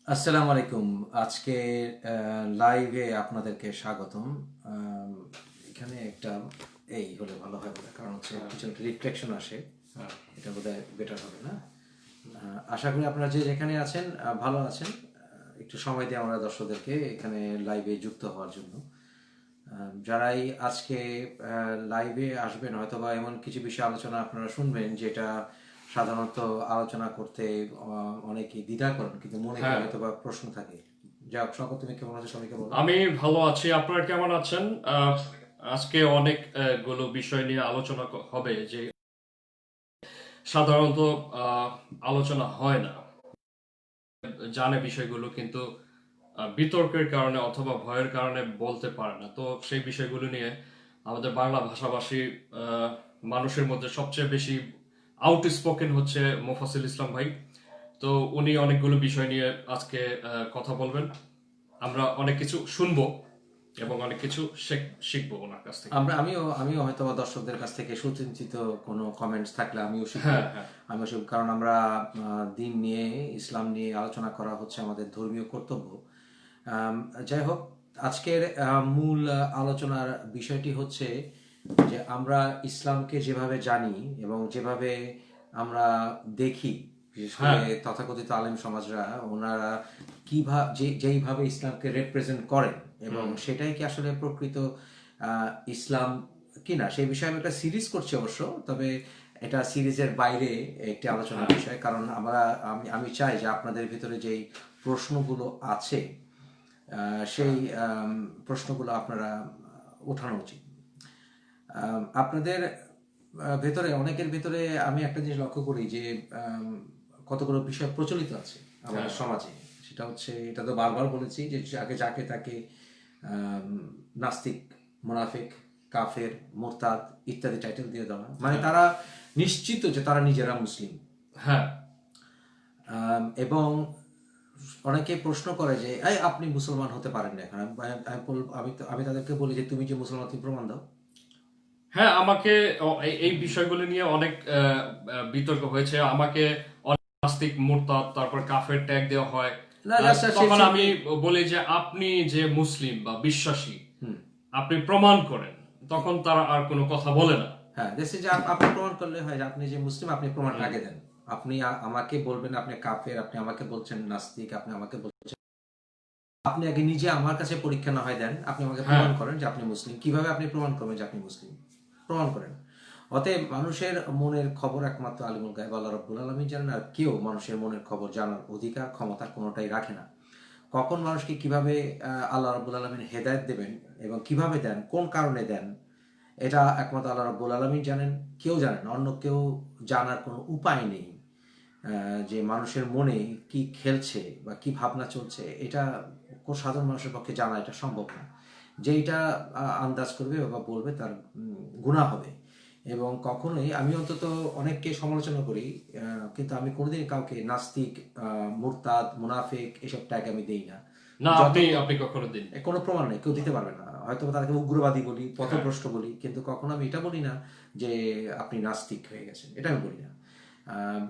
আসসালামু আলাইকুম। আজকে লাইভে আপনাদেরকে স্বাগতম। আম, এখানে একটা এই হলে ভালো হয় বলে, কারণ হচ্ছে কিছু একটা রিফ্লেকশন আসে। এটা বোধহয় বেটার হবে না? আশা করি আপনারা যে যেখানে আছেন ভালো আছেন। একটু সময় দিয়ে আমরা দর্শকদেরকে এখানে লাইভে যুক্ত হওয়ার জন্য, যারাই আজকে লাইভে আসবেন, হয়তো বা এমন কিছু বিষয় আলোচনা আপনারা শুনবেন যেটা সাধারণত আলোচনা করতে অনেকেই দ্বিধা করেন, কিন্তু মনে করে হয়তো বা প্রশ্ন থাকে। যাই হোক, শওকত, তুমি কেমন আছো? সবাইকে বলো। আমি ভালো আছি। আপনারা কেমন আছেন? আজকে অনেক গুলো বিষয় নিয়ে আলোচনা হবে যে সাধারণত আহ, আলোচনা হয় না, জানে বিষয়গুলো, কিন্তু বিতর্কের কারণে অথবা ভয়ের কারণে বলতে পারে না। তো সেই বিষয়গুলো নিয়ে আমাদের বাংলা ভাষাভাষী মানুষের মধ্যে সবচেয়ে বেশি আউট স্পোকেন হচ্ছে মোফাসিল ইসলাম ভাই। তো উনি অনেকগুলো বিষয় নিয়ে আজকে কথা বলবেন। আমরা অনেক কিছু শুনবো এবং অনেক কিছু শিখবো ওনার কাছ থেকে। আমিও হয়তো বা দর্শকদের কাছ থেকে সুচিন্তিত কোনো কমেন্টস থাকলে আমিও শিখবো। হ্যাঁ, হ্যাঁ, আমিও শিখবো, কারণ আমরা দিন নিয়ে, ইসলাম নিয়ে আলোচনা করা হচ্ছে আমাদের ধর্মীয় কর্তব্য। আম, যাই হোক, আজকের মূল আলোচনার বিষয়টি হচ্ছে যে আমরা ইসলামকে যেভাবে জানি এবং যেভাবে আমরা দেখি, বিশেষ করে হ্যাঁ, তথাকথিত আলেম সমাজরা, ওনারা যেইভাবে ইসলামকে রিপ্রেজেন্ট করেন, এবং সেটাই কি আসলে প্রকৃত ইসলাম কিনা, সেই বিষয়ে আমি একটা সিরিজ করছি অবশ্য। তবে এটা সিরিজের বাইরে একটি আলোচনার হ্যাঁ। বিষয়, কারণ আমি চাই যে আপনাদের ভিতরে যেই প্রশ্নগুলো আছে, সেই প্রশ্নগুলো আপনারা ওঠানো উচিত। আপনাদের ভেতরে, অনেকের ভেতরে আমি একটা জিনিস লক্ষ্য করি যে কতগুলো বিষয় প্রচলিত আছে আমাদের হ্যাঁ, সমাজে। সেটা হচ্ছে, এটা তো বারবার বলেছি যে যাকে যাকে তাকে আম, নাস্তিক, মুনাফিক, কাফের, মোরতাদ ইত্যাদি টাইটেল দিয়ে দেওয়া, মানে হ্যাঁ, তারা নিশ্চিত যে তারা নিজেরা মুসলিম। হ্যাঁ, এবং অনেকে প্রশ্ন করে যে এই আপনি মুসলমান হতে পারেন না এখন। আমি তাদেরকে বলি যে তুমি যে মুসলমান, তুমি প্রমাণ দাও। হ্যাঁ। আমাকে এই বিষয়গুলো নিয়ে অনেক বিতর্ক হয়েছে। আমাকে অনেক নাস্তিক, মুরতাদ, তারপর কাফের ট্যাগ দেওয়া হয়। না, জাস্ট তখন আমি বলি যে আপনি যে মুসলিম বা বিশ্বাসী, আপনি প্রমাণ করেন। তখন তারা আর কোনো কথা বলে না। হ্যাঁ, দেশে যে আপনি প্রমাণ করলে হয় যে আপনি যে মুসলিম, আপনি প্রমাণটা আগে দেন। আপনি আমাকে বলবেন আপনি কাফের, আপনি আমাকে বলছেন নাস্তিক, আপনি আমাকে বলছেন, আপনি আগে নিজে আমার কাছে পরীক্ষা না হয় দেন, আপনি আমাকে হ্যাঁ, প্রমাণ করেন যে আপনি মুসলিম। কিভাবে আপনি প্রমাণ করবেন যে আপনি মুসলিম? প্রমাণ করেন। অতএব মানুষের মনের খবর একমাত্র আলিমুল গায়ব আল্লাহ রাব্বুল আলামিন জানেন, আর কেউ মানুষের মনের খবর জানার অধিকার, ক্ষমতা কোনোটাই রাখে না। কখন মানুষকে কিভাবে আল্লাহ রাব্বুল আলামিন হেদায়েত দেবেন এবং কিভাবে দেন, কোন কারণে দেন, এটা একমাত্র আল্লাহ রাব্বুল আলামিন জানেন, কেউ জানেন না। অন্য কেউ জানার কোনো উপায় নেই। যে মানুষের মনে কি খেলছে বা কি ভাবনা চলছে, এটা কোন সাধারণ মানুষের পক্ষে জানা এটা সম্ভব না। যেইটা আন্দাজ করবে বা বলবে, তার গুনাহ হবে। এবং কখনোই, আমি অন্তত অনেককে সমালোচনা করি, কিন্তু আমি কোনোদিন কাউকে নাস্তিক, মুরতাদ, মুনাফিক এসব ট্যাগ আমি দেই না। না, যত আপনি আপনি কখনো দিন। কোনো প্রমাণ নেই, কেউ দিতে পারবে না। হয়তো তাদেরকে উগ্রবাদী বলি, হ্যাঁ, পথভ্রষ্ট বলি, কিন্তু কখনো আমি এটা বলি না যে আপনি নাস্তিক হয়ে গেছেন, এটা আমি বলি না।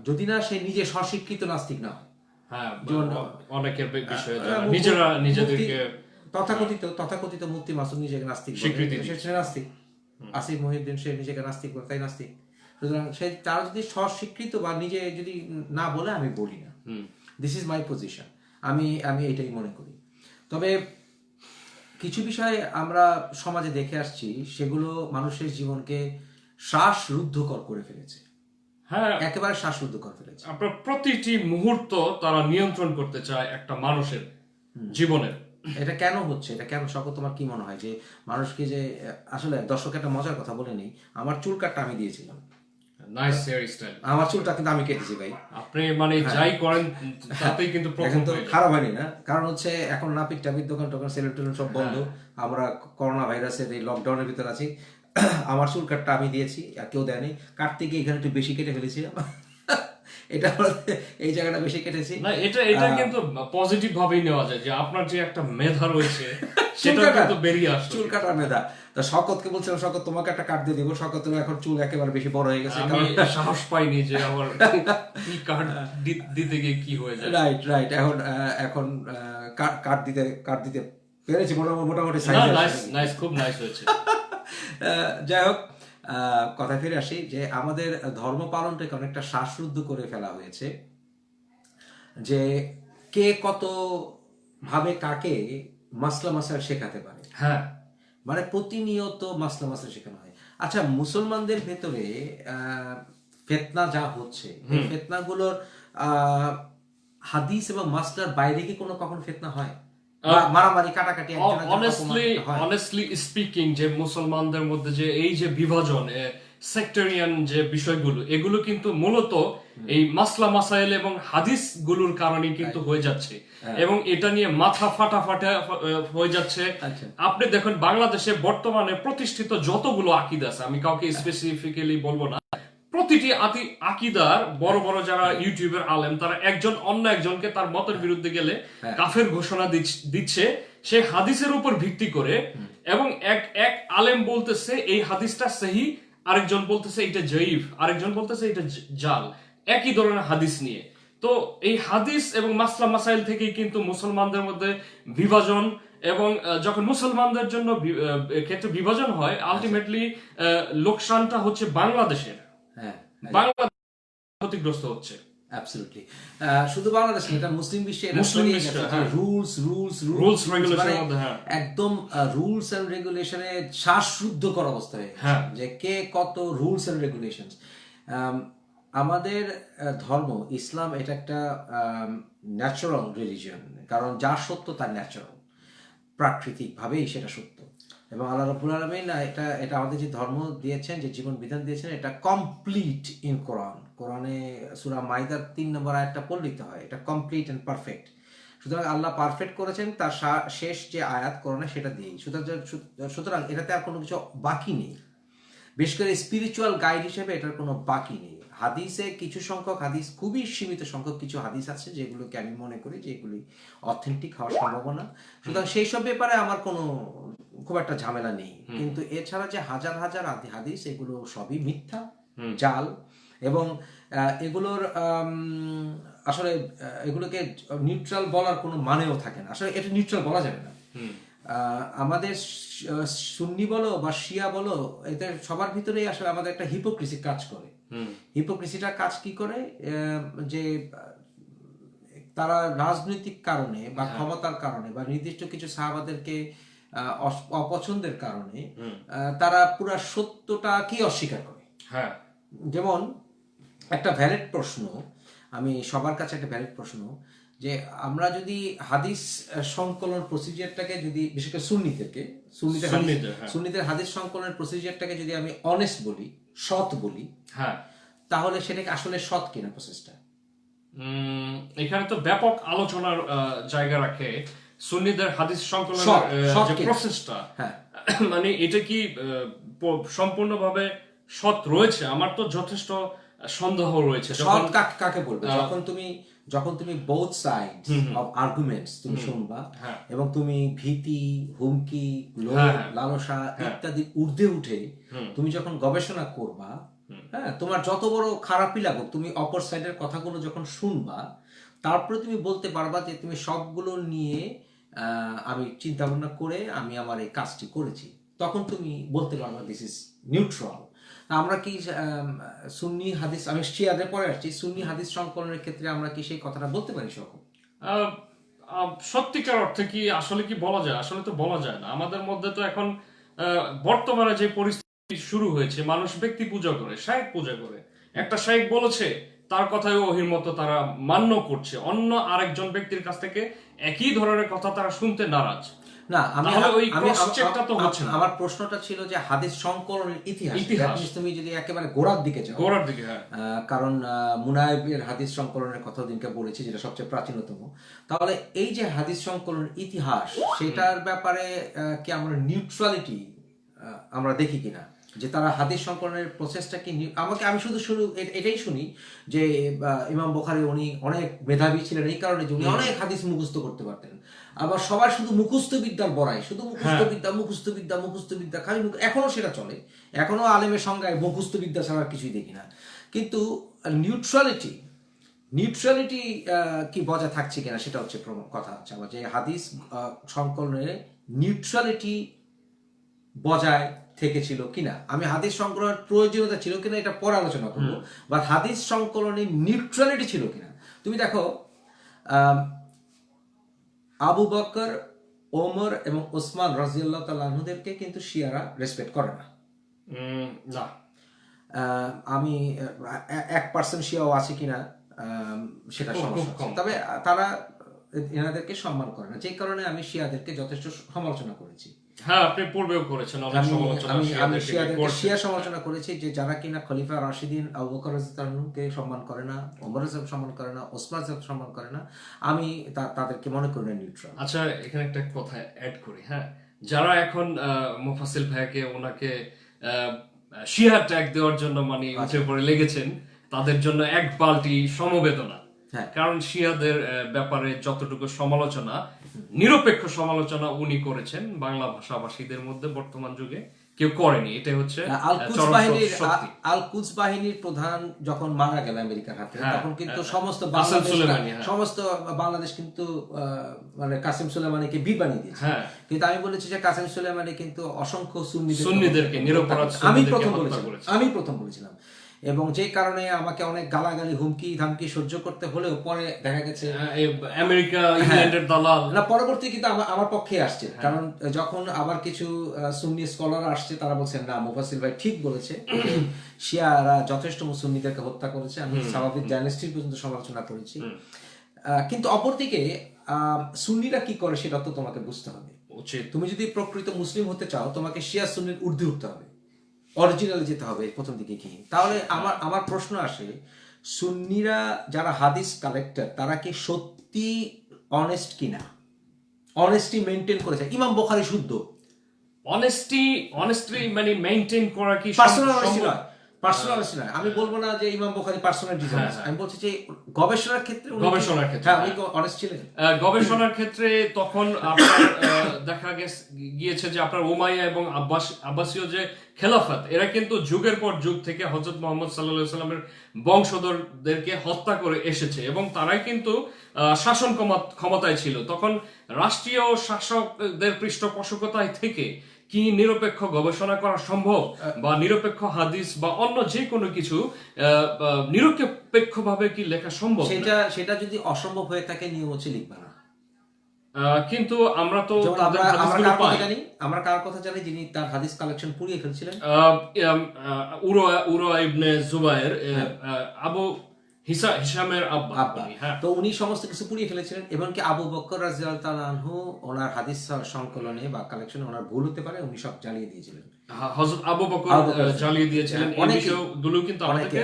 যদি না সে নিজে স্বস্বীকৃত নাস্তিক না হয়। হ্যাঁ। যেমন অনেকের বিষয়ে আহ, যারা মু- মু- নিজেরা মুফতি, নিজেদেরকে হ্যাঁ, তথাকথিত মুফতি মাসুদ নিজেকে নাস্তিক বলে, স্বীকৃতি সে দিচ্ছে। নাস্তিক। আসিফ মহিউদ্দিন, সে নিজেকে নাস্তিক বলে, তাই নাস্তিক। সুতরাং সে, তারা যদি স্বস্বীকৃত বা নিজে যদি না বলে, আমি বলি না। This is my position. আমি আমি এটাই মনে করি। তবে কিছু বিষয় আমরা সমাজে দেখে আসছি, সেগুলো মানুষের জীবনকে শ্বাসরুদ্ধকর করে ফেলেছে, হ্যাঁ, একেবারে শ্বাসরুদ্ধকর ফেলেছে। আপনার প্রতিটি মুহূর্ত তারা নিয়ন্ত্রণ করতে চায় একটা মানুষের জীবনের। এটা কেন হচ্ছে? এটা কেন, সকল তোমার কি মনে হয় যে মানুষকে যে আসলে, দর্শক একটা মজার কথা বলে নেই, আমার চুল কাটটা আমি দিয়েছিলাম। Nice hair style. আমার চুলটা কিন্তু আমি কেটেছি ভাই। আপনি মানে যাই করেন তাতেই কিন্তু প্রথম এখন তো হয়ে যায়। খারাপ হয়নি না, কারণ হচ্ছে এখন নাপিত টাপিত দোকান টোকান, সেলুন টেলুন সব বন্ধ। হ্যাঁ, আমরা করোনা ভাইরাসের এই লকডাউনের ভিতর আছি। আমার চুল কাটটা আমি দিয়েছি, আর কেউ দেয়নি। কাটতে গিয়ে এখানে একটু বেশি কেটে ফেলেছিলাম। এটা এই জায়গাটা বেশি কেটেছি। না, এটা এটা কিন্তু পজিটিভ ভাবেই নেওয়া যায় যে আপনার যে একটা মেধা রয়েছে সেটা কিন্তু বেরিয়ে আসতো। চুল কাটার মেধা। তো শকতকে বলছিলাম, শকত তোমাকে একটা কাট দিয়ে দিব, শকতের এখন চুল একেবারে বেশি বড় হয়ে গেছে। আমি সাহস পাইনি যে আমার কি কাট দিতে গিয়ে কি হয়ে যায়। রাইট এখন কাট দিতে পেরেছি মোটামুটি নাইস, খুব নাইস হয়েছে। যাই হোক, কথা ফিরে আসি যে আমাদের ধর্ম পালনটাকে অনেকটা শ্বাসরুদ্ধ করে ফেলা হয়েছে, যে কে কত ভাবে কাকে মাসলা মাসাল শেখাতে পারে। হ্যাঁ, মানে প্রতিনিয়ত মাসলা মাসাল শেখানো হয়। আচ্ছা, মুসলমানদের ভেতরে ফিতনা যা হচ্ছে, এই ফিতনাগুলোর হাদিস এবং মাসলার বাইরে কি কখনো ফিতনা হয়? মারামারি কাটাকাটি অনেস্টলি স্পিকিং, যে মুসলমানদের মধ্যে যে এই যে বিভাজন, সেক্টরিয়ান যে বিষয়গুলো, এগুলো কিন্তু মূলত এই মাসলা মাসাইল এবং হাদিস গুলোর কারণে কিন্তু হয়ে যাচ্ছে, এবং এটা নিয়ে মাথা ফাটা হয়ে যাচ্ছে। আপনি দেখেন বাংলাদেশে বর্তমানে প্রতিষ্ঠিত যতগুলো আকিদা আছে, আমি কাউকে স্পেসিফিক্যালি বলবো না, প্রতিটি আকিদার বড় বড় যারা ইউটিউবের আলেম, তারা একজন অন্য একজনকে তার মতের বিরুদ্ধে গেলে কাফের ঘোষণা দিচ্ছে সে হাদিসের উপর ভিত্তি করে, এবং এক আলেম বলতেছে এই হাদিসটা সহি, আরেকজন বলতেছে এটা জয়ীফ, আরেকজন বলতেছে এটা জাল, একই ধরনের হাদিস নিয়ে। তো এই হাদিস এবং মাসলা মাসাইল থেকেই কিন্তু মুসলমানদের মধ্যে বিভাজন, এবং যখন মুসলমানদের জন্য ক্ষেত্রে বিভাজন হয়, আলটিমেটলি লোকসানটা হচ্ছে বাংলাদেশের, বাংলাদেশ ক্ষতিগ্রস্ত হচ্ছে। অ্যাবসলিউটলি। শুধু বাংলাদেশ না, এটা মুসলিম বিশ্বে রুলস রেগুলেশন, একদম রুলস এন্ড রেগুলেশনে শ্বাসরুদ্ধ করা অবস্থা হয়ে গেছে, যে কে কত রুলস এন্ড রেগুলেশন। আমাদের ধর্ম ইসলাম এটা একটা ন্যাচারাল রিলিজিয়ন, কারণ যা সত্য তা ন্যাচারাল, প্রাকৃতিক ভাবেই সেটা সত্য। এবং আল্লাহ রাব্বুল আলামিন এটা আমাদের যে ধর্ম দিয়েছেন, যে জীবন বিধান দিয়েছেন, এটা কমপ্লিট ইন কোরআনে সূরা মাইদার 3 নম্বর আয়াতটা পড়তে হয়, এটা কমপ্লিট এন্ড পারফেক্ট। সুতরাং আল্লাহ পারফেক্ট করেছেন তার শেষ যে আয়াত কোরআনে সেটা দিয়েই। সুতরাং এটাতে আর কোনো কিছু বাকি নেই, বিশেষ করে স্পিরিচুয়াল গাইড হিসেবে এটার কোনো বাকি নেই। হাদিসে কিছু সংখ্যক হাদিস, খুবই সীমিত সংখ্যক কিছু হাদিস আছে যেগুলোকে আমি মনে করি যে এগুলি অথেন্টিক হওয়ার সম্ভাবনা, সুতরাং সেই সব ব্যাপারে আমার কোনো খুব একটা ঝামেলা নেই। কিন্তু এছাড়া যে হাজার হাজার হাদিস, এগুলো সবই মিথ্যা, জাল, এবং এগুলোর আসলে এগুলোকে নিউট্রাল বলার কোনো মানেও থাকে না। আসলে এটা নিউট্রাল বলা যাবে না। আমাদের সুন্নি বলো বা শিয়া বলো, এদের সবার ভিতরেই আসলে আমাদের একটা হিপোক্রিসি কাজ করে। হিপোক্রিসিটা কাজ কি করে, যে তারা রাজনৈতিক কারণে বা ক্ষমতার কারণে বা নির্দিষ্ট কিছু সাহাবাদেরকে অপছন্দের কারণে তারা পুরা সত্যটা কি অস্বীকার করে। যেমন একটা ভ্যালিড প্রশ্ন, আমি সবার কাছে একটা ভ্যালিড প্রশ্ন, যে আমরা যদি হাদিস সংকলন প্রসিজারটাকে যদি, বিশেষ করে সুন্নিদের হাদিস সংকলনের প্রসিজারটাকে যদি আমি অনেস্ট বলি, সৎ বলি, তাহলে সেটাকে আসলে সৎ কিনা প্রসেসটা? এখানে তো ব্যাপক আলোচনার জায়গা রাখে সুন্নিদের হাদিস সংকলনের যে প্রসেসটা, মানে এটা কি সম্পূর্ণভাবে সৎ রয়েছে? আমার তো যথেষ্ট সন্দেহ রয়েছে। সৎ কাকে বলবে? যখন তুমি both sides of arguments তুমি শুনবা, এবং তুমি ভীতি, হুমকি, লোভ, লালসা ইত্যাদি ঊর্ধ্বে উঠে তুমি যখন গবেষণা করবা, তোমার যত বড় খারাপই লাগুক, তুমি অপর সাইডের কথাগুলো যখন শুনবা, তারপরে তুমি বলতে পারবা যে তুমি সবগুলো নিয়ে আমি চিন্তা ভাবনা করে আমি আমার এই কাজটি করেছি, তখন তুমি বলতে পারবা দিস ইজ নিউট্রাল। আমরা কি সুন্নি হাদিস, আমি শিয়াদের পরে আসছি, সুন্নি হাদিস সংকলনের ক্ষেত্রে আমরা কি সেই কথাটা বলতে পারি সকল? সত্যিকার অর্থে কি আসলে কি বলা যায়? আসলে তো বলা যায় না। আমাদের মধ্যে তো এখন বর্তমানে যে পরিস্থিতি শুরু হয়েছে, মানুষ ব্যক্তি পূজা করে, শায়েখ পূজা করে। একটা শায়েখ বলেছে, তার কথায় ওহির মতো তারা মান্য করছে, অন্য আরেকজন ব্যক্তির কাছ থেকে একই ধরনের কথা তারা শুনতে নারাজ। না, আমার প্রশ্নটা ছিল যে হাদিস সংকলনের ইতিহাস তুমি যদি একেবারে গোড়ার দিকে যাও, কারণ মুনায়েবের হাদিস সংকলনের কথা দিনকে বলেছি, যেটা সবচেয়ে প্রাচীনতম, তাহলে এই যে হাদিস সংকলনের ইতিহাস, সেটার ব্যাপারে কি আমরা নিউট্রালিটি আমরা দেখি কিনা, যে তারা হাদিস সংকলনের প্রসেসটা কি? আমি শুধু এটাই শুনি যে ইমাম বুখারী উনি অনেক মেধাবী ছিলেন এই কারণে যে উনি অনেক হাদিস মুখস্থ করতে পারতেন, আবার সবার শুধু মুখস্থ বিদ্যার বড়াই, শুধু মুখস্থ বিদ্যা খালি এখনো সেটা চলে, এখনো আলেমের সংজ্ঞায় মুখস্থ বিদ্যা ছাড়া আর কিছুই দেখি না। কিন্তু নিউট্রালিটি কি বজায় থাকছে কিনা সেটা হচ্ছে কথা হচ্ছে আমার, যে হাদিস সংকলনে নিউট্রালিটি বজায় থেকেছিল কিনা। আমি হাদিস সংকলনের প্রয়োজনীয়তা ছিল কিনা এটা পরে আলোচনা করবো, বা হাদিস সংকলনে নিউট্রালিটি ছিল কিনা। তুমি দেখো আবু বকর, ওমর এবং ওসমান রাদিয়াল্লাহু তাআলা আনহুদেরকে কিন্তু শিয়ারা রেসপেক্ট করে না। না, আমি 1% শিয়াও আছে কিনা সেটা সমস্যা, তবে তারা এনাদেরকে সম্মান করে না, যে কারণে আমি শিয়াদেরকে যথেষ্ট সমালোচনা করেছি। হ্যাঁ, আপনি পূর্বেও করেছেন অনেক সমালোচনা। আমি শিয়া সমালোচনা করেছি যে যারা কিনা খলিফা রাশিদিন আবু বকর রাদিয়াল্লাহু আনহুকে সম্মান করে না, ওমর সম্মান করে না, ওসমান সম্মান করে না, আমি তাদেরকে মনে করি না নিউট্রাল। আচ্ছা, এখানে একটা কথা অ্যাড করি। হ্যাঁ, যারা এখন মুফাসসিল ভাইকে ওনাকে শিয়া ট্যাগ দেওয়ার জন্য মানে উঠে পড়ে লেগেছেন, তাদের জন্য এক বালতি সমবেদনা। কারণ শিয়াদের ব্যাপারে যতটুকু সমালোচনা, নিরপেক্ষ সমালোচনা উনি করেছেন, বাংলা ভাষাভাষীদের মধ্যে বর্তমান যুগে কেউ করেনি। এটা হচ্ছে আল কুদস বাহিনীর প্রধান যখন মারা গেল আমেরিকার হাতে, তখন কিন্তু সমস্ত বাংলাদেশ কিন্তু মানে কাসেম সুলেমানিকে বীর বানিয়ে দিয়েছে। কিন্তু আমি বলেছি যে কাসেম সুলেমানি কিন্তু অসংখ্য সুন্নিদেরকে নিরপরাধ আমি প্রথম বলেছিলাম, এবং যে কারণে আমাকে অনেক গালাগালি, হুমকি ধামকি সহ্য করতে হলেও পরে দেখা গেছে আমেরিকা, ইংল্যান্ডের দালাল না, পরবর্তী কিন্তু আমার পক্ষে আসছে। কারণ যখন আবার কিছু সুন্নি স্কলার আসছে, তারা বলছেন না, মুফাসসিল ভাই ঠিক বলেছে, শিয়ারা যথেষ্ট সুন্নিদেরকে হত্যা করেছে। আমি স্বাভাবিক ডাইনেস্টির পর্যন্ত সমালোচনা করেছি। কিন্তু অপরদিকে সুন্নিরা কি করে সেটা তো তোমাকে বুঝতে হবে। তুমি যদি প্রকৃত মুসলিম হতে চাও, তোমাকে শিয়া সুন্নির ঊর্ধ্বে উঠতে হবে, অরিজিনাল যেতে হবে প্রথম দিকে কি। তাহলে আমার প্রশ্ন আসে, সুন্নিরা যারা হাদিস কালেক্টর, তারা কি সত্যি অনেস্ট কিনা, অনেস্টি মেইনটেইন করেছে? ইমাম বুখারী শুদ্ধ, অনেস্টি মানে মেইনটেইন করা কি পার্সোনাল অনেস্টি নয়, আমি বলবো না যে ইমাম বুখারী পার্সোনাল ডিজাইন, আমি বলছি যে গবেষণার ক্ষেত্রে উনি অনেস্ট ছিলেন। গবেষণার ক্ষেত্রে তখন আপনার দেখা গিয়েছে যে আপনার উমাইয়া এবং আব্বাসীয় যে খেলাফত, এরা কিন্তু যুগের পর যুগ থেকে হযরত মুহাম্মদ সাল্লাল্লাহু আলাইহি সাল্লামের বংশধরদেরকে হত্যা করে এসেছে, এবং তারাই কিন্তু শাসন ক্ষমতায় ছিল। তখন রাষ্ট্রীয় শাসকদের পৃষ্ঠপোষকতায় থেকে কি নিরপেক্ষ গবেষণা করা সম্ভব, বা নিরপেক্ষ হাদিস বা অন্য যে কোনো কিছু নিরপেক্ষভাবে কি লেখা সম্ভব? সেটা যদি অসম্ভব হয়ে থাকে, নিয়ম হচ্ছে লিখবা না। কিন্তু আমরা তো আমরা কার কথা জানি যিনি তার হাদিস কালেকশন পুড়িয়ে ফেলছিলেন? উরওয়া ইবনে জুবায়ের, আবু হিশামের আব্বা। তো উনি সমস্ত কিছু পুড়িয়ে ফেলেছিলেন। এমনকি আবু বকর রাদিয়াল্লাহু তাআলা আনহু ওনার হাদিস সংকলনে বা কালেকশনে ওনার ভুল হতে পারে, উনি সব জ্বালিয়ে দিয়েছিলেন। হযরত আবু বকর জ্বালিয়ে দিয়েছিলেন, এই বিষয়গুলো কিন্তু আমাদেরকে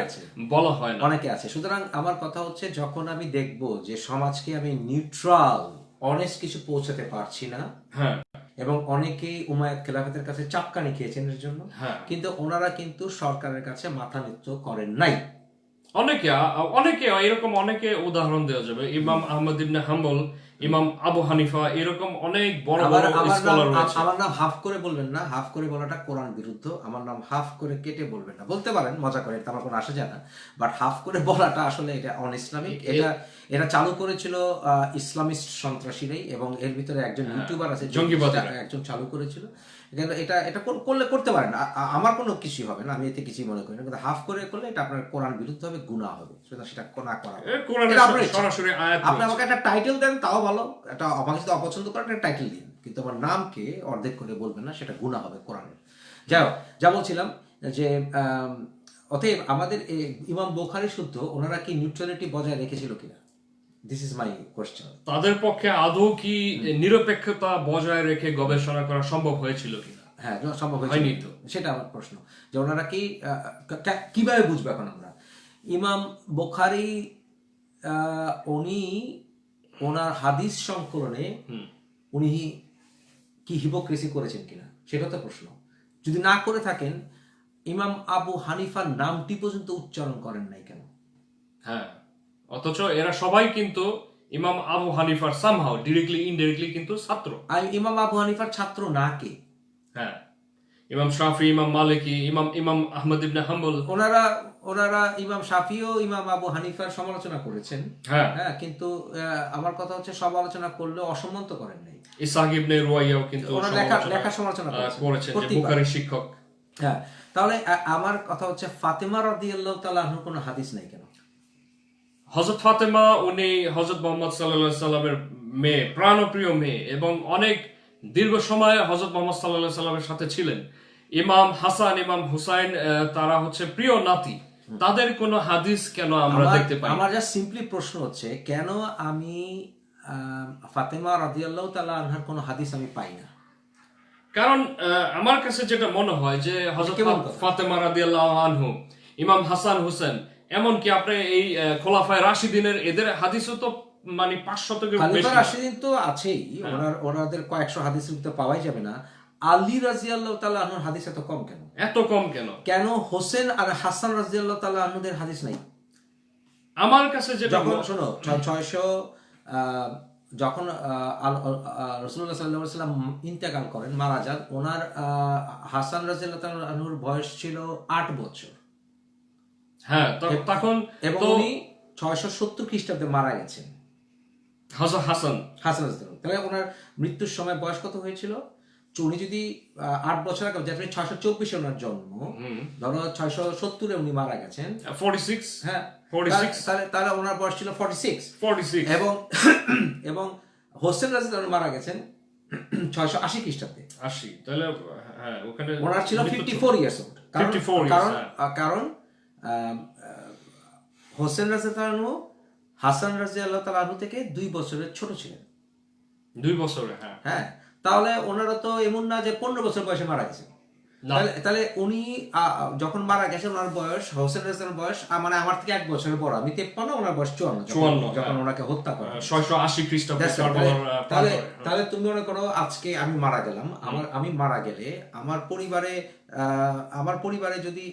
বলা হয় না, অনেকে আছে। সুতরাং আমার কথা হচ্ছে, যখন আমি দেখব যে সমাজকে আমি নিউট্রাল অনেস্ট কিছু পৌঁছাতে পারছি না, এবং অনেকেই উমাইয়াদ খেলাফতের কাছে চাপকানি খেয়েছেন এর জন্য, কিন্তু ওনারা কিন্তু সরকারের কাছে মাথা নত করেন নাই। অনেকে এরকম অনেকে উদাহরণ দেওয়া যাবে। ইমাম আহমদ ইবনে হাম্বল, ইমাম আবু হানিফা, এরকম অনেক বড় বড় স্কলার রয়েছে। আমার নাম হাফ করে বলবেন না, হাফ করে বলাটা কোরআন বিরুদ্ধ। আমার নাম হাফ করে কেটে বলবেন না, বলতে পারেন মজা করে, আমার কোনো আসে যায় না, বাট হাফ করে বলাটা আসলে এটা অনইসলামিক। এটা চালু করেছিল ইসলামিস্ট সন্ত্রাসীরাই, এবং এর ভিতরে একজন ইউটিউবার আছে, একজন চালু করেছিল। এটা করতে পারেন, আমার কোনো কিছু হবে না, আমি এতে কিছুই মনে করি না। কিন্তু হাফ করে করলে এটা আপনার কোরআন বিরুদ্ধ হবে, গুনাহ হবে। সেটা না করা, আপনি আমাকে একটা টাইটেল দেন তাও ভালো, এটা আমাকে যদি অপছন্দ করেন একটা টাইটেল দিন, কিন্তু আমার নামকে অর্ধেক করে বলবেন না, সেটা গুনাহ হবে কোরআনের। যাই হোক, যা বলছিলাম যে অতএব আমাদের ইমাম বুখারী শুদ্ধ, ওনারা কি নিউট্রালিটি বজায় রেখেছিল কিনা? This is my question. তাদের পক্ষে আদৌ কি নিরপেক্ষতা বজায় রেখে গবেষণা করা সম্ভব হয়েছিল কিনা? হ্যাঁ, সম্ভব হয়নি তো, সেটা আমার প্রশ্ন, যে ওনারা কি কিভাবে বুঝবো এখন আমরা? ইমাম বুখারী উনি ওনার হাদিস সংকলনে উনি কি হিপোক্রেসি করেছেন কিনা, সেটা তো প্রশ্ন। যদি না করে থাকেন, ইমাম আবু হানিফার নামটি পর্যন্ত উচ্চারণ করেন নাই কেন? অথচ এরা সবাই কিন্তু ইমাম আবু হানিফার সামহাও ডিরেক্টলি ইনডিরেক্টলি কিন্তু ছাত্র। আর ইমাম আবু হানিফার ছাত্র না কে? হ্যাঁ, ইমাম শাফি, ইমাম মালিকি, ইমাম আহমদ ইবনে হাম্বল, ওনারা ওনারা ইমাম শাফিও ইমাম আবু হানিফার সমালোচনা করেছেন। হ্যাঁ, হ্যাঁ, কিন্তু আমার কথা হচ্ছে সব আলোচনা করলে অসম্মত করেন নাই। ইসহাক ইবনে রুয়াইয়াও কিন্তু ওনার লেখা সমালোচনা করেছেন যে বুখারীর শিক্ষক। হ্যাঁ, তাহলে আমার কথা হচ্ছে ফাতেমা রাদিয়াল্লাহু তাআলা আনহুর কোনো হাদিস নাই কেন? হযরত ফাতেমা উনি হযরত মুহাম্মদ সাল্লাল্লাহু আলাইহি সাল্লামের মেয়ে, প্রাণপ্রিয় মেয়ে, এবং অনেক দীর্ঘ সময় হযরত মুহাম্মদ সাল্লাল্লাহু আলাইহি সাল্লামের সাথে ছিলেন। ইমাম হাসান, ইমাম হুসাইন তারা হচ্ছে প্রিয় নাতি, তাদের কোনো হাদিস কেন আমরা দেখতে পাই? আমার যা সিম্পলি প্রশ্ন হচ্ছে কেন আমি ফাতেমা রাদিয়াল্লাহু তাআলা আনহার কোনো হাদিস আমি পাই না? কারণ আমার কাছে যেটা মনে হয় যে হযরত ফাতেমা রাদিয়াল্লাহু আনহু, ইমাম হাসান হুসেন, এমনকি আপনি এই খোলাফায়ে রাশিদিনের এদের হাদিসও তো মানে 500 থেকে বেশি। খলিফা রাশিদিন তো আছেই, ওনাদের কয়েকশো হাদিসের তো পাওয়াই যাবে না। আলী রাদিয়াল্লাহু তাআলা আনহুর হাদিস এত কম কেন? এত কম কেন? কেন হোসেন আর হাসান রাদিয়াল্লাহু তাআলা আনহুদের হাদিস নাই? আমার কাছে যেটা যখন শোনো 600 যখন রাসূলুল্লাহ সাল্লাল্লাহু আলাইহি ওয়াসাল্লাম ইন্তেকাল করেন, মারা যান, ওনার হাসান রাদিয়াল্লাহু তাআলা আনহুর বয়স ছিল 8 বছর। হ্যাঁ, তখন এবং উনি 670 খ্রিস্টাব্দে মারা গেছেন। হাসান হাসান রাদিয়াল্লাহু তাহলে ওনার মৃত্যুর সময় বয়স কত হয়েছিল? উনি যদি 8 বছর আগে, যেটা 624 ওনার জন্ম, ধরো 670 উনি মারা গেছেন 46। হ্যাঁ, 46 তাহলে ওনার বয়স ছিল 46। এবং হোসেন রাদিয়াল্লাহু মারা গেছেন 680 খ্রিস্টাব্দে। 80, তাহলে হ্যাঁ ওখানে ওনার ছিল 54 ইয়ার্স ওল্ড। কারণ হোসেন রাদিয়াল্লাহু হাসান রাদিয়াল্লাহু তাআলা আনহু থেকে 2 বছরের ছোট ছিলেন। 2 বছরে। হ্যাঁ, হ্যাঁ, তাহলে ওনারা তো এমন না যে 15 বছর বয়সে মারা গেছেন। তাহলে উনি যখন মারা গেছেন ওনার বয়স, হোসেন রাদিয়াল্লাহু বয়স মানে আমার থেকে 1 বছরের বড়। আমি 53, ওনার বয়স 54 যখন ওনাকে হত্যা করা 680 খ্রিস্টাব্দে। তাহলে তুমি মনে করো আজকে আমি মারা গেলাম, আমি মারা গেলে আমার পরিবারে যদি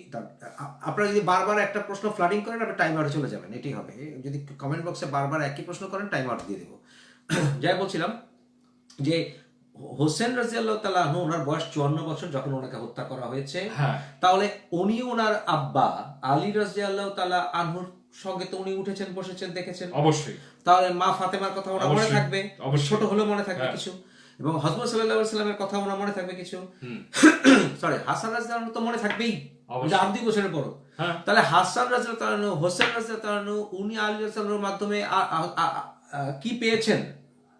আপনারা যদি বারবার একটা প্রশ্ন ফ্লাডিং করেন, আপনি টাইম আউটে চলে যাবেন, এটাই হবে। যদি কমেন্ট বক্সে বারবার একই প্রশ্ন করেন, টাইম আউট দিয়ে দেবো। যাই বলছিলাম যে হোসেন রাদিয়াল্লাহু তাআলা আনহু, ওনার বয়স 54 বছর যখন ওনাকে হত্যা করা হয়েছে। তাহলে উনি ওনার আব্বা আলী রাদিয়াল্লাহু তাআলা আনহুর সঙ্গে তো উনি উঠেছেন, বসেছেন, দেখেছেন অবশ্যই। তাহলে মা ফাতেমার কথা ওনার মনে থাকবে, ছোট হলেও মনে থাকবে কিছু, এবং হযরত সাল্লাল্লাহু আলাইহি ওয়াসাল্লামের কথা ওনার মনে থাকবে কিছু। সরি, হাসান রাদিয়াল্লাহু তো মনে থাকবেই, যে 8 বছরের বড়। তাহলে হাসান রাদিয়াল্লাহু আনহু, হোসেন রাদিয়াল্লাহু আনহু, উনি আলী রাদিয়াল্লাহুর মাধ্যমে কি পেয়েছেন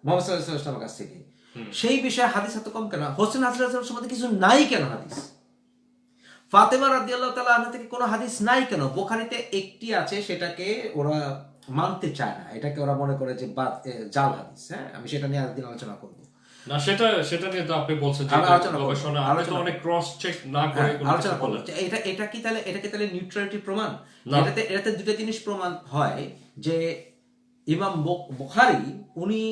মুহাম্মদ সাল্লাল্লাহু আলাইহি ওয়াসাল্লামের কাছ থেকে, সেই বিষয়ে হাদিস এত কম কেন? হোসেন রাদিয়াল্লাহু সম্বন্ধে কিছু নাই কেন হাদিস? ফাতেমা রাদিয়াল্লাহু তাআলা আনহা থেকে কোনো হাদিস নাই কেন? বুখারীতে একটি আছে, সেটাকে ওরা মানতে চায় না, এটাকে ওরা মনে করে যে জাল হাদিস। হ্যাঁ, আমি সেটা নিয়ে আরেকদিন আলোচনা করব। না, সেটা নিয়ে তো আপনি বলছেন যে গবেষণা আপনি তো অনেক ক্রস চেক না করে আলোচনা করব। এটা কি তাহলে নিউট্রালিটি প্রমাণ? এটাতে দুটো জিনিস প্রমাণ হয় যে ইমাম বুখারী উনি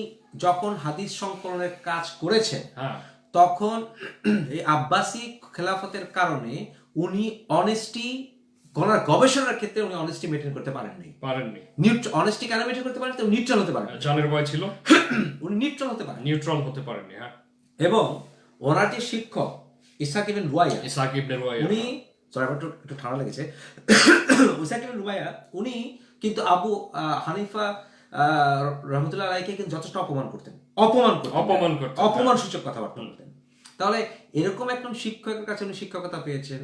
যখন হাদিস সংকলনের কাজ করেছেন, তখন এই আব্বাসি খেলাফতের কারণে উনি অনেস্টি, গবেষণার ক্ষেত্রে উনি অনেস্টি মেইনটেইন করতে পারেননি। অনেস্টি কেন মেইনটেইন করতে পারেন? নিউট্রাল হতে পারেন, জানের ভয় ছিল, উনি নিউট্রাল হতে পারেননি। হ্যাঁ, এবং ওনার যে শিক্ষক ইসহাক ইবনে রুয়াইয়া, উনি একটু ঠান্ডা লেগেছে, ইসহাক ইবনে রুয়াইয়া উনি কিন্তু আবু হানিফা রহমতুল্লাহ আলাইহিকে কিন্তু যথেষ্ট অপমান সূচক কথাবার্তা বলতেন। তাহলে এরকম একজন শিক্ষকের কাছে উনি শিক্ষকতা পেয়েছেন,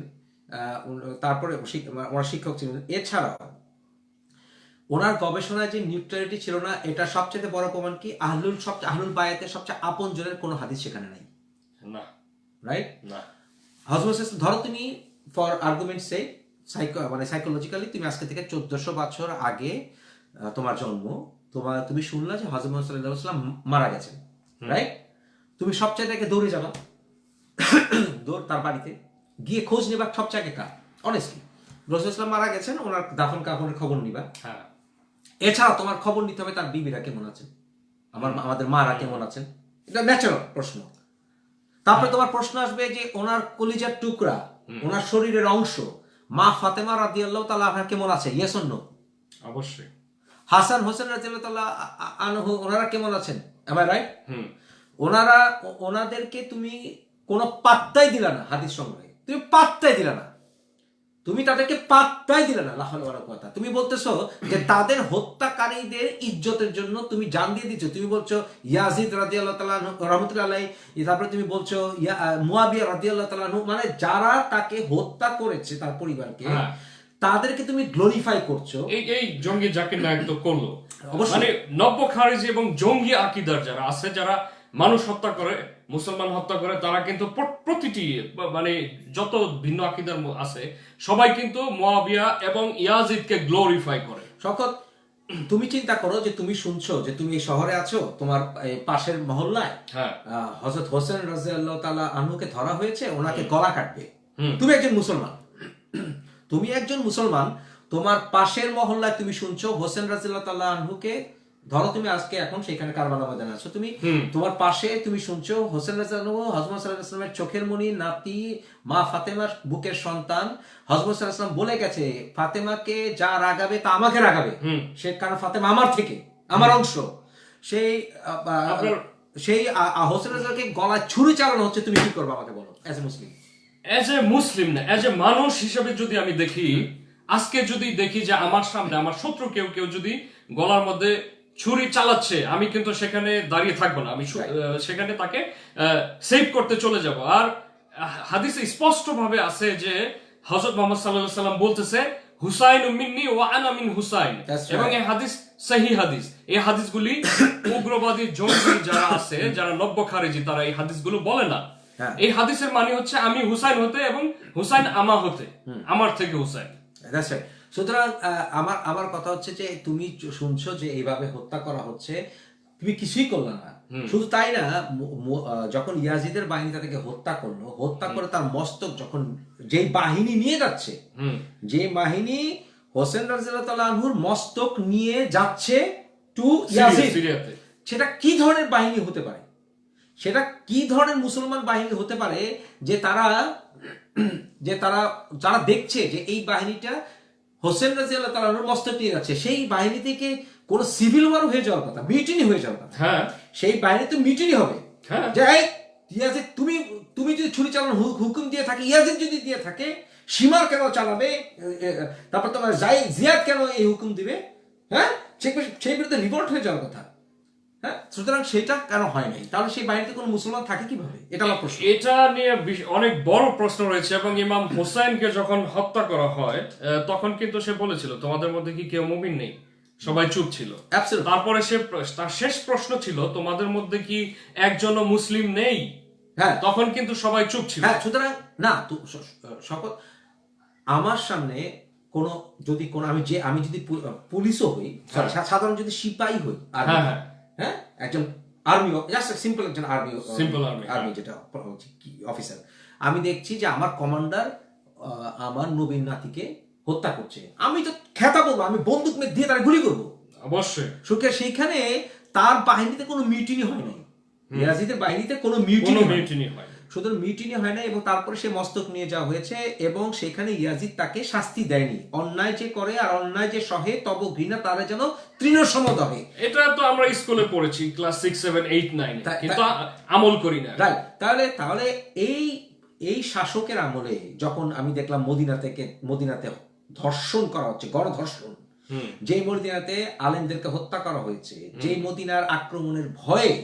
তারপরে ওনার শিক্ষক ছিলেন। এছাড়াও ওনার গবেষণায় যে নিউট্রালিটি ছিল না, এটা সবচেয়ে বড় প্রমাণ কি? আহলুল বায়াতের সবচেয়ে আপন জনের কোনো হাদিস সেখানে নাই। রাইট? হযরত ধরো তুমি ফর আর্গুমেন্ট সে সাইকোলজিক্যালি তুমি আজকে থেকে 1400 বছর আগে তোমার জন্ম, তুমি শুনলা যে হযরত মুহাম্মদ সাল্লাল্লাহু আলাইহি ওয়াসাল্লাম মারা গেছেন, রাইট? তুমি সবচেয়ে আগে দৌড়ে যাবা, তার বাড়িতে গিয়ে খোঁজ নেবা সবচেয়ে আগে কার? অনেস্টলি রাসূলুল্লাহ সাল্লাল্লাহু মারা গেছেন, ওনার দাফন কাফনের খবর নিবা। এছাড়া তোমার খবর নিতে হবে তার বিবিরা কেমন আছেন, আমাদের মারা কেমন আছেন, এটা ন্যাচারাল প্রশ্ন। তারপরে তোমার প্রশ্ন আসবে যে ওনার কলিজার টুকরা, ওনার শরীরের অংশ মা ফাতেমা রাদিয়াল্লাহু তাআলা আনহা কেমন আছে? Yes or no? অবশ্যই। হাসান হোসেন রাদিয়াল্লাহু আনহু ওনারা কেমন আছেন? Am I right? হুম। ওনাদেরকে তুমি কোনো পাত্তাই দিলা না হাদিস সংগ্রহে, তুমি পাত্তাই দিলা না, তুমি তাদেরকে পাত্তাই দিলে না। লা হাওলা ওয়ালা কুওয়াতা। তুমি বলতেছো যে তাদের হত্যাকারীদের ইজ্জতের জন্য তুমি জান দিয়ে দিচ্ছ। তুমি বলছো ইয়াজিদ রাদিয়াল্লাহু তাআলা আনহু রাহমাতুল্লাহ আলাইহি, তারপরে তুমি বলছো মুয়াবিয়া রাদিয়াল্লাহু তাআলা আনহু, মানে যারা তাকে হত্যা করেছে তার পরিবারকে, তাদেরকে তুমি গ্লোরিফাই করছো। এই জঙ্গি জাকির নায়েক তো করলো। অবশ্যই। মানে নব্য খারিজি এবং জঙ্গি আকিদার যারা আছে, যারা মানুষ হত্যা করে, মুসলমান হত্যা করে, তারা কিন্তু প্রতিটি মানে যত ভিন্ন আকিদার আছে সবাই কিন্তু মুয়াবিয়া এবং ইয়াজিদকে গ্লোরিফাই করে। শওকত, তুমি চিন্তা করো যে তুমি শুনছো যে তুমি এই শহরে আছো, তোমার পাশের মহল্লায় হযরত হোসেন রাদিয়াল্লাহু তাআলা আনহুকে ধরা হয়েছে, ওনাকে গলা কাটবে। তুমি একজন মুসলমান, তোমার পাশের মহল্লায় তুমি শুনছো হোসেন রাদিয়াল্লাহু তাআলা আনহুকে ধরো, তুমি আজকে এখন সেখানে কারবালা ময়দানে আছো, তুমি তোমার পাশে তুমি শুনছো হোসেন রাদিয়াল্লাহু আনহু হযরত সাল্লাল্লাহু আলাইহি ওয়াসাল্লামের চোখের মণি, নাতি, মা ফাতেমার বুকের সন্তান, হযরত সাল্লাল্লাহু আলাইহি ওয়াসাল্লাম বলে গেছে ফাতেমাকে যা রাগাবে তা আমাকে রাগাবে, সে কারণ ফাতেমা আমার থেকে, আমার অংশ। সেই হোসেন রাদিয়াল্লাহুকে গলায় ছুরি চালানো হচ্ছে, তুমি কি করবে আমাকে বলো as a Muslim? As a মুসলিম না, অ্যাজ এ মানুষ হিসেবে যদি আমি দেখি, আজকে যদি দেখি যে আমার সামনে আমার শত্রু কেউ যদি গলার মধ্যে ছুরি চালাচ্ছে, আমি কিন্তু সেখানে দাঁড়িয়ে থাকবো না, আমি সেখানে তাকে সেভ করতে চলে যাব। আর হাদিসে স্পষ্ট ভাবে আছে যে হযরত মুহাম্মদ সাল্লাল্লাহু আলাইহি ওয়াসাল্লাম বলতেছে হুসাইন মিন্নি ওয়া আনা মিন হুসাইন, এবং এই হাদিস সহিহ হাদিস। এই হাদিসগুলি উগ্রবাদী জঙ্গি যারা আছে, যারা নব্য খারিজি, তারা এই হাদিসগুলো বলে না। এই হাদিসের মানে হচ্ছে আমি হুসাইন হতে এবং হুসাইন আমা হতে, আমার থেকে হুসাইন। সুতরাং আমার কথা হচ্ছে যে তুমি শুনছো যে এইভাবে হত্যা করা হচ্ছে, তুমি কিছুই করলে না। শুধু তাই না, যখন ইয়াজিদের বাহিনী তাদেরকে হত্যা করলো, হত্যা করে তার মস্তক যখন যেই বাহিনী নিয়ে যাচ্ছে, যে বাহিনী হোসেন রাদিয়াল্লাহু তাআলা আনহুর মস্তক নিয়ে যাচ্ছে টু ইয়াজিদ, সেটা কি ধরনের বাহিনী হতে পারে? সেটা কি ধরনের মুসলমান বাহিনী হতে পারে যে যারা দেখছে যে এই বাহিনীটা হোসেন রাদিয়াল্লাহু তাআলা আনহুর মস্তক নিয়ে যাচ্ছে, সেই বাহিনী থেকে কোন সিভিল ওয়ার হয়ে যাওয়ার কথা, মিউটিনি হয়ে যাওয়ার কথা। সেই বাহিনীতে মিউটিনি হবে যে ইয়াজিদ, তুমি যদি ছুরি চালানোর হুকুম দিয়ে থাকে, ইয়াজিদ যদি দিয়ে থাকে, সীমার কেন চালাবে? তারপর তোমার জিয়াদ কেন এই হুকুম দিবে? সেই বিরুদ্ধে রিভোল্ট হয়ে যাওয়ার কথা। সুতরাং সেটা কেন হয় নাই? তাহলে সেই বাহিনীতে কোনো মুসলমান থাকে কিভাবে? এটা আমার প্রশ্ন। এটা নিয়ে অনেক বড় প্রশ্ন রয়েছে। এবং ইমাম হোসেনকে যখন হত্যা করা হয়, তখন কিন্তু সে বলেছিল তোমাদের মধ্যে কি কেউ মুমিন নেই? সবাই চুপ ছিল। তারপরে তার শেষ প্রশ্ন ছিল তোমাদের মধ্যে কি একজনও মুসলিম নেই? তখন কিন্তু সবাই চুপ ছিল। সুতরাং না, শপথ, আমার সামনে আমি যদি পুলিশও হই, সাধারণ যদি সিপাহী হই, একজন আর্মি, জাস্ট সিম্পল একজন আর্মি যেটা অফিসার, আমি দেখছি যে আমার কমান্ডার আমার নবীন নাতিকে হত্যা করছে, আমি তো খেতা বলবো, আমি বন্দুক দিয়ে তারা গুলি করবো অবশ্যই। সেইখানে তার বাহিনীতে কোনো মিউটিনি হয় নাই, ইয়াজিদের বাহিনীতে কোনো মিউটিনি হয়, সুতরাং মিউটিনি হয় না। এবং তারপরে সে মস্তক নিয়ে যাওয়া হয়েছে, এবং সেখানে ইয়াজিদ তাকে শাস্তি দেয়নি। অন্যায় যে করে আর অন্যায় যে সহে তব ঘৃণা তারা যেন তৃণসম দহে। এটা তো আমরা স্কুলে পড়েছি, ক্লাস 6, 7, 8, 9, কিন্তু আমল করি না। তাহলে এই শাসকের আমলে যখন আমি দেখলাম মদিনাতে ধর্ষণ করা হচ্ছে, গণধর্ষণ, যেই মদিনাতে আলেমদেরকে হত্যা করা হয়েছে, যেই মদিনার আক্রমণের ভয়ে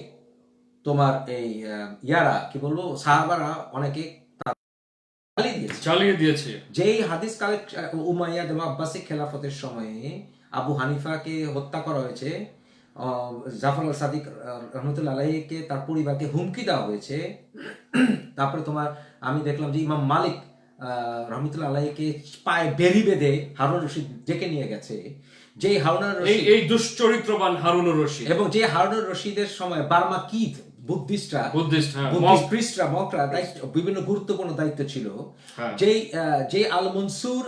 তোমার এই কি বলবো, সাহাবারা অনেকে চালিয়ে দিয়েছে। যেই হাদিস উমাইয়াদ এবং আব্বাসিক খেলাফতের সময়ে আবু হানিফাকে হত্যা করা হয়েছে, জাফর আল সাদিক রহমতুল্লাহ আলাইহিকে, তার পরিবারকে হুমকি দেওয়া হয়েছে। তারপরে তোমার আমি দেখলাম যে ইমাম মালিক রহমতুল্লাহ আলাইহিকে পায়ে বেরি বেঁধে হারুন রশিদ ডেকে নিয়ে গেছে, যেই হারুন রশিদ, এই দুশ্চরিত্রবান হারুন রশিদ, এবং যে হারুন রশিদের সময় বার্মা কিদ বুদ্ধিস্টরা বিভিন্ন গুরুত্বপূর্ণ দায়িত্ব ছিল, যে আল মনসুর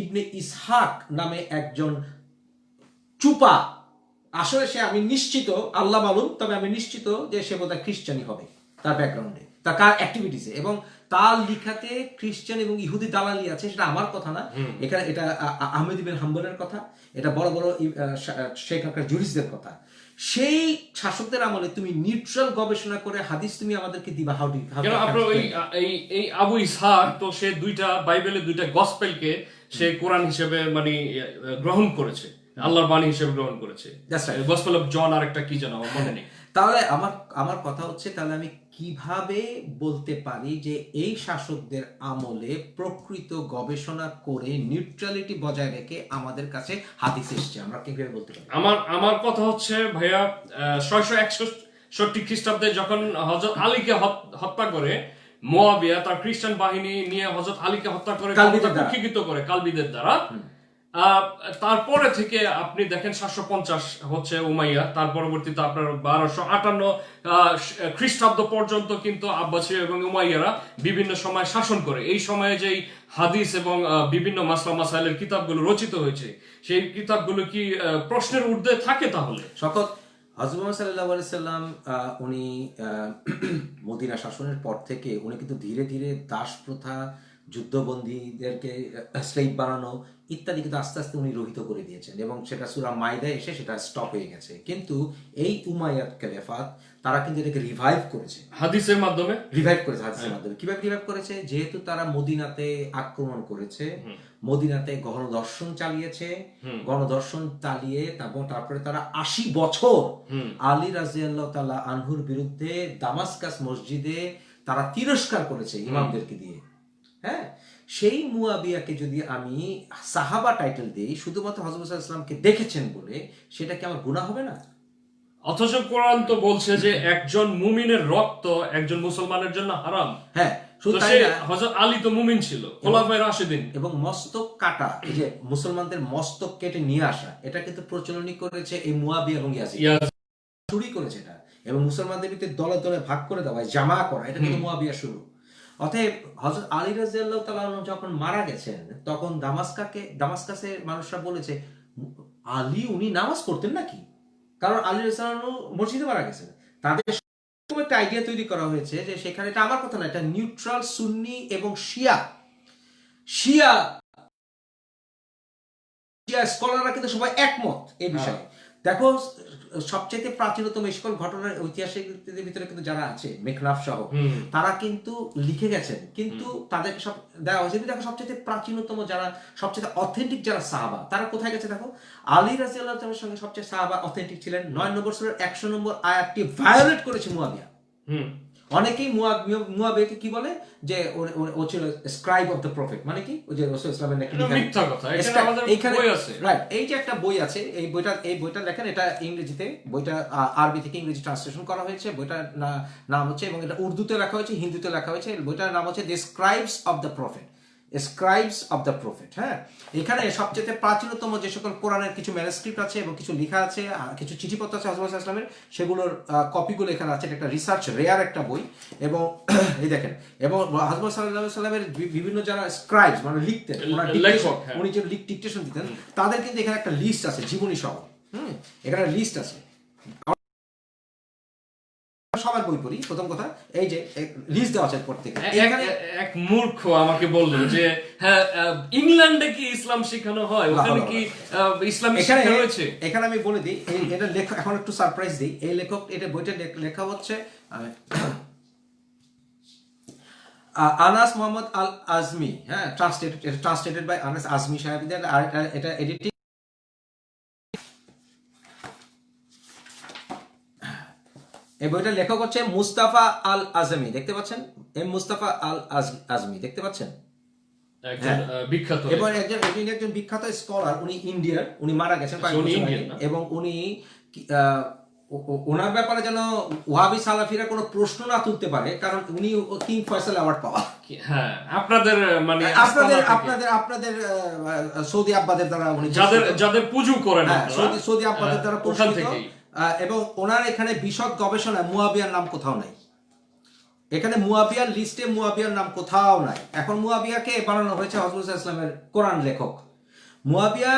ইবনে ইসহাক নামে একজন চুপা, আসলে সে, আমি নিশ্চিত, আল্লাহ মালুম, তবে আমি নিশ্চিত যে সে বোধহয় খ্রিস্টানই হবে তার ব্যাকগ্রাউন্ডে, তার কার অ্যাক্টিভিটিসে, এবং তার লিখাতে খ্রিস্টান এবং ইহুদি দালালি আছে, সেটা আমার কথা না, এখানে এটা আহমেদ ইবনে হাম্বলের কথা, এটা বড় বড় সেখানকার জুরিসদের কথা। সেই শাসকদের আমলে তুমি নিউট্রাল গবেষণা করে হাদিস তুমি আমাদেরকে দিবা? হাউ কেন আপনার এই আবু ইসহাক তো সে দুইটা বাইবেলের দুইটা গসপেলকে সে কোরআন হিসেবে মানে গ্রহণ করেছে, আল্লাহর বাণী হিসেবে গ্রহণ করেছে। গসপেল অফ জন আর একটা কি জানো আমার মনে নেই। তাহলে আমার কথা হচ্ছে, তাহলে আমি কিভাবে বলতে পারি যে এই শাসকদের আমলে প্রকৃত গবেষণা করে নিউট্রালিটি বজায় রেখে আমাদের কাছে হাদিস এসেছে, আমরা কিভাবে বলতে পারি? আমার কথা হচ্ছে ভাইয়া 661 খ্রিস্টাব্দে যখন হযরত আলীকে হত্যা করে মুয়াবিয়া তার খ্রিস্টান বাহিনী নিয়ে হযরত আলীকে হত্যা করে কুক্ষিগত করে কালবিদের দ্বারা, তারপরে থেকে আপনি দেখেন 750 হচ্ছে উমাইয়া, তার পরবর্তীতে আপনার 1258 খ্রিস্টাব্দ পর্যন্ত কিন্তু আব্বাসী এবং উমাইয়ারা বিভিন্ন সময় শাসন করে। এই সময়ে যেই হাদিস এবং বিভিন্ন মাসলা মাসাইলের কিতাবগুলো রচিত হয়েছে, সেই কিতাবগুলো কি প্রশ্নের ঊর্ধ্বে থাকে? তাহলে শকত হযরত মুহাম্মদ সাল্লাল্লাহু আলাইহি সাল্লাম উনি মদিনা শাসনের পর থেকে উনি কিন্তু ধীরে ধীরে দাস প্রথা, যুদ্ধবন্দীদেরকে স্লেভ বানানো ইত্যাদি কিন্তু আস্তে আস্তে উনি রহিত করে দিয়েছেন, এবং সেটা সূরা মাইদায় এসে সেটা স্টপ হয়ে গেছে। কিন্তু এই উমাইয়াদ খেলাফত তারা কিন্তু এটাকে রিভাইভ করেছে হাদিসের মাধ্যমে। কিভাবে রিভাইভ করেছে? যেহেতু তারা মদিনাতে আক্রমণ করেছে, মদিনাতে গণদর্শন চালিয়েছে, গণদর্শন চালিয়ে তারপরে তারা 80 বছর আলী রাদিয়াল্লাহু তাআলা আনহুর বিরুদ্ধে দামাস্কাস মসজিদে তারা তিরস্কার করেছে ইমামদেরকে দিয়ে। হ্যাঁ, সেই মুয়াবিয়াকে যদি আমি সাহাবা টাইটেল দিই শুধুমাত্র হযরত মুহাম্মদ সাল্লাল্লাহু আলাইহি ওয়াসাল্লামকে দেখেছেন বলে, সেটা কি আমার গুনাহ হবে না? অথচ কোরআন তো বলছে যে একজন মুমিনের রক্ত একজন মুসলমানের জন্য হারাম। হ্যাঁ, শুধু তাই না, হযরত আলী তো মুমিন ছিল, খোলাফায়ে রাশিদিন। এবং মস্তক কাটা, এই যে মুসলমানদের মস্তক কেটে নিয়ে আসা, এটা কিন্তু প্রচলনই করেছে এই মুয়াবিয়া এবং ইয়াজিদ। চুরি করেছে এটা, এবং মুসলমানদের ভিতরে দলে দলে ভাগ করে দেওয়া, জামা করা, এটা কিন্তু মুয়াবিয়া শুরু। অতএব হযরত আলী রাদিয়াল্লাহু তাআলা যখন মারা গেছেন, তখন দামাস্কাসের মানুষরা বলেছে, আলী উনি নামাজ পড়তেন নাকি? কারণ আলী রাদিয়াল্লাহু মসজিদে মারা গেছেন। তাদের একটা আইডিয়া তৈরি করা হয়েছে যে সেখানে, এটা আমার কথা না, এটা নিউট্রাল সুন্নি এবং শিয়া স্কলাররা কিন্তু সবাই একমত এই বিষয়ে। দেখো, সবচেয়ে প্রাচীনতম সকল ঘটনার ঐতিহাসিকদের ভিতরে কিন্তু যারা আছে, মেঘনাফ সহ, তারা কিন্তু লিখে গেছেন, কিন্তু তাদেরকে সব দেওয়া হয়েছে। দেখো, সবচেয়ে প্রাচীনতম যারা, সবচেয়ে অথেন্টিক যারা সাহাবা, তারা কোথায় গেছে? দেখো, আলী রাদিয়াল্লাহু তাআলার সঙ্গে সবচেয়ে সাহাবা অথেন্টিক ছিলেন। 9 নম্বর সূরার 100 নম্বর আয়াতটি ভায়োলেট করেছে মুয়াবিয়া। অনেকেই মুয়াবিয়াকে কি বলে যে ও ছিল স্ক্রাইব অফ দ্য প্রফেট। মানে কি? ওই যে রাসূল সাল্লাল্লাহু আলাইহি ওয়াসাল্লামের মিথ্যা কথা। এখানে বই আছে, রাইট? এই যে একটা বই আছে, এই বইটা লেখেন, এটা ইংরেজিতে, বইটা আরবি থেকে ইংরেজি ট্রান্সলেশন করা হয়েছে। বইটার নাম হচ্ছে, এবং এটা উর্দুতে লেখা হয়েছে, হিন্দিতে লেখা হয়েছে। বইটার নাম হচ্ছে দ্য স্ক্রাইবস অফ দ্য প্রফেট। হ্যাঁ, এখানে সবচেয়ে প্রাচীনতম যে সকল কোরআনের কিছু ম্যানুস্ক্রিপ্ট আছে এবং কিছু লেখা আছে, কিছু চিঠিপত্র আছে হযরত মুহাম্মদ সাল্লাল্লাহু আলাইহি ওয়াসাল্লামের, সেগুলোর কপিগুলো এখানে আছে। এটা একটা রিসার্চ রেয়ার একটা বই। এবং এই দেখেন, এবং হযরত মুহাম্মদ সাল্লাল্লাহু আলাইহি ওয়াসাল্লামের বিভিন্ন যারা স্ক্রাইবস মানে লিখতেন, উনি যে ডিকটেশন দিতেন, তাদের কিন্তু এখানে একটা লিস্ট আছে, জীবনী সহ। এখানে লিস্ট আছে। সবার বই পড়ি, প্রথম কথা এই যে লিস্ট দেওয়া আছে প্রত্যেকটা। এখানে এক মূর্খ আমাকে বলল যে হ্যাঁ, ইংল্যান্ডে কি ইসলাম শেখানো হয়, ওখানে কি ইসলাম শিক্ষা রয়েছে? এখানে আমি বলে দিই, এটা লেখা, এখন একটু সারপ্রাইজ দিই। এই লেখক, এটা বইটা লেখা হচ্ছে আনাস মোহাম্মদ আল আজমি। হ্যাঁ, ট্রান্সলেটেড বাই আনাস আজমি সাহেব। আর এটা এডিটিং এই বইটার লেখক হচ্ছে মুস্তাফা আল আজমি। দেখতে পাচ্ছেন? মুস্তাফা আল আজমি দেখতে পাচ্ছেন? বিখ্যাত, এবং একজন বিখ্যাত স্কলার। উনি ইন্ডিয়ার, উনি মারা গেছেন এবং উনি ওনার ব্যাপারে যেন ওয়াহাবি সালাফিরা কোনো প্রশ্ন না তুলতে পারে, কারণ উনি কিং ফয়সাল অ্যাওয়ার্ড পাওয়া। হ্যাঁ, আপনাদের মানে আপনাদের সৌদি আব্বাদের দ্বারা উনি যাদের পুজো করেন, সৌদি আব্বাদের দ্বারা পুরস্কৃত। এবং ওনার এখানে বিশদ গবেষণায় মুয়াবিয়ার নাম কোথাও নাই। এখানে মুয়াবিয়ার লিস্টে মুয়াবিয়ার নাম কোথাও নাই। এখন মুয়াবিয়াকে বানানো হয়েছে হযরত মুহাম্মদ সাল্লাল্লাহু আলাইহি ওয়াসাল্লামের কোরআন লেখক। মুয়াবিয়া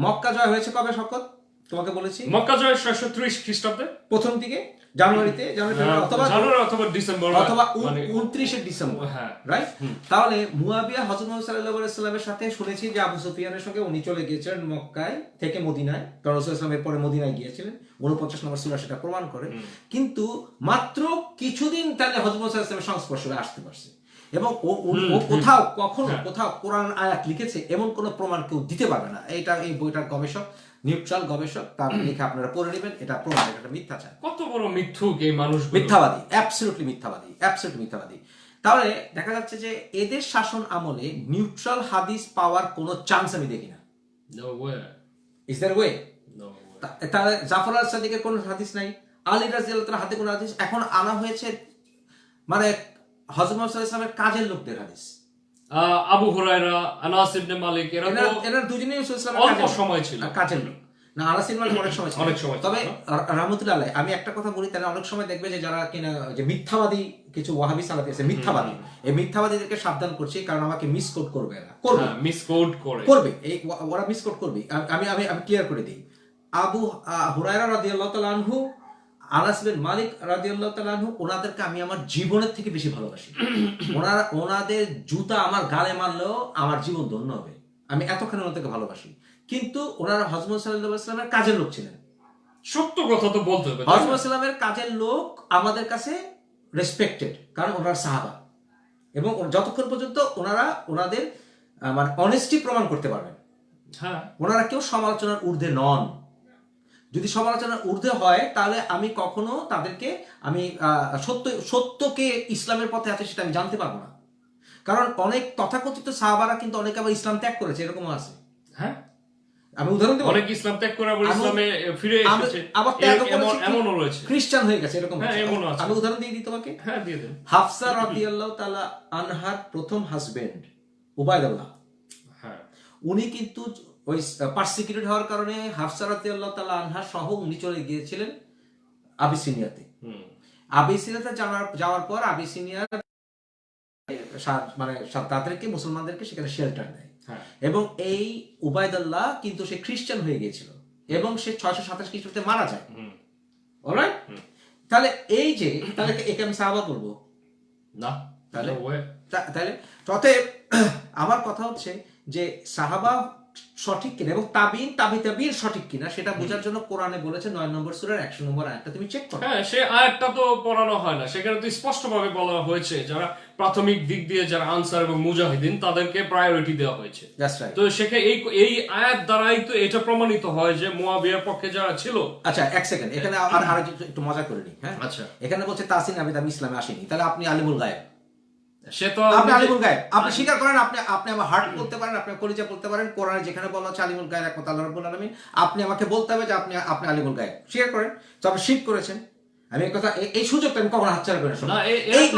মক্কা জয় হয়েছে কবে? শকত তোমাকে বলেছি, মক্কা জয় 630 খ্রিস্টাব্দে, প্রথম দিকে জানুয়ারিতে অথবা জানুয়ারি অথবা ডিসেম্বর অথবা মানে 29 ডিসেম্বর, হ্যাঁ রাইট? তাহলে মুয়াবিয়া হযরত মুহাম্মদ সাল্লাল্লাহু আলাইহি ওয়াসাল্লামের সাথে শুনেছি যে আবু সুফিয়ানের সঙ্গে উনি চলে গিয়েছিলেন মক্কায় থেকে মদিনায়, কারণ রাসূল সাল্লাল্লাহু আলাইহি ওয়াসাল্লামের পরে মদিনায় গিয়েছিলেন, 49 নম্বর সূরা সেটা প্রমাণ করে। কিন্তু মাত্র কিছুদিন তাহলে হযরত মুহাম্মদ সাল্লাল্লাহু আলাইহি ওয়াসাল্লামের সংস্পর্শে আসতে পারছে, এবং ও কোথাও কখনো কোথাও কোরআন আয়াত লিখেছে এমন কোনো প্রমাণ কেউ দিতে পারবে না। এই বইটার গবেষক, নিউট্রাল গবেষক, তার লেখা আপনারা পড়ে নেবেন, এটা প্রমাণ, এটা মিথ্যাচার, কত বড় মিথ্যুক এই মানুষ, মিথ্যাবাদী, অ্যাবসলিউটলি মিথ্যাবাদী, অ্যাবসলিউটলি মিথ্যাবাদী। তাহলে দেখা যাচ্ছে যে এদের শাসন আমলে নিউট্রাল হাদিস পাওয়ার কোনো চান্স আমি দেখি না। No way, is there way? No way. তাহলে জাফর আল সাদিকের কোনো হাদিস নাই, আলী রাদিয়াল্লাহু তাআলা হাতে কোনো হাদিস, এখন আনা হয়েছে মানে হযরত মুহাম্মদ সাল্লাল্লাহু আলাইহি ওয়াসাল্লামের কাজের লোকদের হাদিস, আবু হুরায়রা, আনাস ইবনে মালিক, এরা দুজনেই রাসূল সাল্লাল্লাহু অল্প আলাইহি ওয়াসাল্লামের সময় ছিল কাজের লোক না। আনাস ইবনে মালিক অনেক সময় ছিল, অনেক সময় ছিল। তবে রাহমাতুল্লাহ আলাইহি আমি একটা কথা বলি, তাহলে অনেক সময় দেখবে যে যারা কিনা যে মিথ্যাবাদী কিছু ওয়াহাবি সালাফি আছে মিথ্যাবাদী, এই মিথ্যাবাদীদেরকে সাবধান করছি, কারণ আমাকে মিসকোট করবে না, মিসকোট করবে, এই ওরা মিসকোট করবে। আমি আমি আমি ক্লিয়ার করে দিই, আবু হুরায়রা রাদিয়াল্লাহু তাআলা আনহু, আনাস বিন মালিক রাদিয়াল্লাহু তাআলা আনহু, ওনাদেরকে আমি আমার জীবনের থেকে বেশি ভালোবাসি। ওনাদের জুতা আমার গালে মারলেও আমার জীবন ধন্য হবে, আমি এতখানি ওনাদেরকে ভালোবাসি। কিন্তু ওনারা হযরত মুহাম্মদ সাল্লাল্লাহু আলাইহি ওয়াসাল্লামের কাজের লোক ছিলেন। সত্য কথা তো বলতে হবে, হযরত মুহাম্মদ সাল্লাল্লাহু কাজের লোক আমাদের কাছে রেসপেক্টেড, কারণ ওনারা সাহাবা, এবং যতক্ষণ পর্যন্ত ওনারা ওনাদের মানে অনেস্টি প্রমাণ করতে পারবেন, হ্যাঁ ওনারা কেউ সমালোচনার ঊর্ধ্বে নন। যদি সমালোচনার ঊর্ধ্বে হয় তাহলে আমি কখনো তাদেরকে আমি সত্যকে ইসলামের পথে আছে সেটা আমি জানতে পারবো না, কারণ অনেক তথাকথিত সাহাবারা কিন্তু অনেকে আবার ইসলাম ত্যাগ করেছে, এরকমও আছে। হ্যাঁ, আমি উদাহরণ দেব, অনেক ইসলাম ত্যাগ করে আবার ইসলামে ফিরে এসেছে, আবার ত্যাগ করেছে, এমনও রয়েছে, খ্রিস্টান হয়ে গেছে, এরকম হ্যাঁ, এমনও আছে। আমি উদাহরণ দিয়ে দিই তোমাকে। হ্যাঁ দিয়ে দেন। হাফসা রাদিয়াল্লাহু তাআলা আনহার প্রথম হাজবেন্ড উবাইদুল্লাহ, হ্যাঁ উনি কিন্তু ওই পারসিকিউটেড হওয়ার কারণে হাফসা রাদিয়াল্লাহু তাআলা আনহা সহ উনি চলে গিয়েছিলেন আবিসিনিয়াতে। আবিসিনিয়াতে যাওয়ার পর আবিসিনিয়ার মানে তাদেরকে মুসলমানদেরকে সেখানে শেল্টার দেয়, এবং এই উবাইদুল্লাহ কিন্তু সে খ্রিস্টান হয়ে গিয়েছিল, এবং সে 627 খ্রিস্টাব্দে মারা যায়। অলরাইট, তাহলে এই যে তাহলে একে আমি সাহাবা করবো না, তাহলে অতএব আমার কথা হচ্ছে যে সাহাবা সঠিক কিনা এবং তাবিন সঠিক কিনা সেটা বোঝার জন্য কোরআনে বলেছে 9 নম্বর সূরার 100 নম্বর আয়াতটা তুমি চেক করো। হ্যাঁ, সে আয়াতটা তো পড়ানো হয় না, সেখানে তো স্পষ্টভাবে বলা হয়েছে যারা প্রাথমিক দিক দিয়ে যারা আনসার এবং মুজাহিদিন তাদেরকে প্রায়োরিটি দেওয়া হয়েছে। তো সেখানে এই আয়াত দ্বারাই তো এটা প্রমাণিত হয় যে মুয়াবিয়ার পক্ষে যারা ছিল। আচ্ছা এক সেকেন্ড, এখানে আর একটু মজা করে নিই। হ্যাঁ আচ্ছা, এখানে বলছে তাসিন আবিদ আমি ইসলামে আসিনি, তাহলে আপনি আলিমুল গায়েব, সে তো আপনি আলিমুল গায়েব, আপনি স্বীকার করেন, আপনি আমার হার্ট বলতে পারেন, আপনি কলিজা বলতে পারেন, কোরআনে যেখানে বলা হচ্ছে আলিমুল গায়েব একমাত্র আল্লাহ রাব্বুল আলামিন, আপনি আমাকে বলতে হবে যে আপনি আলিমুল গায়েব স্বীকার করেন, তো আপনি শিরক করেছেন। আমি এই কথা এই সুযোগটা আমি কখনো হাতছাড়া করি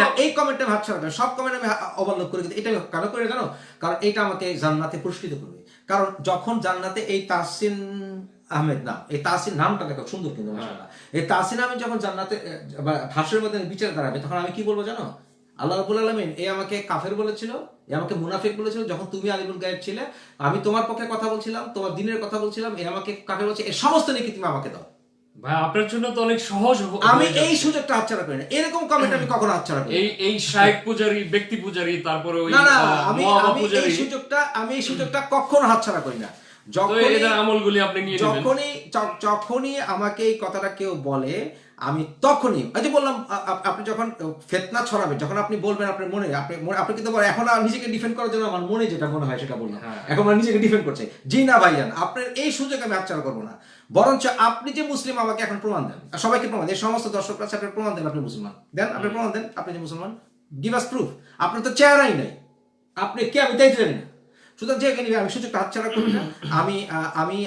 না, এই কমেন্টে আমি হাতছাড়া করি, সব কমেন্ট আমি অবলম্বন করি, কিন্তু এটা কেন করে জানো, কারণ এটা আমাকে জান্নাতে পুরস্কৃত করবে। কারণ যখন জান্নাতে এই তাসিন আহমেদ নাম, এই তাসিন নামটা দেখো সুন্দর কিন্তু মাশাআল্লাহ, এই তাসিন আহমেদ যখন জান্নাতে ভাষ্যের মধ্যে বিচার দাঁড়াবে, তখন আমি কি বলবো জানো, আল্লাহ রাব্বুল আলামিন এই আমাকে কাফের বলেছিল, এই আমাকে মুনাফিক বলেছিল, যখন তুমি আলিমুল গায়েব ছিলে, আমি তোমার পক্ষে কথা বলছিলাম, তোমার দ্বীনের কথা বলছিলাম, এই আমাকে কাফের বলছে, এই সমস্ত নেকি তুমি আমাকে দাও। ভাই আপনার জন্য তো অনেক সহজ, আমি এই সুযোগটা হাতছাড়া করি না, এরকম কমেন্ট আমি কখনো হাতছাড়া করি না। এই শায়েখ পূজারি, ব্যক্তি পূজারি, তারপরে ওই না আমি এই সুযোগটা কখনো হাতছাড়া করি না। যখনই আমাকে এই কথাটা কেউ বলে, আমি তখনই বললাম, আপনি যখন ফিতনা ছড়াবেন, যখন আপনি বলবেন আপনার মনে, আপনি কিন্তু এখন আর নিজেকে ডিফেন্ড করার জন্য আমার মনে যেটা মনে হয় সেটা বললাম, এখন আমার নিজেকে ডিফেন্ড করছে। জি না ভাইজান, আপনার এই সুযোগ আমি হাতছাড়া করবো না, বরঞ্চ আপনি যে মুসলিম আমাকে এখন প্রমাণ দেন, সবাইকে প্রমাণ, এই সমস্ত দর্শকরা আপনি প্রমাণ দেন, আপনি মুসলমান দেন, আপনি প্রমাণ দেন আপনি যে মুসলমান, গিভ আস প্রুফ। আপনার তো চেহারাই নাই, আপনি কে আমি তাই জানি না, সুতরাং যে নিবে আমি সুযোগটা হাতছাড়া করি না। আমি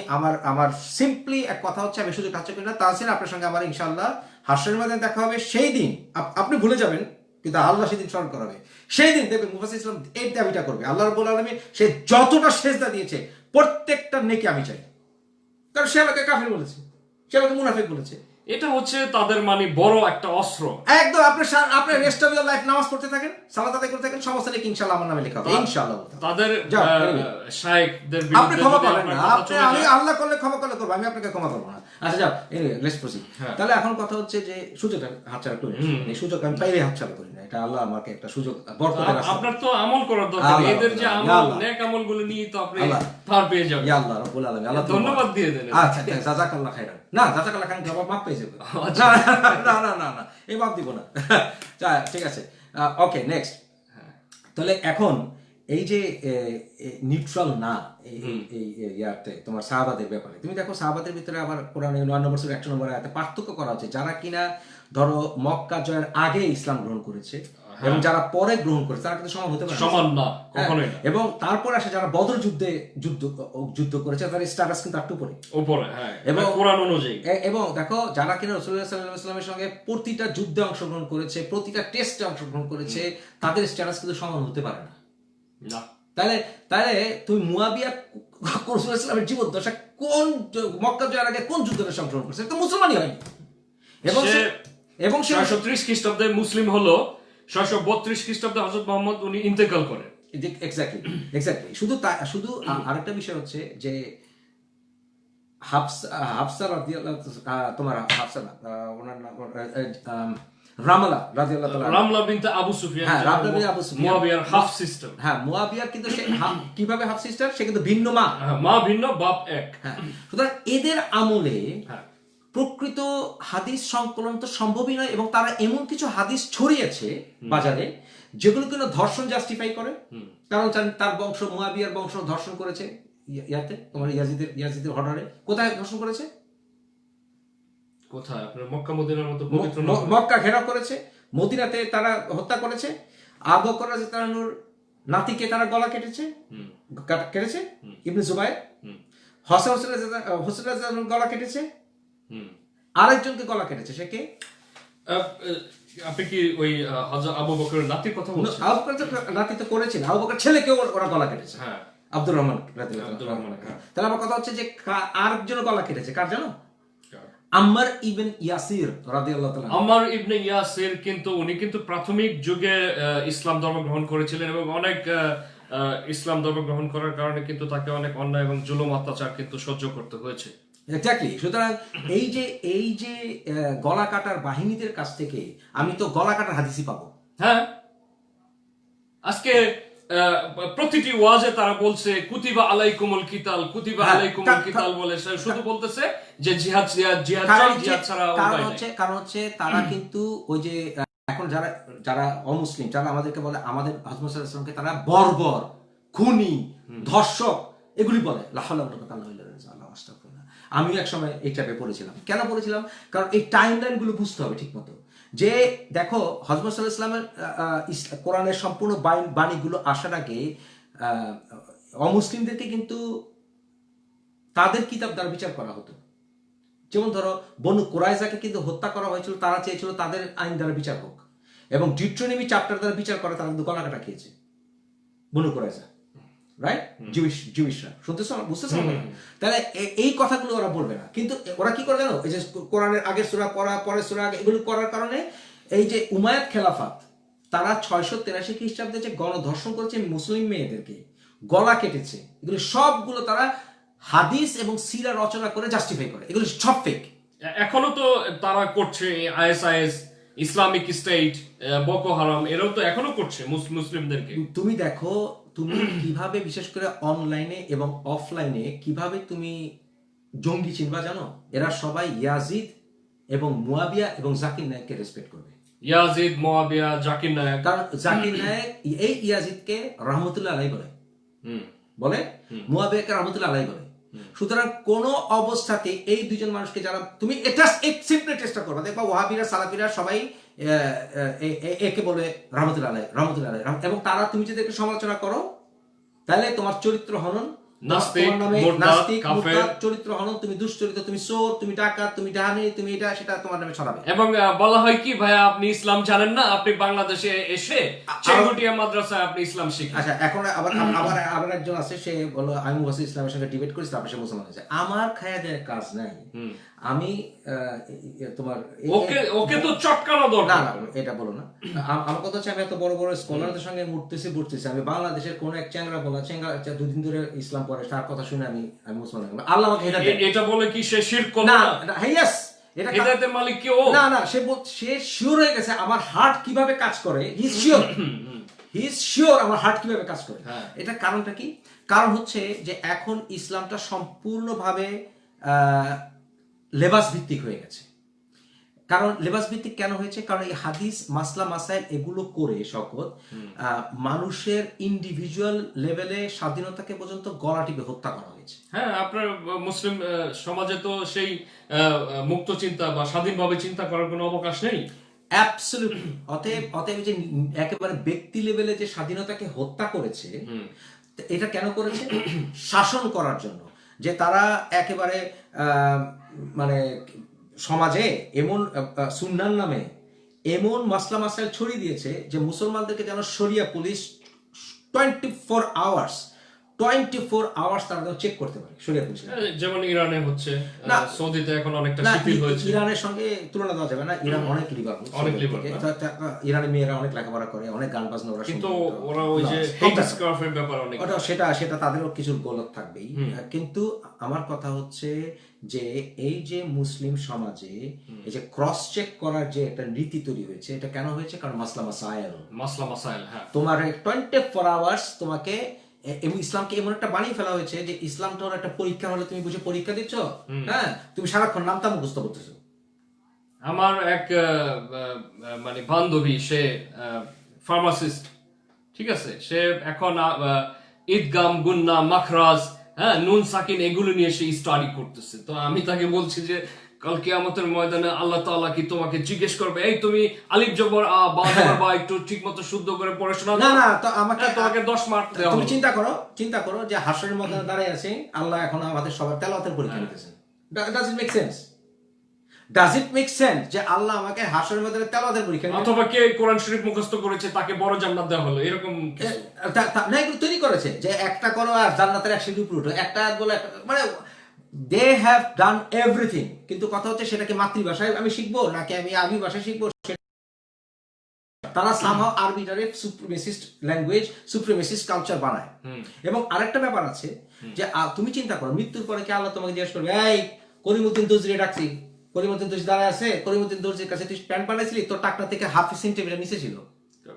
আমার সিম্পলি এক কথা হচ্ছে, আমি সুযোগটা হাতছাড়া করি না। তাহসিন আপনার সঙ্গে আমার ইনশাআল্লাহ হাসরের ময়দানে দেখা হবে, সেই দিন আপনি ভুলে যাবেন কিন্তু আল্লাহ সেদিন স্মরণ করাবে, সেই দিন দেখবেন মুফাসসির ইসলাম এই দাবিটা করবে, আল্লাহ রাব্বুল আলামিন সে যতটা সেজদা দিয়েছে প্রত্যেকটা নেকি আমি চাই, কারণ সে আমাকে কাফির বলেছে, সে আমাকে মুনাফিক বলেছে, এটা হচ্ছে তাদের মানে বড় একটা অস্ত্র। একদম আপনি রেস্ট অফ ইওর লাইফ নামাজ পড়তে থাকেন, সালাত আদায় করতে থাকেন, সমস্ত নেকি ইনশাআল্লাহ আমার নামে লেখা হবে ইনশাআল্লাহ। তাদের যাও, anyway। শায়েখদের আপনি বিরুদ্ধে ক্ষমা যদি করবেন আপনার না, কথা আপনি চলে আমি যায়- আল্লাহ করলে ক্ষমা করলে করবো, আমি আপনাকে ক্ষমা করবো না। আচ্ছা যাও, এনিওয়ে লেটস প্রসিড। হ্যাঁ। তাহলে এখন কথা হচ্ছে যে সুযোগটা হাতছাড়া করি না। এই সুযোগ আমি পাইলে হাতছাড়া করি না, এটা আল্লাহ আমাকে একটা সুযোগ বরকতের রাস্তা। আপনার তো আমল করার দরকার, আল্লাহ এদের যে রাব্বুল আমল আলামিন, নেক আমলগুলো নিয়ে তো আপনি আল্লাহ। পার পেয়ে যাবেন। ইয়া আল্লাহ রাব্বুল আলামিন, আল্লাহ তোমার ধন্যবাদ দিয়ে দেন। আচ্ছা জাযাকাল্লাহ খাইরান। না জাযাকাল্লাহ খাইরান জবাব মাপ পেয়ে যাবে। আচ্ছা। না না না না এই মাপ দিব না। ঠিক আছে, ওকে নেক্সট। তাহলে এখন এই যে নিউট্রাল না এই ইয়াতে তোমার সাহাবাদের ব্যাপারে, তুমি দেখো সাহাবাদের ভিতরে আবার কোরআনে 9 নম্বর সূরা 1 নম্বর আয়াতে পার্থক্য করা হচ্ছে, যারা কিনা ধরো মক্কা জয়ের আগে ইসলাম গ্রহণ করেছে এবং যারা পরে গ্রহণ করেছে তারা কিন্তু সমান হতে পারে না। সমান না, কখনোই না। এবং তারপর আসে যারা বদর যুদ্ধ করেছে তাদের স্ট্যাটাস কিন্তু একটু উপরে উপরে, হ্যাঁ, এবং এবং কোরআন অনুযায়ী। এবং দেখো যারা কিনা রাসূলুল্লাহ সাল্লাল্লাহু আলাইহি ওয়াসাল্লামের সঙ্গে প্রতিটা যুদ্ধে অংশগ্রহণ করেছে, প্রতিটা টেস্টে অংশগ্রহণ করেছে, তাদের স্ট্যাটাস কিন্তু সমান হতে পারে না। না, তাহলে তুমি মুয়াবিয়া রাসূলুল্লাহ সাল্লামের জীবদ্দশা কোন মক্কা জয়ের আগে কোন যুদ্ধে অংশগ্রহণ করেছে? তো মুসলমানই হয়নি। এবং সে 630 খ্রিস্টাব্দে মুসলিম হলো, 632 খ্রিস্টাব্দে হযরত মুহাম্মদ উনি ইন্তেকাল করেন। এক্স্যাক্টলি। শুধু আরেকটা বিষয় হচ্ছে যে হাফসা রাদিয়াল্লাহু তোমার হাফসা না, ওনার নাম রামলা রাদিয়াল্লাহু তাআলা, রামলা বিনতে আবু সুফিয়ান, হ্যাঁ রামলা বিনতে আবু সুফিয়ান, মুয়াবিয়ার হাফ সিস্টার। হ্যাঁ মুয়াবিয়ার কিন্তু সে কিভাবে হাফ সিস্টার, সে কিন্তু ভিন্ন মা, মা ভিন্ন বাপ এক। হ্যাঁ। সুতরাং এদের আমলে হ্যাঁ, প্রকৃত হাদিস সংকলন তো সম্ভবই নয়, এবং তারা এমন কিছু হাদিস ছড়িয়েছে বাজারে যেগুলো কিনা ধর্ষণ জাস্টিফাই করে। কারণ তার বংশ মুয়াবিয়ার বংশ ধর্ষণ করেছে ইয়াতে তোমার ইয়াজিদের অর্ডারে। কোথায় ধর্ষণ করেছে? কোথায়? আপনার মক্কা মদিনার মতো পবিত্র মক্কা ঘেরাও করেছে, মদিনাতে তারা হত্যা করেছে, আবু বকর রাদিয়াল্লাহু আনহুর নাতিকে তারা গলা কেটেছে, ইবনে জুবাইর, হোসেন রাদিয়াল্লাহু গলা কেটেছে, আরেকজনকে গলা কেটেছে, সে কে? আপনি কি ওই হযরত আবু বকরের নাতির কথা বলছেন? আবু বকর নাতি তো করেছিল, আবু বকর ছেলেকেও ওরা গলা কেটেছে, হ্যাঁ, আব্দুর রহমান রাদিয়াল্লাহু রহমান। আনহু। তাহলে আমার কথা হচ্ছে যে আরেকজন গলা কেটেছে, কার জানো? আম্মার ইবন ইয়াসির রাদিয়াল্লাহু তাআলা। আম্মার ইবনে ইয়াসির কিন্তু উনি কিন্তু প্রাথমিক যুগে ইসলাম ধর্ম গ্রহণ করেছিলেন, এবং অনেক ইসলাম ধর্ম গ্রহণ করার কারণে কিন্তু তাকে অনেক অন্যায় এবং জুলুম অত্যাচার কিন্তু সহ্য করতে হয়েছে। এক্স্যাক্টলি। সুতরাং এই যে গলা কাটার বাহিনীদের কাছ থেকে আমি তো গলা কাটার হাদিসই পাবো। হ্যাঁ, আজকে প্রতিটি ওয়াজে তারা বলছে কুতিবা আলাইকুমুল কিতাল, কুতিবা আলাইকুমুল কিতাল বলে, শুধু বলতেছে যে জিহাদ ছাড়া কারণ হচ্ছে তারা কিন্তু ওই যে এখন যারা অমুসলিম, যারা আমাদেরকে বলে আমাদের হযরত মুহাম্মদ সাল্লাল্লাহু আলাইহি ওয়াসাল্লামকে তারা বর্বর, খুনি, ধর্ষক এগুলি বলে। লা হাওলা ওয়ালা কুওয়াতা ইল্লা বিল্লাহ, আস্তাগফিরুল্লাহ। আমিও এক সময় এই টাইপে পড়েছিলাম। কেন পড়েছিলাম? কারণ এই টাইমলাইন গুলো বুঝতে হবে ঠিক মতো। যে দেখো হযরত মুহাম্মদ সাল্লাল্লাহু আলাইহি ওয়াসাল্লামের কোরআনের সম্পূর্ণ বাণীগুলো আসার আগে অমুসলিমদেরকে কিন্তু তাদের কিতাব দ্বারা বিচার করা হতো। যেমন ধরো বনু কুরাইজাকে কিন্তু হত্যা করা হয়েছিল, তারা চেয়েছিল তাদের আইন দ্বারা বিচার হোক, এবং ডিউট্রোনমি চ্যাপ্টার দ্বারা বিচার করা তারা কিন্তু গলা কাটা খেয়েছে বনু কুরাইজা, রাইট? জুইশরা শুনতেছো, বুঝতেছো? তাহলে এই কথাগুলো ওরা বলবে না, কিন্তু ওরা কি করে জানো? এই যে কোরআনের আগের সূরা পড়া, পরের সূরা, এগুলো করার কারণে এই যে উমাইয়াদ খেলাফত, তারা 683 খ্রিস্টাব্দে যে গণধর্ষণ করেছে মুসলিম মেয়েদেরকে, গলা কেটেছে, এগুলো সবগুলো তারা হাদিস এবং সিরা রচনা করে জাস্টিফাই করে, এগুলো সব ফেক। এখনো তো তারা করছে, আইএসআইএস, ইসলামিক স্টেট, বকো হারাম, এরাও তো এখনো করছে মুসলিমদেরকে। তুমি দেখো তুমি কিভাবে বিশেষ করে অনলাইনে এবং অফলাইনে কিভাবে তুমি জঙ্গি চিনবা জানো? এরা সবাই ইয়াজিদ এবং মুয়াবিয়া এবং জাকির নায়েককে রেসপেক্ট করবে। ইয়াজিদ, মুয়াবিয়া, জাকির নায়েক। কারণ জাকির নায়েক এই ইয়াজিদকে রহমতুল্লাহ আলাইহি বলে, মুয়াবিয়াকে রহমতুল্লাহ আলাইহি বলে। সুতরাং কোন অবস্থাতে এই দুজন মানুষকে যারা তুমি এটা সিম্পলি চেষ্টা করবা, দেখবা ওয়াহাবিরা, সালাফিরা সবাই একে বলে রহমতুল্লাহ আলাইহি, এবং তারা তুমি যদি একটু সমালোচনা করো তাহলে তোমার চরিত্র হনন নাস্তিক, তোমার নামে মুরতাদ, নাস্তিক, কাফের। মুরতাদ, চরিত্র হনন, তুমি দুশ্চরিত্র, তুমি চোর, তুমি ডাকাত, তুমি ডাহানি, তুমি এটা সেটা তোমার নামে ছড়াবে। এবং বলা হয় কি ভাইয়া আপনি ইসলাম জানেন না, আপনি বাংলাদেশে এসে চেঙ্গুটিয়া মাদ্রাসায় আপনি ইসলাম শিখেন। আচ্ছা, এখন আবার আবার আবার একজন আছে, সে বলো আমি মুফাসসির ইসলামের সঙ্গে ডিবেট করেছি, তারপর সে মুসলমান হয়েছে। আমার খায়া দেওয়ার কাজ নাই, আমি তোমার ওকে তো চটকানো না দরকার। না এটা বলো না। আমার কথা হচ্ছে, আমি এত বড় বড় স্কলারদের সঙ্গে উঠতেছি, আমি বাংলাদেশের কোন এক চ্যাংরা বলা দুদিন ধরে ইসলাম পড়ে, তার কথা শুনে আমি মুসলমান হয়ে গেলাম। আল্লাহ আমাকে এটা বলে কি সে শিরক করলো না, না? ইয়েস, এটা হিদায়াতের মালিক কি ও? না না, সে শিওর হয়ে গেছে আমার হার্ট কিভাবে কাজ করে। হি ইজ শিওর আমার হার্ট কিভাবে কাজ করে। এটা কারণটা কি? কারণ হচ্ছে যে এখন ইসলামটা সম্পূর্ণভাবে লেবাস ভিত্তিক হয়ে গেছে। কারণ লেবাস ভিত্তিক কেন হয়েছে? কারণ এই হাদিস, মাসলা, মাসাইল এগুলো করে শকত মানুষের ইন্ডিভিজুয়াল লেভেলে স্বাধীনতাকে পর্যন্ত গলা টিপে হত্যা করা হয়েছে। হ্যাঁ, আপনার মুসলিম সমাজে তো সেই মুক্ত চিন্তা বা স্বাধীনভাবে চিন্তা করার কোনো অবকাশ নেই। অ্যাবসলিউটলি। অতএব যে একেবারে ব্যক্তি লেভেলে যে স্বাধীনতাকে হত্যা করেছে, এটা কেন করেছে? শাসন করার জন্য। যে তারা একেবারে মানে সমাজে এমন সুন্নাহর নামে এমন মাসলা মাসাইল ছড়িয়ে দিয়েছে যে মুসলমানদেরকে যেন শরিয়া পুলিশ 24 আওয়ার্স তারা চেক করতে পারে, শরিয়া পুলিশ। যেমন ইরানে হচ্ছে, সৌদিতে এখন অনেকটা না, শিথিল হয়েছে। ইরানের সঙ্গে তুলনা দেওয়া যাবে না, ইরান অনেক লিবারেল, ইরানি মেয়েরা অনেক লেখাপড়া করে, অনেক গান বাজনা ওরা, কিন্তু ওরা ওই যে হেট স্কার্ফের ব্যাপার অনেক, ওটা সেটা তাদেরও কিছু গলত থাকবেই। কিন্তু আমার কথা হচ্ছে যে এই যে মুসলিম সমাজে এই যে ক্রস চেক করার যে একটা রীতি তৈরি হয়েছে, এটা কেন হয়েছে? কারণ মাসলা মাসাইল, হ্যাঁ, তোমার 24 আওয়ার্স তোমাকে ইসলামকে এমন একটা বানিয়ে ফেলা হয়েছে যে ইসলামটা হলো একটা পরীক্ষা হলে তুমি বুঝে পরীক্ষা দিচ্ছ, হ্যাঁ, তুমি সারাক্ষণ নামটা মুখস্থ করতেছো। আমার এক মানে বান্ধবী, সে ফার্মাসিস্ট, ঠিক আছে, সে এখন ঈদগাম, গুন্না, মাখরাজ, হ্যাঁ, নুন সাকিন এগুলো নিয়ে সে স্টাডি করতেছে। তো আমি তাকে বলছি যে কাল কিয়ামতের ময়দানে আল্লাহ তাআলা কি তোমাকে জিজ্ঞেস করবে, এই তুমি আলিফ জবর বা জবর বা একটু ঠিকমতো শুদ্ধ করে পড়াশোনা? না না, তো আমাকে তোমাকে 10 মার্ক দেওয়া তুমি হবে। চিন্তা করো যে হাসরের ময়দানে দাঁড়ায় আছে আল্লাহ, এখন আমাদের সবার তেলাওয়াতের পরীক্ষা নিতেছেন। ডাজ ইট মেক সেন্স যে আল্লাহ আমাকে হাসরের ময়দানে তেলাওয়াতের পরীক্ষা নিবে? অথবা কে কোরআন শরীফ মুখস্থ করেছে তাকে বড় জান্নাত দেওয়া হলো, এরকম কিছু? না, এগুলো তৈরি করেছে যে একটা করো আর জান্নাতের 1 সিঁড়ি উপরে উঠো, একটা বলে মানে দে হ্যাভ ডান এভরিথিং। কিন্তু কথা হচ্ছে সেটা কি মাতৃভাষায় আমি শিখবো নাকি আমি আরবি ভাষায় শিখবো? তারা সামহাউ আরবিটারি সুপ্রিমেসিস্ট ল্যাঙ্গুয়েজ, সুপ্রিমেসিস্ট কালচার বানায়। এবং আরেকটা ব্যাপার আছে যে তুমি চিন্তা করো, মৃত্যুর পরে কি আল্লাহ তোমাকে জিজ্ঞেস করবে, এই করিমউদ্দিন দর্জি ডাকছি, করিমউদ্দিন দর্জি দাঁড়ায় আছে, করিমউদ্দিন দর্জির কাছে তুই প্যান্ট বানাইছিলি, তোর টাকটা থেকে হাফ সেন্টিমিটার নিচে ছিল।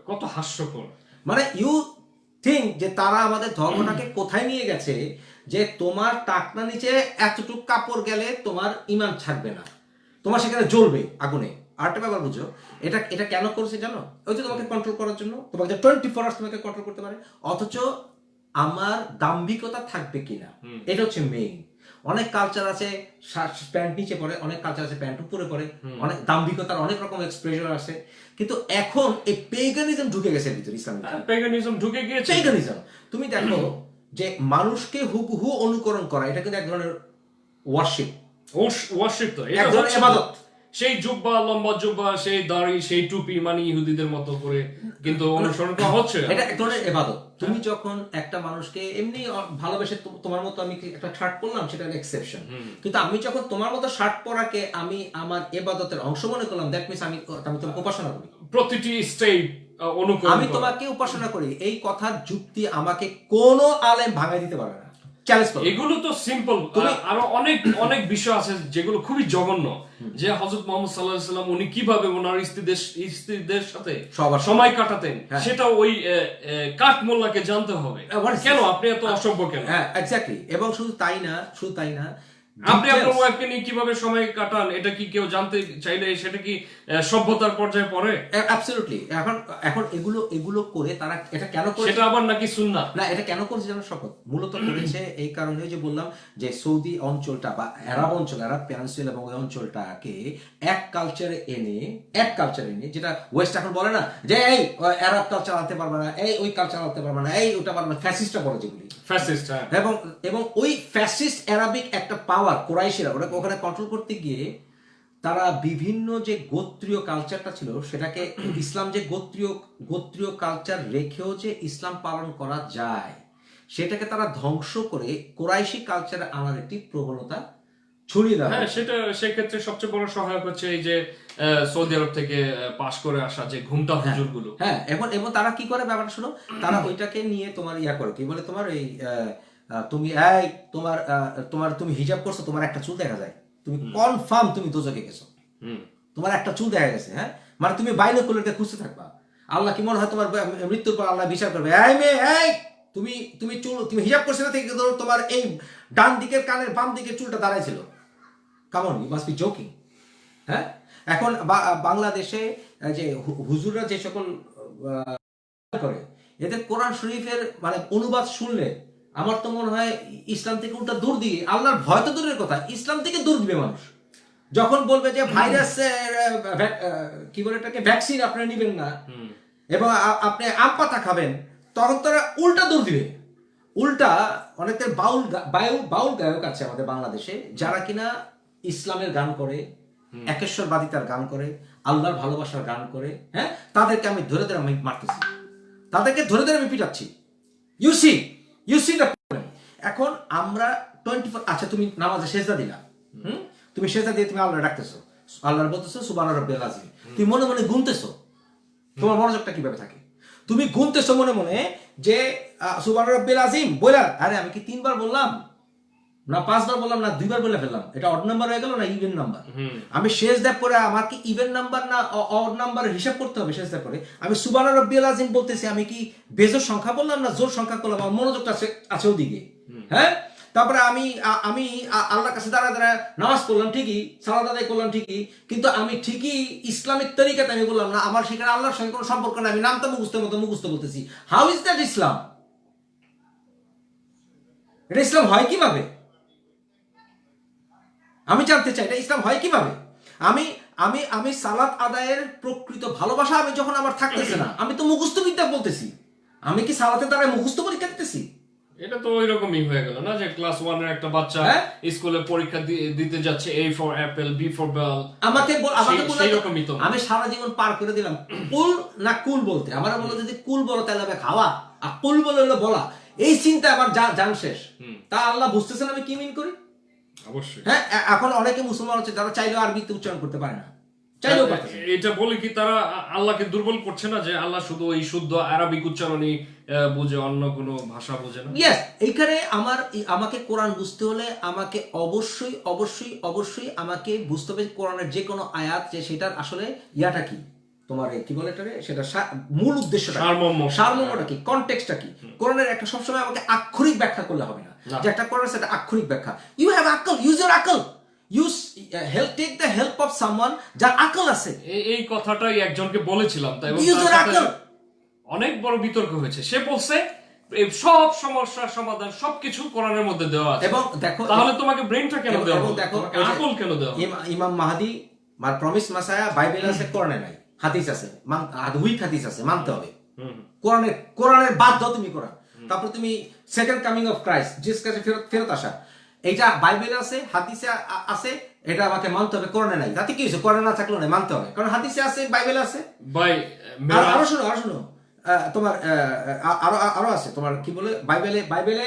কত হাস্যকর! মানে ইউ থিঙ্ক যে তারা আমাদের ধর্মটাকে কোথায় নিয়ে গেছে, যে তোমার টাকনা নিচে এতটুকু কাপড় গেলে তোমার ঈমান থাকবে না, তোমার সেখানে জ্বলবে আগুনে। আরেকটা ব্যাপার বুঝো, এটা কেন করছে জানো? ওই যে তোমাকে কন্ট্রোল করার জন্য, তোমাকে 24 আওয়ার্স তোমাকে কন্ট্রোল করতে পারে। অথচ আমার দাম্ভিকতা থাকবে কিনা, এটা হচ্ছে মেইন। অনেক কালচার আছে প্যান্ট নিচে পড়ে, অনেক কালচার আছে প্যান্ট উপরে পড়ে, অনেক দাম্ভিকতার অনেক রকম এক্সপ্রেশন আছে। কিন্তু এখন এই পেগানিজম ঢুকে গেছে ভিতরে, ইসলামিক পেগানিজম ঢুকে গিয়েছে। পেগানিজম, তুমি দেখো যে মানুষকে হুবহু অনুকরণ করা, এটা কিন্তু এক ধরনের ওয়ার্শিপ। ওয়ার্শিপ তো এক ধরনের ইবাদত। সেই জুব্বা, লম্বা জুব্বা, সেই দাড়ি, সেই টুপি, মানে ইহুদিদের মতো করে কিন্তু অনুসরণ করা হচ্ছে। এটা এক ধরনের ইবাদত। তুমি যখন একটা মানুষকে এমনি ভালোবেসে, তোমার মতো আমি একটা শার্ট পরলাম, সেটা এক্সেপশন। কিন্তু আমি যখন তোমার মতো শার্ট পরাকে আমি আমার ইবাদতের অংশ মনে করলাম, দ্যাট মিন্স আমি তোমাকে উপাসনা করি। প্রতিটি স্টেপ অনুকরণ, আমি তোমাকে উপাসনা করি, এই কথার যুক্তি আমাকে কোনো আলেম ভাঙাই দিতে পারবে না। এগুলো তো সিম্পল। আরো অনেক অনেক বিষয় আছে যেগুলো খুবই জঘন্য, যে হযরত মুহাম্মদ সাল্লাল্লাহু আলাইহি ওয়াসাল্লাম উনি কিভাবে ওনার স্ত্রীদের সাথে সময় কাটাতেন, সেটা ওই কাঠ মোল্লাকে জানতে হবে। কেন আপনি এত অসভ্য কেন? হ্যাঁ, এক্স্যাক্টলি। এবং শুধু তাই না, আপনি আপনার details। ওয়াইফকে নিয়ে কিভাবে সময় কাটান এটা কি কেউ জানতে চাইলে সেটা কি সভ্যতার পর্যায়ে পড়ে? অ্যাবসলিউটলি। এখন এখন এগুলো এগুলো করে তারা এটা কেন করে, সেটা আবার নাকি সুন্নাহ? না এটা কেন করেছে জানো শপথ? মূলত করেছে এই কারণে যে বললাম যে সৌদি অঞ্চলটা বা আরব অঞ্চল, আরব পেনিনসুলা এবং ওই অঞ্চলটাকে এক কালচারে এনে যেটা ওয়েস্ট এখন বলে না যে এই আরব কালচার আনতে পারবে না, এই ওই কালচার আনতে পারবে না, এই ওটা পারবে না, ফ্যাসিস্টটা বলে যেগুলি। ফ্যাসিস্ট, হ্যাঁ। এবং এবং ওই ফ্যাসিস্ট অ্যারাবিক একটা পাওয়ার কোরাইশিরা ওখানে কন্ট্রোল করতে গিয়ে তারা বিভিন্ন যে গোত্রীয় কালচারটা ছিল সেটাকে ইসলাম যে গোত্রীয় কালচার রেখেও যে ইসলাম পালন করা যায় সেটাকে তারা ধ্বংস করে কোরাইশি কালচারে আনার একটি প্রবণতা ছড়িয়ে দেওয়া। হ্যাঁ, সেটা সেক্ষেত্রে সবচেয়ে বড় সহায়ক হচ্ছে এই যে সৌদি আরব থেকে পাশ করে আসা যে ঘুমটা হুজুর গুলো। হ্যাঁ, এবং তারা কি করে ব্যাপারটা শুনো, তারা ওইটাকে নিয়ে তোমার ইয়া করে, কি বলে তোমার এই তুমি এই তুমি হিজাব করছো, তোমার একটা চুল দেখা যায়, তুমি কনফার্ম তুমি দোজখে গেছো, তোমার একটা চুল দেখা গেছে। হ্যাঁ, মানে তুমি বাইনোকুলারকে খুঁজতে থাকবা, আল্লাহ কি মনে হয় তোমার মৃত্যুর পর আল্লাহ বিচার করবে, এই মেয়ে এই তুমি হিজাব করছো না থেকে তোমার এই ডান দিকের কানের বাম দিকের চুলটা দাঁড়াইছিল। Come on, you must be joking. হ্যাঁ, এখন বাংলাদেশে যে হুজুররা যে সকল করে এদের কোরআন শরীফের মানে অনুবাদ শুনলে আমার তো মনে হয় ইসলাম থেকে উল্টা দূর দিয়ে, আল্লাহর ভয় তো দূরের কথা, ইসলাম থেকে দূর দিবে মানুষ। যখন বলবে যে ভাইরাসের কি বলে এটাকে ভ্যাকসিন আপনারা নিবেন না এবং আপনি আম পাতা খাবেন, তখন তারা উল্টা দূর দিবে। উল্টা অনেকের বাউল গায়ক আছে আমাদের বাংলাদেশে যারা কিনা ইসলামের গান করে, একেশ্বরবাদিতার গান করে, আল্লাহর ভালোবাসার গান করে। হ্যাঁ, তাদেরকে আমি ধরে ধরে আমি মারতেছি, তাদেরকে ধরে ধরে আমি পিটাচ্ছি। You see the problem. এখন আমরা 24, আচ্ছা তুমি নামাজে সেজদা দিলা, তুমি সেজদা দিয়ে তুমি আল্লাহ ডাকতেছো, আল্লাহ বলতেছো সুবহান রাব্বিয়াল আযীম, তুমি মনে মনে গুনতেছো, তোমার মনোযোগটা কিভাবে থাকে? তুমি গুনতেছো মনে মনে যে সুবহান রাব্বিয়াল আযীম বলা, আরে আমি কি 3 বার বললাম না 5 বার বললাম না 2 বার বলে ফেললাম, এটা অড নাম্বার হয়ে গেল না ইভেন নাম্বার? আমি সেজদা পরে আমার কি ইভেন নাম্বার না অড নাম্বার হিসাব করতে হবে? সেজদা পরে আমি সুবহান রাব্বিয়াল আযীম বলতেছি, আমি কি বেজোর সংখ্যা বললাম না জোর সংখ্যা করলাম? আমার মনোযোগটা আছে ওদিকে। হ্যাঁ, তারপরে আমি আল্লাহর কাছে দাঁড়া নামাজ পড়লাম ঠিকই, সালাত আদায় করলাম ঠিকই, কিন্তু আমি ঠিকই ইসলামিক তরিকাতে আমি বললাম না, আমার সেখানে আল্লাহর সঙ্গে কোনো সম্পর্ক নাই, আমি নামটা মুখস্থ বলতেছি। হাউ ইজ দ্যাট ইসলাম? এটা ইসলাম হয় কিভাবে? আমি জানতে চাই এটা ইসলাম হয় কিভাবে? আমি আমি আমি সালাত আদায়ের প্রকৃত ভালোবাসা আমি যখন আমার থাকতেছে না, আমি তো মুখস্থ বিদ্যা বলতেছি, আমি কি সালাতে দ্বারা মুখস্থ পরীক্ষা দিতেছি? এটা তো ওই রকমই হয়ে গেল না যে ক্লাস 1 এর একটা বাচ্চা স্কুলে পরীক্ষা দিতে যাচ্ছে, A for Apple, B for ball, আমাকে সেই রকমই তো আমি সারা জীবন পার করে দিলাম কুল না কুল বলতে। আমার বলো যদি কুল বলো তাহলে হবে খাওয়া, আর কুল বলে হলো বলা, এই চিন্তা আমার জান শেষ। তা আল্লাহ বুঝতেছেন আমি কি মিন করি? অবশ্যই। হ্যাঁ, এখন অনেকে মুসলমান হচ্ছে যারা চাইলেও আরবিতে উচ্চারণ করতে পারে না, চাইলেও পারতেছে না। এটা বলে কি তারা আল্লাহকে দুর্বল করছে না যে আল্লাহ শুধু ওই শুদ্ধ আরবিক উচ্চারণই বুঝে, অন্য কোনো ভাষা বুঝে না? ইয়েস, এইখানে আমাকে কোরআন বুঝতে হলে আমাকে অবশ্যই অবশ্যই অবশ্যই আমাকে বুঝতে হবে কোরআনের যে কোনো আয়াত যে সেটার আসলে ইয়াটা কি, তোমার কি বলে এটারে, সেটা মূল উদ্দেশ্যটা, সারমর্মটা কি, কনটেক্সটটা কি। কোরআনের একটা সবসময় আমাকে আক্ষরিক ব্যাখ্যা করলে হবে না, যে একটা কোরআন সেটা আক্ষরিক ব্যাখ্যা। ইউ হ্যাভ আকল, ইউজ ইউর আকল, take the help of someone যার আকল আছে। এই কথাটাই একজনকে বলেছিলাম, তাই অনেক বড় বিতর্ক হয়েছে। সে বলছে এই সব সমস্যার সমাধান সবকিছু কোরআনের মধ্যে দেওয়া আছে, এবং দেখো তাহলে তোমাকে ব্রেনটা কেন দেওয়া হবে, দেখো আকল কেন দেওয়া হবে? ইমাম মাহদি প্রমিস মাসায়া বাইবেল আছে, কোরআনে নাই, হাদিস আছে, উইক হাদিস আছে, মানতে হবে। কোরআনের বাধ্য তুমি কোরআন। তারপর তুমি second coming of Christ, Jesus কাছে ফেরত আসা, এইটা বাইবেলে আছে, হাদিসে আছে, এটা আমাকে মানতে হবে। কোরআনে নাই, তাতে কি হয়েছে? কোরআনে না থাকলেও নাই, মানতে হবে, কারণ হাদিসে আছে, বাইবেলে আছে। আরো শোনো তোমার আরো আছে, তোমার কি বলে বাইবেলে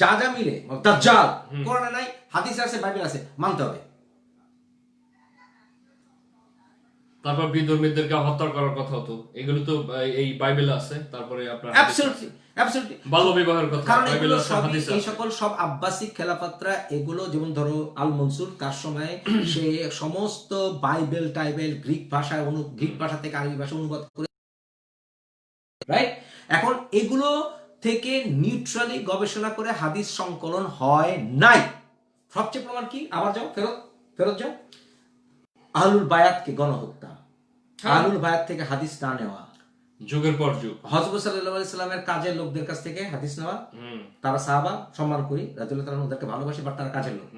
যা যা মিলে দাজ্জাল, কোরআনে নাই, হাদিসে আছে, বাইবেলে আছে, মানতে হবে। তারপর বিধর্মীদেরকে হত্যা করার কথা হতো, এগুলো তো এই বাইবেলে আছে। তারপরে আপনার অ্যাবসলিউটলি বাল্য বিবাহের কথা, কারণ এগুলো সব এই সকল সব আব্বাসিক খেলাফতরা, এগুলো যেমন ধরো আল মনসুর, তার সময় সে সমস্ত বাইবেল টাইবেল গ্রিক ভাষা থেকে আরবি ভাষা অনুবাদ করে, রাইট? এখন এগুলো থেকে নিউট্রালি গবেষণা করে হাদিস সংকলন হয় নাই। সবচেয়ে প্রমাণ কি? আবার যাও, ফেরত যাও। আহলুল বায়াতকে গণহত্যা, আহলুল বায়াত থেকে হাদিস না নেওয়া, যুগের পর যুগ হযরত সাল্লাল্লাহু আলাইহি সাল্লামের কাজের লোকদের কাছ থেকে হাদিস নেওয়া। তারা সাহাবা, সম্মান করি, রাদিয়াল্লাহু তাআলা ওদেরকে ভালোবাসি, বাট তারা কাজের লোক।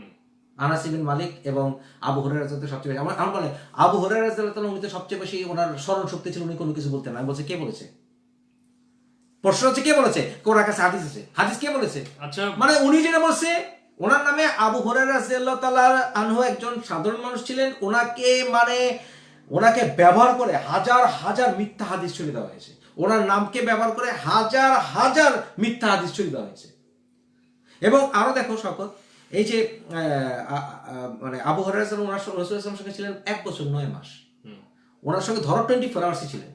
আনাস ইবনে মালিক এবং আবু হুরায়রা রাদিয়াল্লাহু সবচেয়ে বেশি আমার বলে আবু হুরায়রা রাদিয়াল্লাহু তাআলা উনি তো সবচেয়ে বেশি ওনার স্মরণ শক্তি ছিল, উনি কোনো কিছু বলতেন না। আমি বলছি কে বলেছে? প্রশ্ন হচ্ছে কে বলেছে? কোরআনের কাছে হাদিস আছে, হাদিস কে বলেছে? আচ্ছা, মানে উনি যেটা বলছে, ওনার নামে আবু হুরায়রা রাদিয়াল্লাহু তাআলা আনহু একজন সাধারণ মানুষ ছিলেন, ওনাকে ব্যবহার করে হাজার হাজার মিথ্যা হাদিস ছড়িয়ে দেওয়া হয়েছে। ওনার নামকে ব্যবহার করে হাজার হাজার মিথ্যা হাদিস ছড়িয়ে দেওয়া হয়েছে। এবং আরো দেখো শওকত, এই যে মানে আবু হুরায়রা রাদিয়াল্লাহু আনহু রাসূলুল্লাহ সাল্লাল্লাহু আলাইহি ওয়াসাল্লামের সঙ্গে ছিলেন 1 বছর 9 মাস। ওনার সঙ্গে ধরো 24 আওয়ার্সই ছিলেন।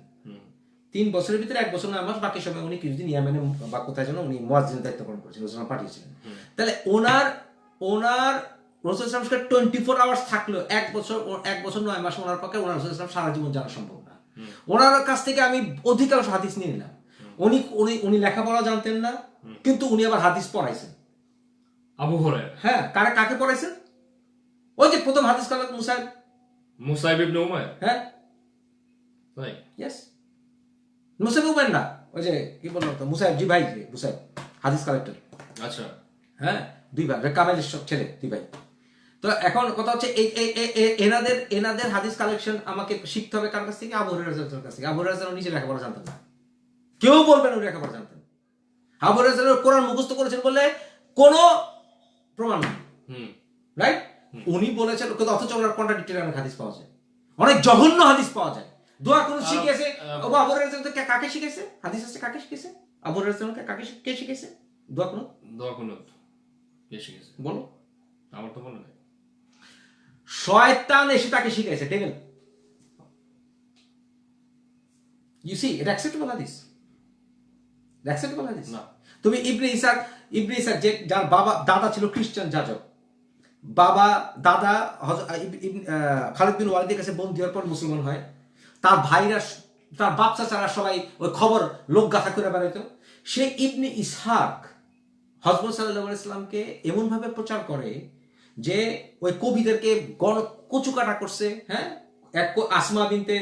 3 বছরের ভিতরে 1 বছর 9 মাস, বাকি সময় উনি কিছুদিন ইয়ামেনে বা কোথায় যেন উনি মুয়াজ্জিনের দায়িত্ব পালন করেছিলেন, রাসূল পাঠিয়েছিলেন। তাহলে ওনার রাসূল সাল্লাল্লাহু আলাইহি ওয়াসাল্লাম 24 আওয়ার্স থাকলেও 1 বছর 9 মাস ওনার পক্ষে ওনার রাসূল সাল্লাল্লাহু আলাইহি ওয়াসাল্লাম সারা জীবন জানা সম্ভব না। ওনার কাছ থেকে আমি অধিকাংশ হাদিস নিয়ে নিলাম। উনি লেখাপড়া জানতেন না, কিন্তু উনি আবার হাদিস পড়াইছেন। আবু হুরায়রা, হ্যাঁ, কাকে পড়াইছেন? ওই যে প্রথম হাদিস কালেক্ট মুসাইব ইবনে উমাইর। হ্যাঁ, তাই? ইয়েস, মুসাইব উমাইর না, ওই যে কি বললাম তো, মুসাইব, জি ভাই, মুসাইব হাদিস কালেক্টর। আচ্ছা, হ্যাঁ, 2 ভাই, কামেলের ছেলে, 2 ভাই। তো এখন কথা হচ্ছে এনাদের হাদিস কালেকশন আমাকে শিখতে হবে কার কাছ থেকে? আবু হুরায়রা রাদিয়াল্লাহু কাছ থেকে। আবু হুরায়রা রাদিয়াল্লাহু নিজে লেখাপড়া জানতেন না, কেউ বলবেন উনি লেখাপড়া জানতেন। আবু হুরায়রা রাদিয়াল্লাহু কোরআন মুখস্থ করেছেন বলে কোনো প্রমাণ নেই, রাইট? উনি বলেছেন, কিন্তু অথচ ওনার কন্ট্রাডিক্টরি অনেক হাদিস পাওয়া যায়, অনেক জঘন্য হাদিস পাওয়া যায়। দোয়া কোন শিখেছে? আবু হুরায়রা রাদিয়াল্লাহু কাকে শিখেছে? হাদিস আছে কাকে শিখেছে? আবু হুরায়রা রাদিয়াল্লাহু কে শিখেছে? দোয়া কোন কে শিখেছে বলো? আমার তো মনে নেই। শয়তান এসে তাকে শিখাইছে, ডেভিল। ইউ সি, এটা অ্যাকসেপ্টেবল হাদিস? অ্যাকসেপ্টেবল হাদিস না। তুমি ইবনে ইসাক যে যার দাদা ছিল খ্রিস্টান যাজক, দাদা খালিদ বিন ওয়ালিদের কাছে বন্দী হওয়ার পর মুসলমান হয়। তার ভাইরা, তার বাপ চাচারা সবাই ওই খবর লোক গাথা করে বেড়াইতো। সে ইবনে ইসহাক হযরত সাল্লাল্লাহু আলাইহি ওয়াসাল্লামকে এমন ভাবে প্রচার করে যে ওই কবিদেরকে কচুকাটা করছে। হ্যাঁ, এক আসমা বিনতে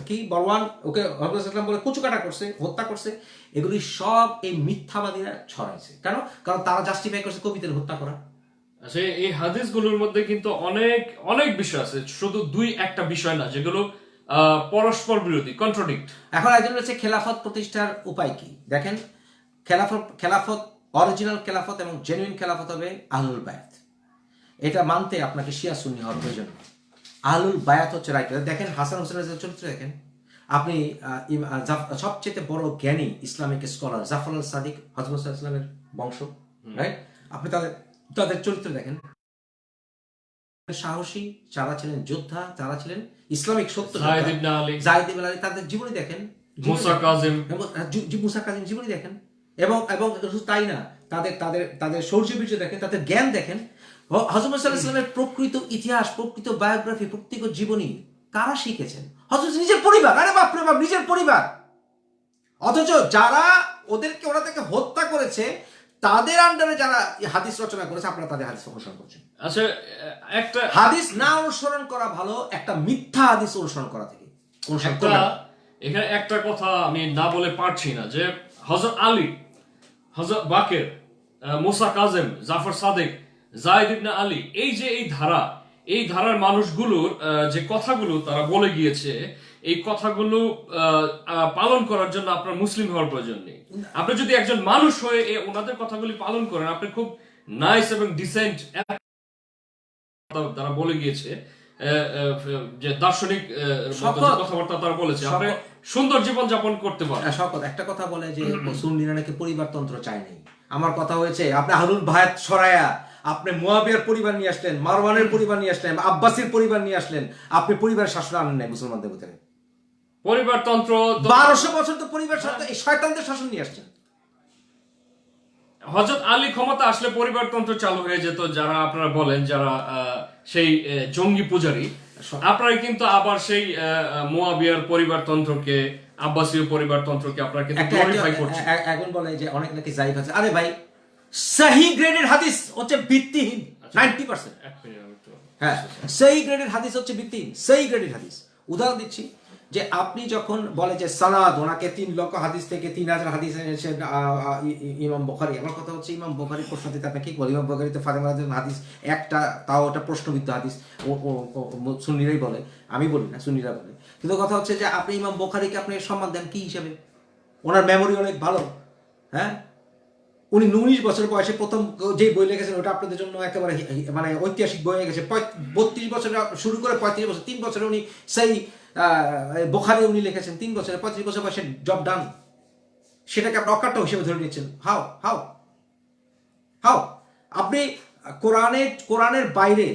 কি বলওয়ান, ওকে হযরত সাল্লাল্লাহু আলাইহি ওয়াসাল্লাম বলে কচুকাটা করছে, হত্যা করছে। এগুলি সব এই মিথ্যাবাদীরা ছড়াইছে। কারণ তারা জাস্টিফাই করছে কবিদের হত্যা করা। আচ্ছা, এই হাদিসগুলোর মধ্যে কিন্তু অনেক অনেক বিষয় আছে, শুধু 2-1টা বিষয় না যেগুলো পরস্পর বিরোধী, কন্ট্রাডিক্ট। এখন একজন হচ্ছে খেলাফত প্রতিষ্ঠার উপায় কি? দেখেন, খেলাফত অরিজিনাল খেলাফত এবং জেনুইন খেলাফত হবে আহলুল বায়াত। এটা মানতে আপনাকে শিয়া সুন্নি হওয়ার প্রয়োজন। আহলুল বায়াত হচ্ছে রাইট। দেখেন হাসান হোসেনের চরিত্র দেখেন আপনি। সবচেয়ে বড় জ্ঞানী ইসলামিক স্কলার জাফর আল সাদিক হযরত সাল্লাল্লাহু আলাইহি ওয়াসাল্লামের বংশ, রাইট? আপনি তাদের চরিত্র দেখেন। সাহসী, যারা ছিলেন যোদ্ধা, যারা ছিলেন ইসলামিক সত্য, যায়েদ ইবনে আলী, তাদের জীবনী দেখেন। মুসা কাজিম জীবনী দেখেন। এবং শুধু তাই না, তাদের শৌর্যবীর্য দেখেন, তাদের জ্ঞান দেখেন। হযরত সাল্লাল্লাহু আলাইহি ওয়াসাল্লামের প্রকৃত ইতিহাস, প্রকৃত বায়োগ্রাফি, প্রকৃত জীবনী কারা শিখেছেন? হযরত নিজের পরিবার। আরে বাপ রে বাপ, নিজের পরিবার। অথচ যারা ওনাদেরকে হত্যা করেছে, তাদের আন্ডারে যারা হাদিস রচনা করেছে, আপনারা তাদের হাদিস অনুসরণ করছেন। আচ্ছা, একটা হাদিস না অনুসরণ করা ভালো একটা মিথ্যা হাদিস অনুসরণ করা থেকে। এখানে একটা কথা আমি না বলে পারছি না, যে হযরত আলী, হযরত বাকের, মুসা কাজিম, জাফর সাদিক, যায়েদ ইবনে আলী, এই ধারার মানুষগুলোর যে কথাগুলো তারা বলে গিয়েছে, এই কথাগুলো পালন করার জন্য আপনার মুসলিম হওয়ার প্রয়োজন নেই। আপনি যদি একজন মানুষ হয়ে ওনাদের কথাগুলি পালন করেন, আপনি খুব নাইস এবং ডিসেন্ট, তারা বলে গিয়েছে যে দার্শনিক কথাবার্তা তারা বলেছে, আপনি সুন্দর জীবন যাপন করতে পারেন। একটা কথা বলে যে সুন্নিরা নাকি পরিবারতন্ত্র চায় নাই। আমার কথা হয়েছে, আপনি আহলুল বায়াত সরায়া আপনি মুয়াবিয়ার পরিবার নিয়ে আসলেন, মারওয়ানের পরিবার নিয়ে আসলেন, আব্বাসীর পরিবার নিয়ে আসলেন, আপনি পরিবার শাসন আনেন নাই মুসলমানদের ভিতরে। পরিবারতন্ত্র 1200 বছর তো পরিবার শাসন, এই শয়তানদের শাসন নিয়ে আসছেন। হযরত আলী ক্ষমতা আসলে পরিবারতন্ত্র চালু হয়ে যেত, যারা আপনারা বলেন যারা সেই জঙ্গি পূজারী, আপনারা কিন্তু আবার সেই মুয়াবিয়ার পরিবারতন্ত্রকে, আব্বাসীয় পরিবারতন্ত্রকে আপনারা কিন্তু গ্লোরিফাই করছেন। এখন বলে যে অনেক নাকি জায়েফ আছে। আরে ভাই, সহি গ্রেডের হাদিস হচ্ছে ভিত্তিহীন, 90%। এক মিনিট আমি একটু হ্যাঁ, সেই গ্রেডের হাদিস হচ্ছে ভিত্তিহীন, সেই গ্রেডের হাদিস। উদাহরণ দিচ্ছি যে আপনি যখন বলে যে সানাদ ওনাকে 3 লক্ষ হাদিস থেকে 3000 হাদিস এনেছেন ইমাম বুখারী, আমার কথা হচ্ছে ইমাম বুখারীর প্রশ্ন দিতে আপনি কি বলেন? ইমাম বুখারী তো ফাতেমা রাদিয়াল্লাহু হাদিস একটা, তাও ওটা প্রশ্নবিদ্ধ হাদিস, সুন্নিরাই বলে, আমি বলি না, সুন্নিরা বলে। কিন্তু কথা হচ্ছে যে আপনি ইমাম বুখারীকে আপনি সম্মান দেন কি হিসাবে? ওনার মেমোরি অনেক ভালো, হ্যাঁ, উনি 19 বছর বয়সে প্রথম যে বই লিখেছেন ওটা আপনাদের জন্য একেবারে মানে ঐতিহাসিক বই হয়ে গেছে। 32 বছর শুরু করে 35 বছর, 3 বছরে উনি সেই বুখারী উনি লিখেছেন 3 বছরে, 35 বছর বয়সে জব ডান। সেটাকে আপনি অকাট্য হিসেবে ধরে নিচ্ছেন। হাউ হাউ হাউ আপনি কোরআনের বাইরে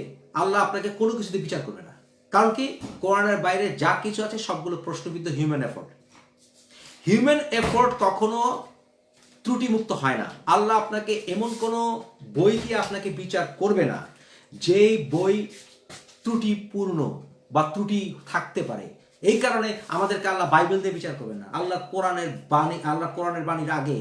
আল্লাহ আপনাকে কোনো কিছুতে বিচার করবে না। কারণ কি? কোরআনের বাইরে যা কিছু আছে সবগুলো প্রশ্নবিদ্ধ হিউম্যান এফোর্ট। হিউম্যান এফোর্ট কখনো ত্রুটিমুক্ত হয় না। আল্লাহ আপনাকে এমন কোনো বই দিয়ে আপনাকে বিচার করবে না যেই বই ত্রুটিপূর্ণ বা ত্রুটি থাকতে পারে। এই কারণে আমাদেরকে আল্লাহ বাইবেল দিয়ে বিচার করবেন না। আল্লাহ কোরআনের বাণীর আগে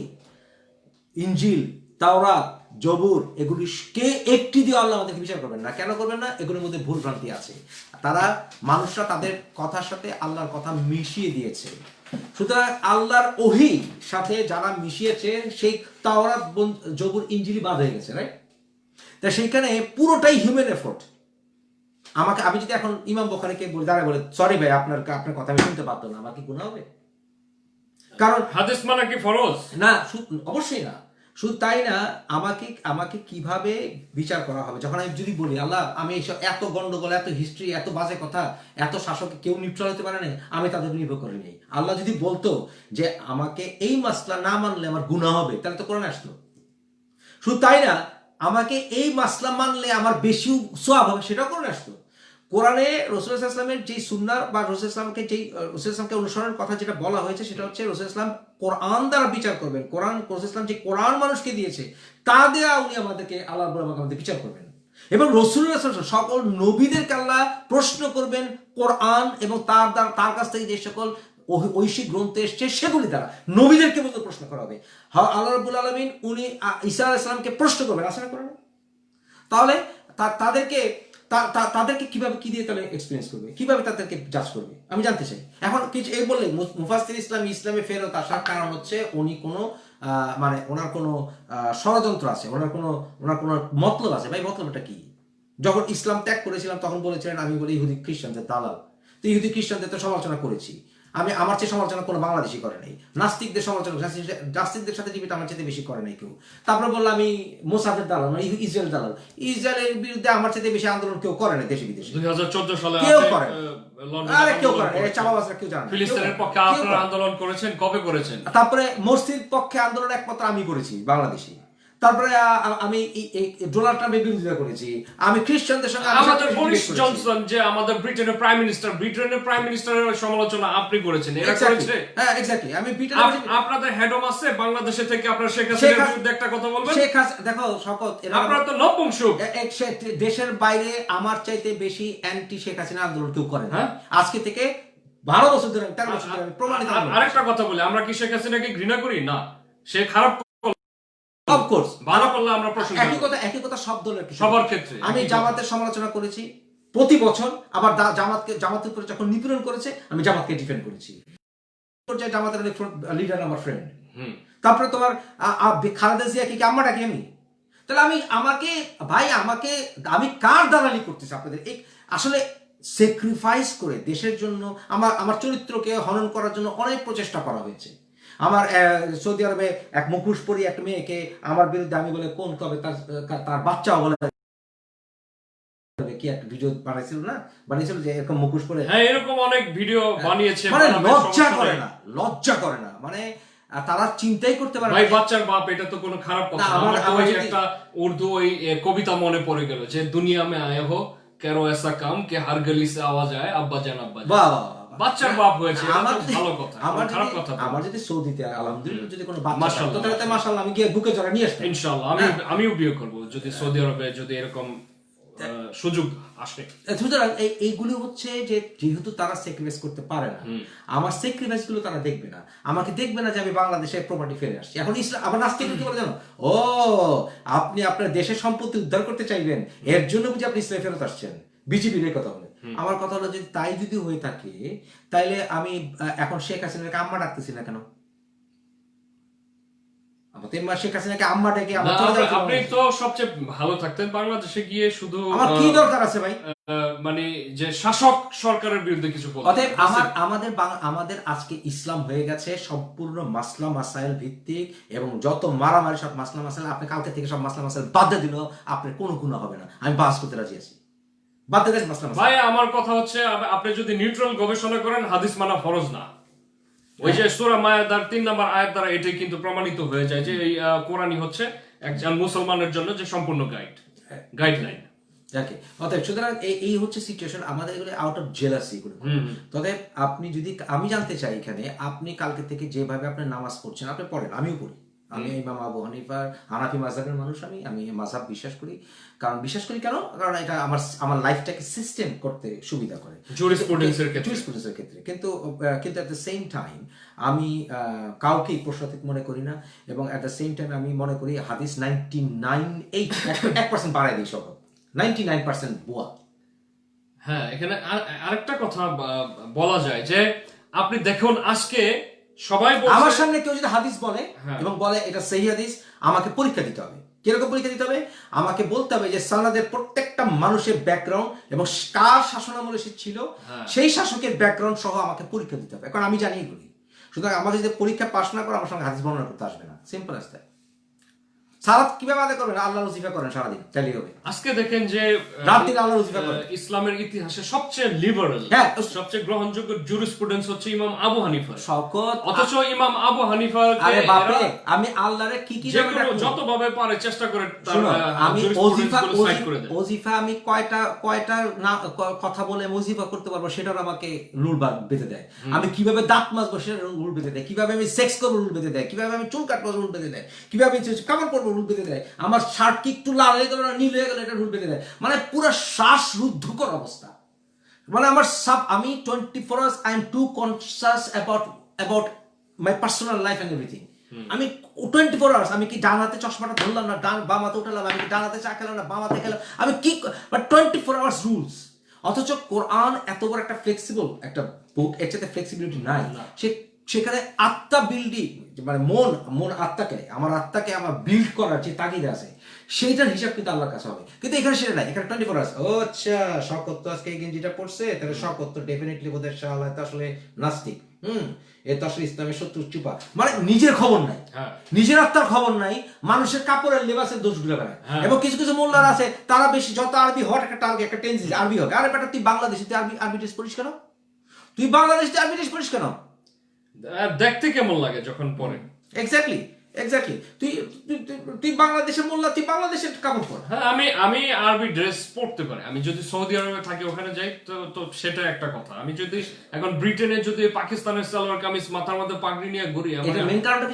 ইনজিল, তাওরাত, জবুর এগুলিকে একটি দিয়ে আল্লাহ আমাদেরকে বিচার করবেন না। কেন করবেন না? এগুলোর মধ্যে ভুল ভ্রান্তি আছে। মানুষরা তাদের কথার সাথে আল্লাহর কথা মিশিয়ে দিয়েছে। সুতরাং আল্লাহর ওহী সাথে যারা মিশিয়েছে সেই তাওরাত, জবুর, ইনজিলি বাদ হয়ে গেছে, রাইট? তা সেইখানে পুরোটাই হিউম্যান এফোর্ট। আমি যদি এখন ইমাম বুখারীকে বলে সরি ভাই, আপনার কথা আমি শুনতে পারতো না, আমার কি গুনাহ হবে? কারণ হাদিস মানে কি ফরজ? না, অবশ্যই না। শুধু তাই না, আমাকে কিভাবে বিচার করা হবে? যখন আমি যদি বলি আল্লাহ আমি এত গন্ডগোল, এত হিস্ট্রি, এত বাজে কথা, এত শাসক কেউ নিউট্রাল হতে পারে না, আমি তাদের নির্ভর করে নেই। আল্লাহ যদি বলতো যে আমাকে এই মাসলা না মানলে আমার গুনাহ হবে, তাহলে তো কোরআনে আসতো। শুধু তাই না, আমাকে এই মাসলা মানলে আমার বেশি সওয়াব হবে, সেটাও কোরআনে আসতো। কোরআনে রাসূল সাল্লাল্লাহু আলাইহি ওয়াসাল্লামের যে সুন্নাহ বা রাসূল ইসলামকে অনুসরণের কথা যেটা বলা হয়েছে সেটা হচ্ছে রাসূল ইসলাম কোরআন দ্বারা বিচার করবেন। রাসূল ইসলাম যে কোরআন মানুষকে দিয়েছে তা দেয়া উনি আমাদেরকে আল্লাহ আমাদের বিচার করবেন। এবং রাসূলুল্লাহ সাল্লাল্লাহু আলাইহি ওয়াসাল্লাম সকল নবীদেরকে আল্লাহ প্রশ্ন করবেন কোরআন এবং তার কাছ থেকে যে সকল ঐশিক গ্রন্থ এসছে সেগুলি দ্বারা নবীদেরকে মতো প্রশ্ন করা হবে। আল্লাহ রাব্বুল আলামিন উনি ঈসা আলাইহিস সালামকে প্রশ্ন করবেন, আসলে কোরআনে। তাহলে তাদেরকে কিভাবে কি দিয়ে তাহলে এক্সপিরিয়েন্স করবে, কিভাবে তাদেরকে জাজ করবে, আমি জানতে চাই। এখন কিছু এই বললে মুফাসসির ইসলামে ফেরত আসার কারণ হচ্ছে উনি কোনো মানে ওনার কোনো ষড়যন্ত্র আছে, ওনার কোনো মতলব আছে। ভাই মতলবটা কি? যখন ইসলাম ত্যাগ করেছিলাম তখন বলেছিলেন আমি বলি ইহুদি খ্রিস্টানদের দালাল। তো ইহুদি খ্রিস্টানদের তো সমালোচনা করেছি আমি, আমার চেয়ে সমালোচনা কোনো বাংলাদেশি করে নাই। নাস্তিকদের নাস্তিকদের সাথে ডিবেট আমার চেয়ে বেশি করে নাই কেউ। তারপরে বললাম আমি মোসাদের দালাল, মানে ইসরায়েল দালাল। ইসরায়েলের বিরুদ্ধে আমার চেয়ে বেশি আন্দোলন কেউ করে নাই দেশে বিদেশে। 2014 সালে কেউ করে আরে কেউ করে না, চাপাবাজরা কেউ জানে না। ফিলিস্তিনের পক্ষে আপনারা আন্দোলন করেছেন, কবে করেছেন? তারপরে মসজিদ পক্ষে আন্দোলন একমাত্র আমি করেছি বাংলাদেশি। তারপরে আমি ডোনাল্ড ট্রাম্পের বিরোধিতা করেছি। আমি খ্রিস্টানদের সঙ্গে আমাদের বরিস জনসন যে আমাদের ব্রিটেনের প্রাইম মিনিস্টারের সমালোচনা আপনি করেছেন, এরা করেছে। হ্যাঁ এক্স্যাক্টলি। আমি আপনাদের হেডম আছে বাংলাদেশে থেকে আপনারা শেখ হাসিনার বিরুদ্ধে একটা কথা বলবেন। দেখো শকত, আপনারা তো নপুংসক। দেশের বাইরে আমার চাইতে বেশি অ্যান্টি শেখ হাসিনা আন্দোলন কেউ করে না। আজকে থেকে 12 বছর ধরে 13 বছর ধরে প্রমাণিত। আরেকটা কথা বলি, আমরা কি শেখ হাসিনাকে ঘৃণা করি? না, সে খারাপ অফকোর্স ভালো করলে আমরা প্রশংসা করি। একই কথা সব দলের সবার ক্ষেত্রে। আমি জামাতের সমালোচনা করেছি প্রতি বছর, আবার জামাতের উপরে যখন নিপীড়ন করেছে আমি জামাতকে ডিফেন্ড করেছি। জামাতের লিডার আমার ফ্রেন্ড। তারপরে তোমার খালেদা জিয়া কি আম্মা ডাকি আমি? তাহলে আমি কার দালালি করতেছি আপনাদের? আসলে স্যাক্রিফাইস করে দেশের জন্য আমার চরিত্রকে হনন করার জন্য অনেক প্রচেষ্টা করা হয়েছে। আমার সৌদি আরবে এক মুখোশ পরি একটা মেয়েকে আমার বিরুদ্ধে আমি বলে কোন কবে তার বাচ্চাও বলে কি একটা ভিডিও বানিয়েছিল যে এরকম মুখোশ পরে। হ্যাঁ, এরকম অনেক ভিডিও বানিয়েছে। মানে লজ্জা করে না মানে তারা চিন্তাই করতে পারে। ভাই বাচ্চার বাপ, এটা তো কোনো খারাপ কথা না। আমার একটা উর্দু ওই কবিতা মনে পড়ে গেল যে দুনিয়া মে আয়ে হো কেরো এসা কাম কে হার গলি সে আওয়াজ আয় আব্বা জান আব্বা জান। বাহ, বাচ্চার বাপ হয়েছে, ভালো কথা। আমার যদি সৌদিতে আলহামদুলিল্লাহ যদি কোনো বাচ্চা থাকতো তাহলে মাশাআল্লাহ আমি গিয়ে বুকে জড়া নিয়ে আসতাম। ইনশাআল্লাহ আমিও বিয়ে করব যদি সৌদি আরবে যদি এরকম সুযোগ আসে। সুতরাং এইগুলি হচ্ছে যে যেহেতু তারা স্যাক্রিফাইস করতে পারে না, আমার স্যাক্রিফাইস গুলো তারা দেখবে না, আমাকে দেখবে না যে আমি বাংলাদেশে প্রপার্টি ফেলে আসছি। এখন ইসলাম আবার নাস্তিক কি বলে জানো, ও আপনি আপনার দেশের সম্পত্তি উদ্ধার করতে চাইবেন, এর জন্য বুঝি আপনি ইসলামে ফেরত আসছেন, বিজেপির কথা বলে। আমার কথা হলো যে তাই যদি হয়ে থাকে তাইলে আমি এখন শেখ হাসিনাকে আম্মা ডাকতেছি না কেন? শেখ হাসিনাকে আম্মা ডেকে আপনি তো সবচেয়ে ভালো থাকতেন বাংলাদেশে গিয়ে, শুধু আমার কি দরকার আছে ভাই? মানে যে শাসক সরকারের বিরুদ্ধে কিছু বলতে। অতএব আমাদের আজকে ইসলাম হয়ে গেছে সম্পূর্ণ মাসলা মাসাইল ভিত্তিক, এবং যত মারামারি সব মাসলা মাসাইল। আপনি কালকে থেকে সব মাসলা মাসাইল বাদ দিয়ে দিল, আপনার কোনো গুণ হবে না, আমি বাস করতে রাজি আছি। বাদ দিয়ে দেন মাসলা মাসাইল। ভাই আমার কথা হচ্ছে, আপনি যদি নিউট্রাল গবেষণা করেন, হাদিস মানা ফরজ না। ওই যে সূরা মায়েদার 3 নম্বর আয়াত দ্বারা এটাই কিন্তু প্রমাণিত হয়ে যায় যে এই কোরআনই হচ্ছে একজন মুসলমানের জন্য যে সম্পূর্ণ গাইডলাইন। ওকে, অতএব সুতরাং এই হচ্ছে সিচুয়েশন আমাদের, এগুলো আউট অফ জেলাসি এগুলো। তবে আপনি যদি, আমি জানতে চাই এখানে, আপনি কালকে থেকে যেভাবে আপনি নামাজ পড়ছেন, আপনি পড়েন, আমিও পড়ি। আমি ইমাম আবু হানিফার হানাফি মাযহাবের মানুষ, আমি মাযহাব বিশ্বাস করি। কেন? কারণ এটা আমার লাইফটাকে সিস্টেম করতে সুবিধা করে জুরিসপ্রুডেন্সের ক্ষেত্রে। কিন্তু এট দ্য সেম টাইম আমি কাউকেই প্রশ্নাতীত মনে করি না, এবং এট দ্য সেম টাইম আমি মনে করি হাদিস 99% বাড়াই দিই সব, 99% ভুয়া। হ্যাঁ, এখানে আরেকটা কথা বলা যায় যে আপনি দেখুন আজকে সবাই আমার সামনে কেউ যদি হাদিস বলে এবং বলে এটা সহিহ হাদিস, আমাকে পরীক্ষা দিতে হবে। কিরকম পরীক্ষা দিতে হবে? আমাকে বলতে হবে যে সানাদের প্রত্যেকটা মানুষের ব্যাকগ্রাউন্ড এবং কার শাসনামলে সে ছিল সেই শাসকের ব্যাকগ্রাউন্ড সহ আমাকে পরীক্ষা দিতে হবে। এখন আমি জানি এগুলি, সুতরাং আমাকে যদি পরীক্ষা পাস না করে আমার সঙ্গে হাদিস বর্ণনা করতে আসবে না। Simple as that. সালাত কিভাবে আদায় করবেন? আল্লাহর ওজিফা করেন সারাদিন, তাহলেই হবে। আজকে দেখেন যে রাতে আল্লাহর ওজিফা করেন। ইসলামের ইতিহাসে সবচেয়ে লিবারেল, সবচেয়ে গ্রহণযোগ্য জুরিসপ্রুডেন্স হচ্ছে ইমাম আবু হানিফা। অথচ ইমাম আবু হানিফা, আরে বাপরে, আমি আল্লাহরে কি যতভাবে পারে চেষ্টা করে আমি ওজিফা আমি কয়টা না কথা বলে ওজিফা করতে পারবো সেটার আমাকে রুল বেঁধে দেয়। আমি কিভাবে দাঁত মাজবো সেটার রুল বেঁধে দেয়, কিভাবে আমি সেক্স করবো রুল বেঁধে দেয়, কিভাবে আমি চুল কাটবো রুল বেঁধে দেয়, কিভাবে কামড় করবো রুল বেঁধে দেয়, আমার শার্ট কি একটু লাল হয়ে গেল না নীল হয়ে গেল এটা রুল বেঁধে দেয়। মানে পুরো শ্বাসরুদ্ধকর অবস্থা। মানে আমি 24 hours I am too conscious about my personal life and everything. আমি 24 hours আমি কি ডান হাতে চশমাটা ধরলাম না বাম হাতে উঠালাম, আমি কি ডান হাতে চা খেলাম না বাম হাতে খেলাম, আমি কি, বাট 24 hours রুলস। অথচ কোরআন এত বড় একটা ফ্লেক্সিবল একটা বুক, এর সাথে ফ্লেক্সিবিলিটি নাই। সেখানে আত্মা বিল্ডিং, মানে মন আত্মাকে, আমার আত্মাকে আমার বিল্ড করার যে তাগিদ আছে, সেইটার হিসাব কিন্তু আল্লাহর কাছে হবে। কিন্তু এখানে সেটা নাই, এখানে 24 hours। ও আচ্ছা, শকত তো আজকে এই গেঞ্জিটা পড়ছে, তাহলে শকত তো ডেফিনেটলি বোধহয় শালা তো আসলে নাস্তিক, এ তো আসলে ইসলামের শত্রু চুপা। মানে নিজের খবর নাই, নিজের আত্মার খবর নাই, মানুষের কাপড়ের লেবাসের দোষ গুলো বেড়ায়। এবং কিছু কিছু মোল্লার আছে, তারা বেশি যত আরবি হট একটা টার্গেট, একটা টেন্সিস আরবি হবে। আরে বেটা, তুই বাংলাদেশে আরবি ড্রেস পড়িস কেন? তুই বাংলাদেশে আরবি ড্রেস পড়িস কেন? দেখতে কেমন লাগে যখন পরে। এক্স্যাক্টলি তুই বাংলাদেশের মোল্লা, তুই বাংলাদেশের কাপড় পর। হ্যাঁ, আমি আরবি ড্রেস পড়তে পারি। আমি যদি সৌদি আরবে থাকি, ওখানে যাই, তো সেটা একটা কথা। আমি যদি এখন ব্রিটেনে যদি পাকিস্তানের সালোয়ার কামিজ মাথার মধ্যে পাগড়ি নিয়ে ঘুরি,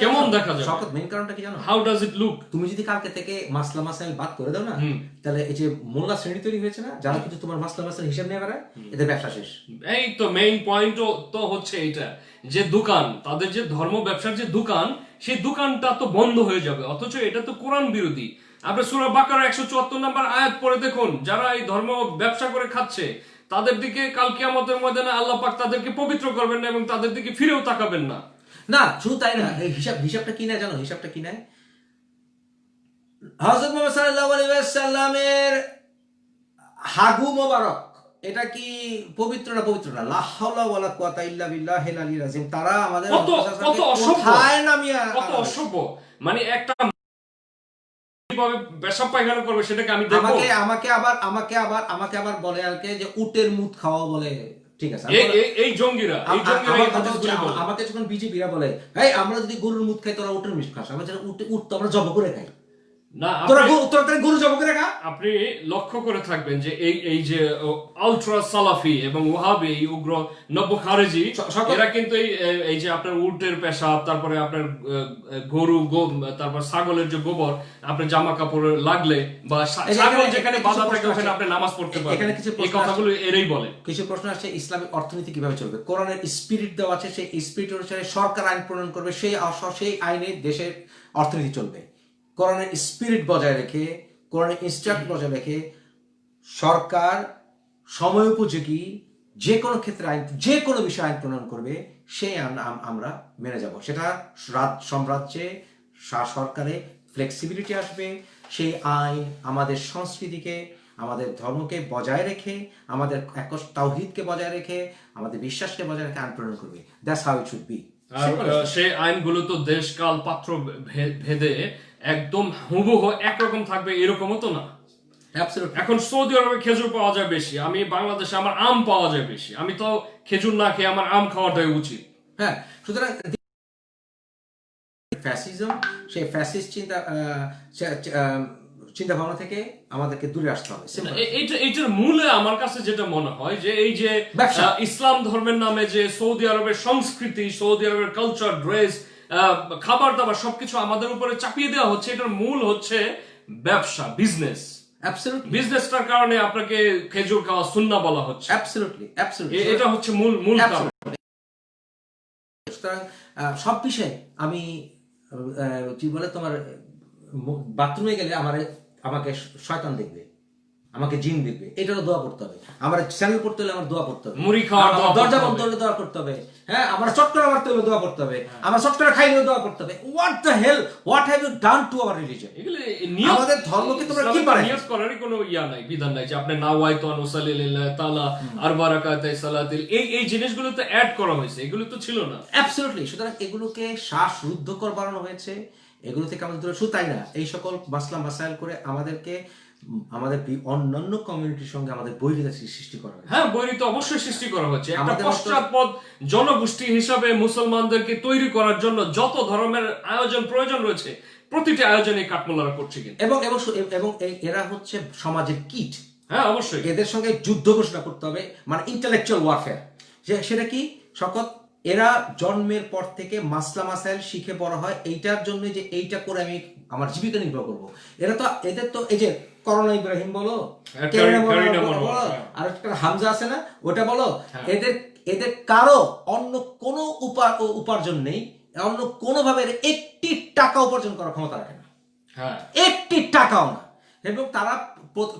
কেমন দেখা যায়? শকত মেইন কারণটা কি জানো? How does it look? তুমি যদি কালকে থেকে মাসলা মাসাইল বাদ করে দাও না, তাহলে এই যে মোল্লা শ্রেণী তৈরি হয়েছে না, যারা কিন্তু তোমার মাসলা মাসাইল হিসাব নিয়ে বেড়ায়, এদের ব্যবসা শেষ। এই তো মেইন পয়েন্ট তো হচ্ছে এইটা, যে দোকান, তাদের যে ধর্ম ব্যবসার যে দোকান, সেই দোকানটা তো বন্ধ হয়ে যাবে। অথচ এটা তো কোরআন বিরোধী। আপনি সূরা বাকারা 174 নম্বর আয়াত পড়ে দেখুন, যারা এই ধর্ম ব্যবসা করে খাচ্ছে তাদের দিকে কাল কিয়ামতের ময়দানে আল্লাহ পাক তাদেরকে পবিত্র করবেন না এবং তাদের দিকে ফিরেও তাকাবেন না। না শুধু তাই না, এই হিসাবটা কি নেয় জানো? হিসাবটা কি নেয়? হযরত মুহাম্মদ সাল্লাল্লাহু আলাইহি ওয়াসাল্লামের হাগু মোবারক, এটা কি পবিত্র না? পবিত্র না। লা হাওলা ওয়ালা কুওয়াতা ইল্লা বিল্লাহিল আলিয়্যিল আযীম। তারা আমাদের কত অসভ্য, মানে একটা কিভাবে পেশাব পায়খানা করবে সেটাকে আমি দেখব। আমাকে আবার বলে আরকে যে উটের মুত খাওয়া বলে। ঠিক আছে, এই জঙ্গিরা আমাকে যখন বিজেপিরা বলে, এই আমরা যদি গরুর মুত খাই তোরা উটের মুত খাস, আমরা যেন উট তো আমরা জব করে খাই। না, তোরা গরু জব করে খা। আপনি লক্ষ্য করে থাকবেন যে এই যে আলট্রা সালাফি এবং ওয়াহাবি এই উগ্র নব্য খারেজি এরা কিন্তু এই যে আপনার উটের পেশাব, তারপরে আপনার গরু তারপর ছাগলের যে গোবর আপনার জামা কাপড়ে লাগলে বা ছাগল যেখানে বাঁধা থাকে ওখানে আপনি নামাজ পড়তে পারবেন, এই কথাগুলো এরাই বলে। কিছু প্রশ্ন আসছে, ইসলামিক অর্থনীতি কিভাবে চলবে? কোরআনের স্পিরিট দেওয়া আছে, সেই স্পিরিট অনুসারে সরকার আইন প্রণয়ন করবে, সেই আইনে দেশের অর্থনীতি চলবে। কোরআনের স্পিরিট বজায় রেখে, কোরআনের ইনস্ট্রাক্ট বজায় রেখে সরকার সময় উপযোগী যে কোনো ক্ষেত্রে আইন, যে কোনো বিষয়ে আইন প্রণয়ন করবে, সেই আমরা মেনে যাব। সেটা সাম্রাজ্যে সরকারে ফ্লেক্সিবিলিটি আসবে, সেই আইন আমাদের সংস্কৃতিকে, আমাদের ধর্মকে বজায় রেখে, আমাদের তাওহীদকে বজায় রেখে, আমাদের বিশ্বাসকে বজায় রেখে আইন প্রণয়ন করবে। That's how it should be. সেই আইনগুলো তো দেশকাল পাত্র ভেদে একদম হুবহু একরকম থাকবে এরকমও তো না। এখন সৌদি আরবে খেজুর পাওয়া যায় বেশি, আমি বাংলাদেশে আমার আম পাওয়া যায় বেশি, আমি তো খেজুর না খেয়ে আমার আম খাওয়াটাই উচিত। হ্যাঁ, সুতরাং ফ্যাসিজম, সেই ফ্যাসিস্ট চিন্তা ভাবনা থেকে আমাদেরকে দূরে আসতে হবে। এইটার মূলে আমার কাছে যেটা মনে হয় যে এই যে ইসলাম ধর্মের নামে যে সৌদি আরবের সংস্কৃতি, সৌদি আরবের কালচার, ড্রেস, খাবার দাবার সবকিছু আমাদের উপরে চাপিয়ে দেওয়া হচ্ছে, এটার মূল হচ্ছে ব্যবসা, বিজনেস। বিজনেসটার কারণে আপনাকে খেজুর খাওয়া সুন্নাহ বলা হচ্ছে। এটা হচ্ছে মূল কারণ। সুতরাং সব বিষয়ে আমি কি বলে, তোমার বাথরুমে গেলে আমাকে শয়তান দেখবে, আমাকে জিন দেখবে, এটারও দোয়া করতে হবে। আমার চ্যানেল পড়তে হলে আমার দোয়া করতে হবে, মুড়ি খাওয়ার দরজা বন্ধ হলে দোয়া করতে হবে, হ্যাঁ, আমার চটকরা মারতে হলে দোয়া করতে হবে, আমার চটকরা খাইলেও দোয়া করতে হবে। What the hell, what have you done to our religion? আমাদের ধর্মকে তোমরা কি পারে? নিয়ত করারই কোনো নাই, বিধান নাই যে আপনি নাওয়াইতু আন উসাল্লি লিল্লাহি তাআলা আরবা রাকাতাই সালাতিল, এই জিনিসগুলো তো অ্যাড করা হয়েছে, এগুলো তো ছিল না। অ্যাবসলিউটলি। সুতরাং এগুলোকে শ্বাসরুদ্ধকর বানানো হয়েছে, এগুলো থেকে আমাদের দূরে। শুধু তাই না, এই সকল মাসলা মাসাইল করে আমাদেরকে আমাদের অন্যান্য কমিউনিটির সঙ্গে আমাদের বৈরিতা সৃষ্টি করা হয়েছে। হ্যাঁ, বৈরিতা অবশ্যই সৃষ্টি করা হচ্ছে। একটা পশ্চাৎপদ জনগোষ্ঠী হিসাবে মুসলমানদেরকে তৈরি করার জন্য যত ধরনের আয়োজন প্রয়োজন রয়েছে, প্রতিটি আয়োজনে কাঠমোলারা করছে কিন্তু। এবং এরা হচ্ছে সমাজের কীট। হ্যাঁ, অবশ্যই এদের সঙ্গে যুদ্ধ ঘোষণা করতে হবে, মানে ইন্টেলেকচুয়াল ওয়ারফেয়ার। সেটা কি শকত? এরা জন্মের পর থেকে মাসলা মাসাইল শিখে বড় হয় এইটার জন্য, যে এইটা করে আমি আমার জীবিকা নির্বাহ করবো। এদের তো এই যে করোনা ইব্রাহিম বলো, আর একটা হামজা আছে না, ওটা বলো, এদের কারো অন্য কোনো উপার্জন নেই, অন্য কোনোভাবে একটি টাকা উপার্জন করার ক্ষমতা রাখে না, একটি টাকাও না। এবং তারা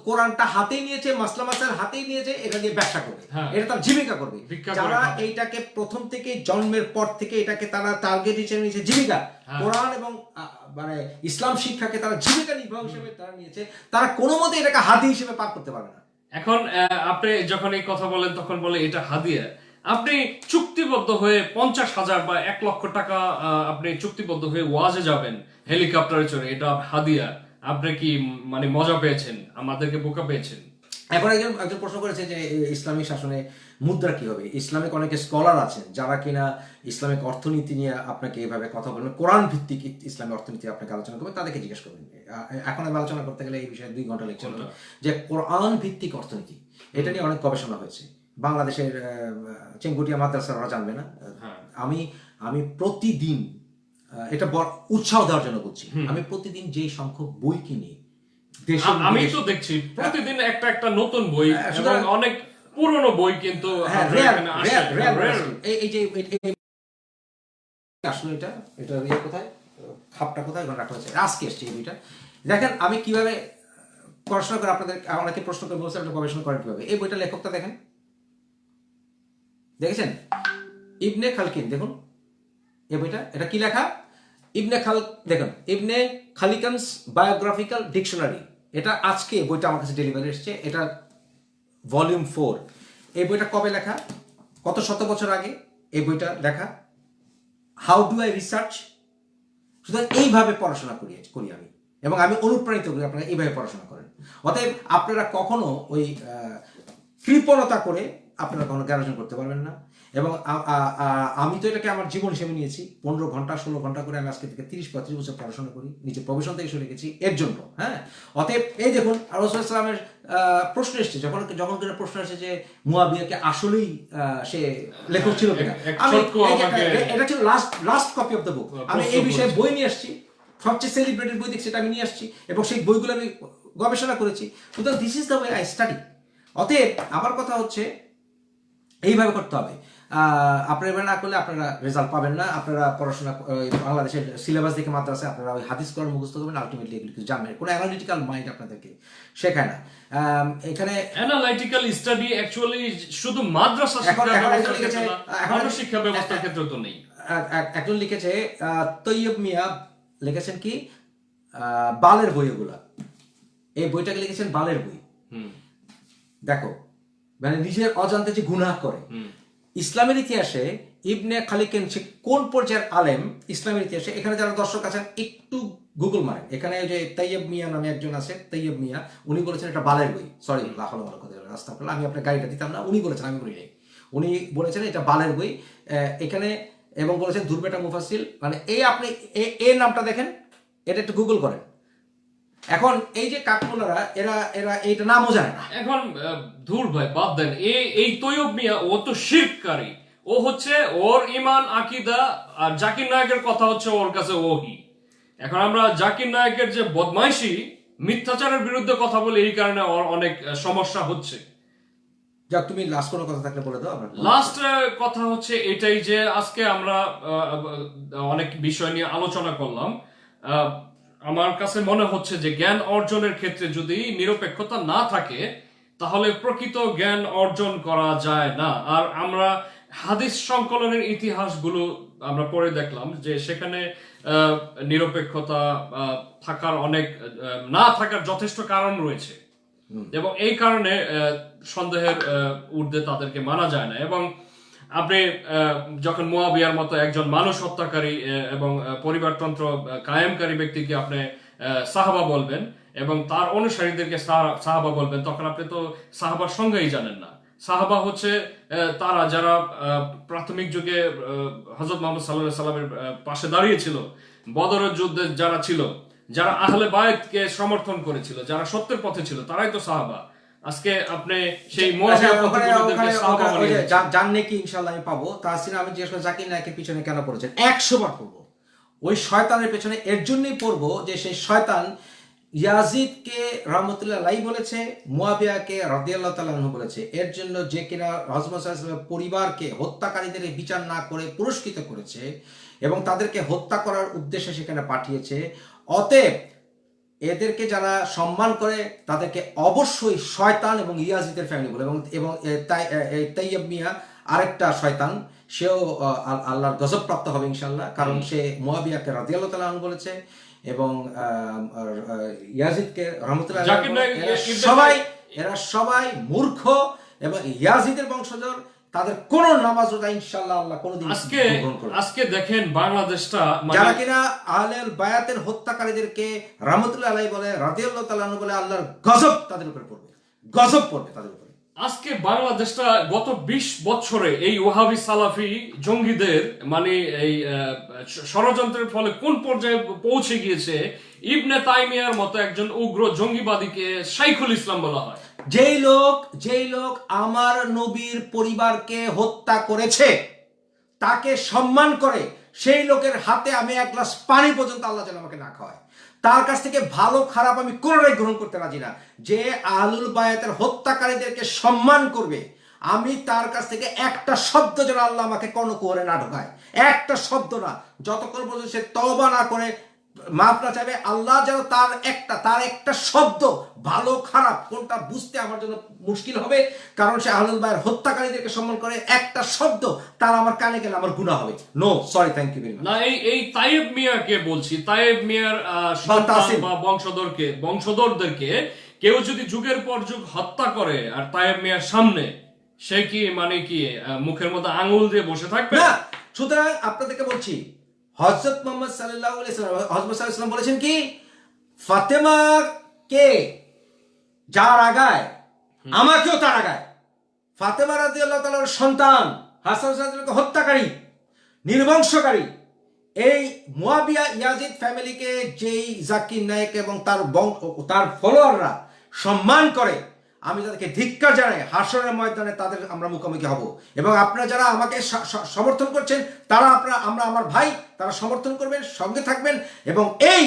কোরআনটা হাতেই নিয়েছে, মাসলা মাসাইল হাতেই নিয়েছে, এটা দিয়ে ব্যবসা করবে, এটা তার জীবিকা করবে। যারা এইটাকে প্রথম থেকে জন্মের পর থেকে এটাকে তারা টার্গেট হিসেবে নিয়েছে জীবিকা, কোরআন এবং মানে ইসলাম শিক্ষাকে তারা জীবিকা নির্বাহ হিসেবে তারা নিয়েছে, তারা কোনো মতে এটাকে হাদি হিসেবে পার করতে পারবে না। এখন আপনি যখন এই কথা বলেন তখন বলে এটা হাদিয়া। আপনি চুক্তিবদ্ধ হয়ে 50,000 বা 1 লক্ষ টাকা আপনি চুক্তিবদ্ধ হয়ে ওয়াজে যাবেন হেলিকপ্টারে চড়ে, এটা হাদিয়া। আপনি কি মানে মজা পেয়েছেন, আমাদেরকে বোকা পেয়েছেন? এখন একজন প্রশ্ন করেছে যে ইসলামী শাসনে মুদ্রা কি হবে। ইসলামিক অনেকে স্কলার আছেন যারা কিনা ইসলামিক অর্থনীতি নিয়ে আপনাকে এভাবে কথা বলবেন, কোরআন ভিত্তিক ইসলামিক অর্থনীতি আপনাকে আলোচনা করবেন, তাদেরকে জিজ্ঞেস করবেন। এখন আমি আলোচনা করতে গেলে এই বিষয়ে 2 ঘন্টা লেকচার হবে, যে কোরআন ভিত্তিক অর্থনীতি, এটা নিয়ে অনেক গবেষণা হয়েছে। বাংলাদেশের চেঙ্গুটিয়া মাদ্রাসার ওরা জানবে না। আমি প্রতিদিন, এটা উৎসাহ দেওয়ার জন্য বলছি, আমি প্রতিদিন যে সংখ্যক বই কিনি, আমি তো দেখছি প্রতিদিন একটা নতুন বই, অনেক পুরনো বই, কিন্তু এই যে আসলে এটা কোথায়, খাপটা কোথায় রাখা হয়েছে, আজকে এসছে এই বইটা। দেখেন আমি কিভাবে পড়াশোনা করে, আপনাদের অনেকে প্রশ্ন করে বলছে আপনি গবেষণা করেন কিভাবে। এই বইটার লেখকটা দেখেন, দেখেছেন? ইবনে খালকিন। দেখুন এই বইটা, এটা কি লেখা? দেখুন, ইবনে খালিকানস বায়োগ্রাফিক্যাল ডিকশনারি। এটা আজকে বইটা আমার কাছে ডেলিভারি এসছে, এটা ভলিউম 4। এই বইটা কবে লেখা? কত শত বছর আগে এই বইটা লেখা। How do I research? সুতরাং এইভাবে পড়াশোনা করি আমি, এবং আমি অনুপ্রাণিত করি আপনারা এইভাবে পড়াশোনা করেন। অতএব আপনারা কখনো ওই কৃপণতা করে আপনারা কোনো জ্ঞান অর্জন করতে পারবেন না। এবং আমি তো এটাকে আমার জীবন হিসেবে নিয়েছি। 15 ঘন্টা 16 ঘন্টা করে আমি আজকে থেকে 30-35 বছর পড়াশোনা করি, নিজের প্রফেশন থেকে শুরু রেখেছি এর জন্য। হ্যাঁ, অতএব এই দেখুন রাসূল ইসলামের প্রশ্ন এসেছে, যখন যখন কোনো প্রশ্ন আসে যে মুয়াবিয়াকে আসলেই সে লেখক ছিল কিনা, আমি এটা ছিল last copy of the book. আমি এই বিষয়ে বই নিয়ে আসছি, সবচেয়ে সেলিব্রেটেড বই দেখছি, সেটা আমি নিয়ে আসছি এবং সেই বইগুলো আমি গবেষণা করেছি। সুতরাং this is the way I study. অতএব আমার কথা হচ্ছে এইভাবে করতে হবে। আপনারা এবার না করলে আপনারা রেজাল্ট পাবেন না। আপনারা পড়াশোনা বাংলাদেশের সিলেবাস দেখে মাদ্রাসায় আপনারা ওই হাদিস কোরআন মুখস্থ করবেন, আলটিমেটলি এগুলো কিছু জানবেন। কোনো অ্যানালিটিক্যাল মাইন্ড আপনাদেরকে শেখায় না। এখানে অ্যানালাইটিক্যাল স্টাডি অ্যাকচুয়ালি শুধু মাদ্রাসা শিক্ষা ব্যবস্থার ক্ষেত্রে তো নেই। একজন লিখেছে তৈয়ব মিয়া, লিখেছেন কি বালের বই, ওগুলা এই বইটাকে লিখেছেন বালের বই। দেখো মানে নিজের অজান্তে যে গুনাহ করে। ইসলামের ইতিহাসে ইবনে খালিকেন সে কোন পর্যায়ের আলেম ইসলামের ইতিহাসে, এখানে যারা দর্শক আছেন একটু গুগল মারেন, এখানে যে তৈয়ব মিয়া নামে একজন আছে, তৈয়ব মিয়া, উনি বলেছেন এটা বালের বই। সরি রাস্তা করলাম, আমি আপনার গাড়িটা দিতাম না, উনি বলেছেন, আমি বলি নাই, উনি বলেছেন এটা বালের বই এখানে, এবং বলেছেন দুর্বেটা মুফাসসিল। মানে এই আপনি এই নামটা দেখেন, এটা একটু গুগল করেন। এখন এই যে কাকমুলারা এরা এরা এইটা নামও জানে না। এখন ধুর ভাই বাদ দেন, এই তৈয়ব মিয়া ও তো শিরককারী, ও হচ্ছে ওর ঈমান আকীদা, আর জাকির নায়কের কথা হচ্ছে ওর কাছে ওহী। এখন আমরা জাকির নায়কের যে বদমাইশি, মিথ্যাচারের বিরুদ্ধে কথা বলে, এই কারণে ওর অনেক সমস্যা হচ্ছে। যাক, তুমি লাস্ট কোনো কথা থাকলে বলে দাও। লাস্ট কথা হচ্ছে এটাই যে আজকে আমরা অনেক বিষয় নিয়ে আলোচনা করলাম। আমার কাছে মনে হচ্ছে যে জ্ঞান অর্জনের ক্ষেত্রে যদি নিরপেক্ষতা না থাকে তাহলে প্রকৃত জ্ঞান অর্জন করা যায় না। আর আমরা হাদিস সংকলনের ইতিহাসগুলো আমরা পড়ে দেখলাম যে সেখানে নিরপেক্ষতা থাকার অনেক না থাকার যথেষ্ট কারণ রয়েছে, এবং এই কারণে সন্দেহের ঊর্ধ্বে তাদেরকে মানা যায় না। এবং আপনি যখন মুয়াবিয়ার মতো একজন মানুষ হত্যাকারী এবং পরিবারতন্ত্র কায়েমকারী ব্যক্তিকে আপনি সাহাবা বলবেন এবং তার অনুসারীদেরকে সাহাবা বলবেন, তখন আপনি তো সাহাবার সংজ্ঞাই জানেন না। সাহাবা হচ্ছে তারা যারা প্রাথমিক যুগে হযরত মুহাম্মদ সাল্লাল্লাহু আলাইহি সাল্লামের পাশে দাঁড়িয়েছিল, বদরের যুদ্ধে যারা ছিল, যারা আহলে বায়তকে সমর্থন করেছিল, যারা সত্যের পথে ছিল, তারাই তো সাহাবা। আজকে আপনি সেই জানলে কি ইনশাআল্লাহ আমি পাবো। তাছাড়া আমি জিজ্ঞেস করি জাকির নায়কের পিছনে কেন পড়েছেন, 100 বার পড়বো। ওই শয়তানের পেছনে এর জন্যই পড়বো যে সেই শয়তান ইয়াজিদকে রহমতুল্লাহ আলাইহি বলেছে, মুয়াবিয়াকে রাদিয়াল্লাহু তাআলা আনহু বলেছে। এর জন্য যে কিনা হযরত সাল্লাল্লাহু আলাইহি ওয়াসাল্লামের পরিবারকে হত্যাকারীদের বিচার না করে পুরস্কৃত করেছে এবং তাদেরকে হত্যা করার উদ্দেশ্যে সেখানে পাঠিয়েছে। অতএব এদেরকে যারা সম্মান করে তাদেরকে অবশ্যই শয়তান এবং ইয়াজিদের ফ্যামিলি বলে। এবং তাইয়্যিব মিয়া আরেকটা শয়তান, সেও আল্লাহর গজবপ্রাপ্ত হবে ইনশাআল্লাহ, কারণ সে মুয়াবিয়াকে রাদিয়াল্লাহু তাআলা আনহু বলেছে এবং ইয়াজিদকে রহমতুল্লাহ। এরা সবাই মূর্খ এবং ইয়াজিদের বংশধর, তাদের কোন নামাজ রোজা ইনশাআল্লাহ আল্লাহ কোনদিন আজকে দেখেন বাংলাদেশটা যারা কিনা আহলেল বায়াতের হত্যাকারীদেরকে রহমতুল্লাহ আলাইহি বলে, রাদিয়াল্লাহু তাআলা আনহু বলে, আল্লাহর গজব তাদের উপরে পড়বে, গজব পড়বে তাদের উপরে। আজকে বাংলাদেশটা গত 20 বছরে এই ওয়াহাবি সালাফি জঙ্গিদের মানে এই ষড়যন্ত্রের ফলে কোন পর্যায়ে পৌঁছে গিয়েছে, ইবনে তাইমিয়ার মতো একজন উগ্র জঙ্গিবাদীকে শাইখুল ইসলাম বলা হয়। যেই লোক আমার নবীর পরিবারকে হত্যা করেছে তাকে সম্মান করে, সেই লোকের হাতে আমি এক গ্লাস পানি পর্যন্ত আল্লাহ যেন আমাকে না খাওয়ায়। তার কাছ থেকে ভালো খারাপ আমি কোনোটাই গ্রহণ করতে রাজি না। যে আহলুল বায়াতের হত্যাকারীদেরকে সম্মান করবে, আমি তার কাছ থেকে একটা শব্দ যেন আল্লাহ আমাকে কর্ণকুহরে না ঢোকায়, একটা শব্দ না, যতক্ষণ পর্যন্ত সে তওবা না করে মাফ না চাইবে, আল্লাহ যেন তার একটা শব্দ ভালো খারাপ কোনটা বুঝতে আমার জন্য মুশকিল হবে, কারণ সে আহলুল বায়াতের হত্যাকারীদেরকে সম্মান করে। একটা শব্দ তার আমার কানে গেলে আমার গুনাহ হবে। No sorry, thank you very much. না এই তাইব মিয়াকে বলছি, তাইব মিয়ার সন্তান বা বংশধরদেরকে কেউ যদি যুগের পর যুগ হত্যা করে আর তাইব মিয়ার সামনে, সে কি মানে কি মুখের মধ্যে আঙুল দিয়ে বসে থাকবে না? সুতরাং আপনাদেরকে বলছি, হযরত মুহাম্মদ সাল্লাল্লাহু আলাইহি ওয়াসাল্লাম বলেছেন কি, ফাতেমাকে যার আগায় আমাকেও তার আগায়, ফাতেমা রাদিয়াল্লাহু তাআলার সন্তান হাসান রাদিয়াল্লাহু হত্যাকারী, নির্বংশকারী এই মুয়াবিয়া ইয়াজিদ ফ্যামিলিকে যেই জাকির নায়েক এবং তার ফলোয়াররা সম্মান করে, আমি তাদেরকে ধিক্কার জানাই। হাসরের ময়দানে তাদের আমরা মুখোমুখি হব। এবং আপনারা যারা আমাকে সমর্থন করছেন, তারা আমরা আমার ভাই, তারা সমর্থন করবেন, সঙ্গে থাকবেন। এবং এই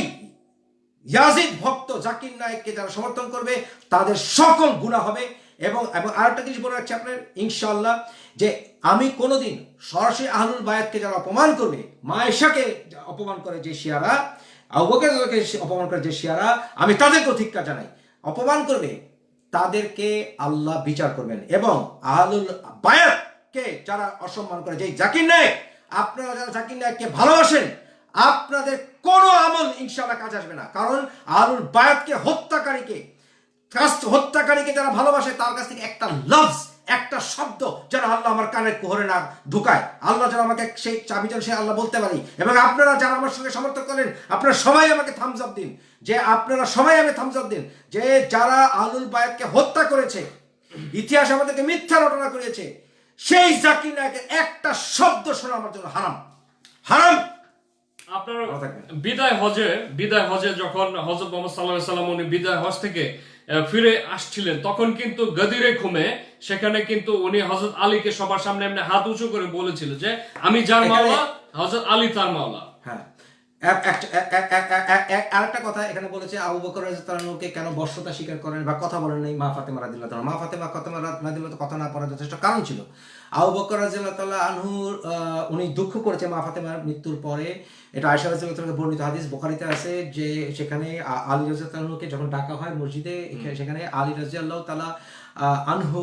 ইয়াজিদ ভক্ত জাকির নায়েককে যারা সমর্থন করবে তাদের সকল গুনাহ হবে। এবং আরেকটা জিনিস বলে রাখছি আপনার, ইনশাআল্লাহ, যে আমি কোনোদিন সরাসরি আহলুল বায়াতকে যারা অপমান করবে, মা আয়েশাকে অপমান করে যে শিয়ারা, আবু বকরকে অপমান করে যে শিয়ারা, আমি তাদেরকেও ধিক্কার জানাই। অপমান করবে তাদেরকে আল্লাহ বিচার করবেন। এবং আহলুল বায়াতকে যারা অসম্মান করে, যে জাকির নায়েক, আপনারা যারা জাকির নায়েককে ভালোবাসেন, আপনাদের কোনো আমল ইনশাআল্লাহ কাজ আসবে না। কারণ আহলুল বায়াতকে হত্যাকারীকে যারা ভালোবাসে, তার কাছ থেকে একটা লফজ, একটা শব্দ যেন আল্লাহ আমার কানের কোহরে না ঢুকায়। আল্লাহ যেন আমাকে সেই চাবি যেন সে আল্লাহ বলতে পারি। এবং আপনারা যারা আমার সঙ্গে সমর্থন করেন, আপনারা সবাই আমাকে থামস আপ দিন, যে আপনারা সবাই আমি থামস আপ দিন, যে যারা আহলুল বায়াতকে হত্যা করেছে, ইতিহাস আমাদেরকে মিথ্যা রটনা করেছে, সেই জাকির নায়েকের একটা শব্দ শোনা আমার জন্য হারাম, হারাম। আপনার বিদায় হজে যখন হযরত মুহাম্মদ সাল্লাল্লাহু আলাইহি ওয়াসাল্লাম উনি বিদায় হজ থেকে ফিরে আসছিলেন, তখন কিন্তু গদিরে খুমে সেখানে কিন্তু উনি হযরত আলীকে সবার সামনে এমনি হাত উঁচু করে বলেছিল যে আমি যার মাওলা, হযরত আলী তার মাওলা। হ্যাঁ, আরেকটা কথা এখানে বলেছে, আবু বকর রাদিয়াল্লাহু আনহুকে কেন বর্ষতা স্বীকার করেন বা কথা বলেন নাই মা ফাতেমা রাদিয়াল্লাহু তাআলা। মা ফাতেমা রাদিয়াল্লাহু কথা না পড়ার যথেষ্ট কারণ ছিল। আবু বকর রাদিয়াল্লাহু আনহু উনি দুঃখ করেছে মা ফাতেমার মৃত্যুর পরে। এটা আয়েশা রাদিয়াল্লাহু তাআলা বর্ণিত হাদিস, বুখারীতে আছে, যে সেখানে আলী রাদিয়াল্লাহু আনহুকে যখন ডাকা হয় মসজিদে, সেখানে আলী রাদিয়াল্লাহু তাআলা আনহু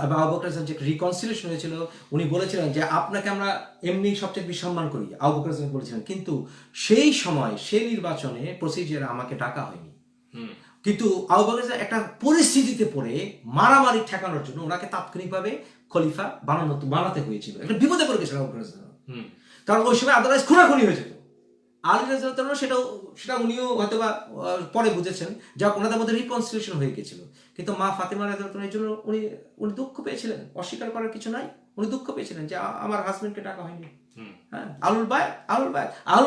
এবং আবু বকর যে রিকনসিলিয়েশন হয়েছিল, উনি বলেছিলেন যে আপনাকে আমরা এমনি সবচেয়ে বেশি সম্মান করি, আবু বকর বলেছিলেন। কিন্তু সেই সময় সেই নির্বাচনে প্রসিজারে আমাকে ডাকা হয়নি। কিন্তু আবু বকর একটা পরিস্থিতিতে পড়ে মারামারি ঠেকানোর জন্য ওনাকে তাৎক্ষণিকভাবে খলিফা বানাতে হয়েছিল। একটা বিপদে পড়ে গেছিল আবু বকর, কারণ ওই সময় আদারওয়াইজ খুনাখুনি হয়ে যেত। আলী রাদিয়াল্লাহু সেটা উনিও হয়তো বা পরে বুঝেছেন, যা ওনাদের মধ্যে রিকনসিলিয়েশন হয়ে গেছিল। কিন্তু মা ফাতেমা রাদিয়াল্লাহু এর জন্য উনি দুঃখ পেয়েছিলেন, অস্বীকার করার কিছু নাই। উনি দুঃখ পেয়েছিলেন যে আমার হাজবেন্ডকে ডাকা হয়নি। হ্যাঁ, আহলুল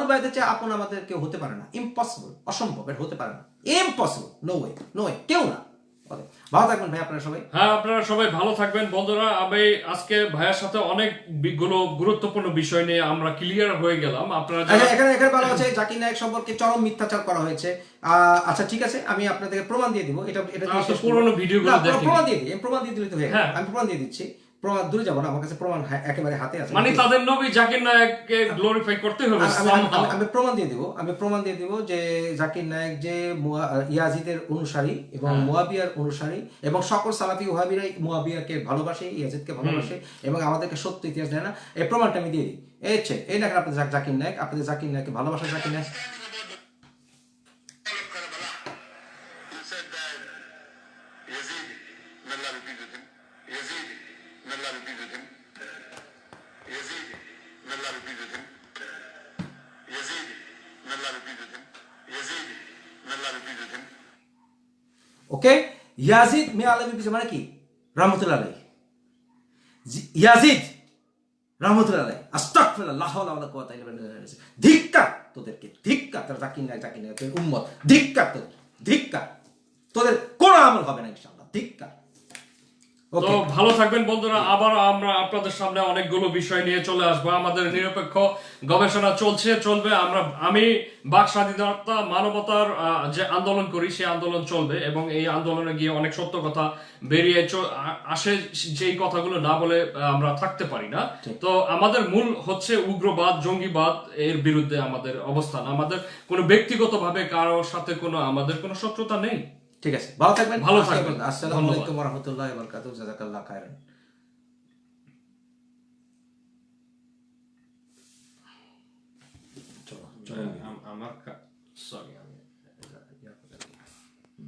বায়াত হচ্ছে আপন আমাদের কেউ হতে পারে না, ইম্পসিবল, অসম্ভব, এটা হতে পারে না, ইম্পসিবল, নো ওয়ে, কেউ না। ভালো থাকবেন ভাই আপনারা সবাই। হ্যাঁ, আপনারা সবাই ভালো থাকবেন বন্ধুরা। আমি আজকে ভাইয়ের সাথে অনেকগুলো গুরুত্বপূর্ণ বিষয় নিয়ে আমরা ক্লিয়ার হয়ে গেলাম। আপনারা এখানে বলা হচ্ছে জাকির নায়েক সম্পর্কে চরম মিথ্যাচার করা হয়েছে। আচ্ছা ঠিক আছে, আমি আপনাদেরকে প্রমাণ দিয়ে দিব। এটা পুরনো ভিডিওগুলো দেখেন, প্রমাণ দিয়ে দিলে তো হয়ে গেল। আমি প্রমাণ দিয়ে দিচ্ছি, প্রমাণ দূরে যাবো না, আমার কাছে প্রমাণ একেবারে হাতে আছে। মানে তাদের নবী জাকির নায়েককে গ্লোরিফাই করতে হবে। আমি প্রমাণ দিয়ে দিব যে জাকির নায়েক যে ইয়াজিদের অনুসারী এবং মুয়াবিয়ার অনুসারী, এবং সকল সালাফি ওয়াহাবিরাই মুয়াবিয়াকে ভালোবাসে, ইয়াজিদকে ভালোবাসে, এবং আমাদেরকে সত্য ইতিহাস দেয় না। এই প্রমাণটা আমি দিয়ে দিই। এই দেখেন আপনাদের জাকির নায়েককে ভালোবাসা জাকির নায়েক। ওকে, ইয়াজিদ মে আল্লাহ মানে কি? রাহমাতুল্লাহ আলাইহি। ইয়াজিদ রাহমাতুল্লাহ আলাইহি, আস্তাগফিরুল্লাহ, লা হাওলা ওয়ালা কুওয়াতা ইল্লা বিল্লাহ। ধিক্কার তোদেরকে, ধিক্কার, তোরা জাকির নায়েক উম্মত, ধিক্কার তোদের কোনো আমল হবে না ইনশাআল্লাহ, ধিক্কার। তো ভালো থাকবেন বন্ধুরা। আবার আমরা আপনাদের সামনে অনেকগুলো বিষয় নিয়ে চলে আসবো। আমাদের নিরপেক্ষ গবেষণা চলবে। আমি বাক স্বাধীনতা, মানবতার যে আন্দোলন করি, সেই আন্দোলন চলবে, এবং এই আন্দোলনে গিয়ে অনেক সত্য কথা বেরিয়ে আসে, যেই কথাগুলো না বলে আমরা থাকতে পারি না। তো আমাদের মূল হচ্ছে উগ্রবাদ, জঙ্গিবাদ, এর বিরুদ্ধে আমাদের অবস্থান। আমাদের কোনো ব্যক্তিগতভাবে কারোর সাথে আমাদের কোনো শত্রুতা নেই। ঠিক আছে, ভালো থাকবেন। আসসালামু আলাইকুম ওয়া রাহমাতুল্লাহি ওয়া বারাকাতুহু। জাযাকাল্লাহু খাইরান। আমার সরি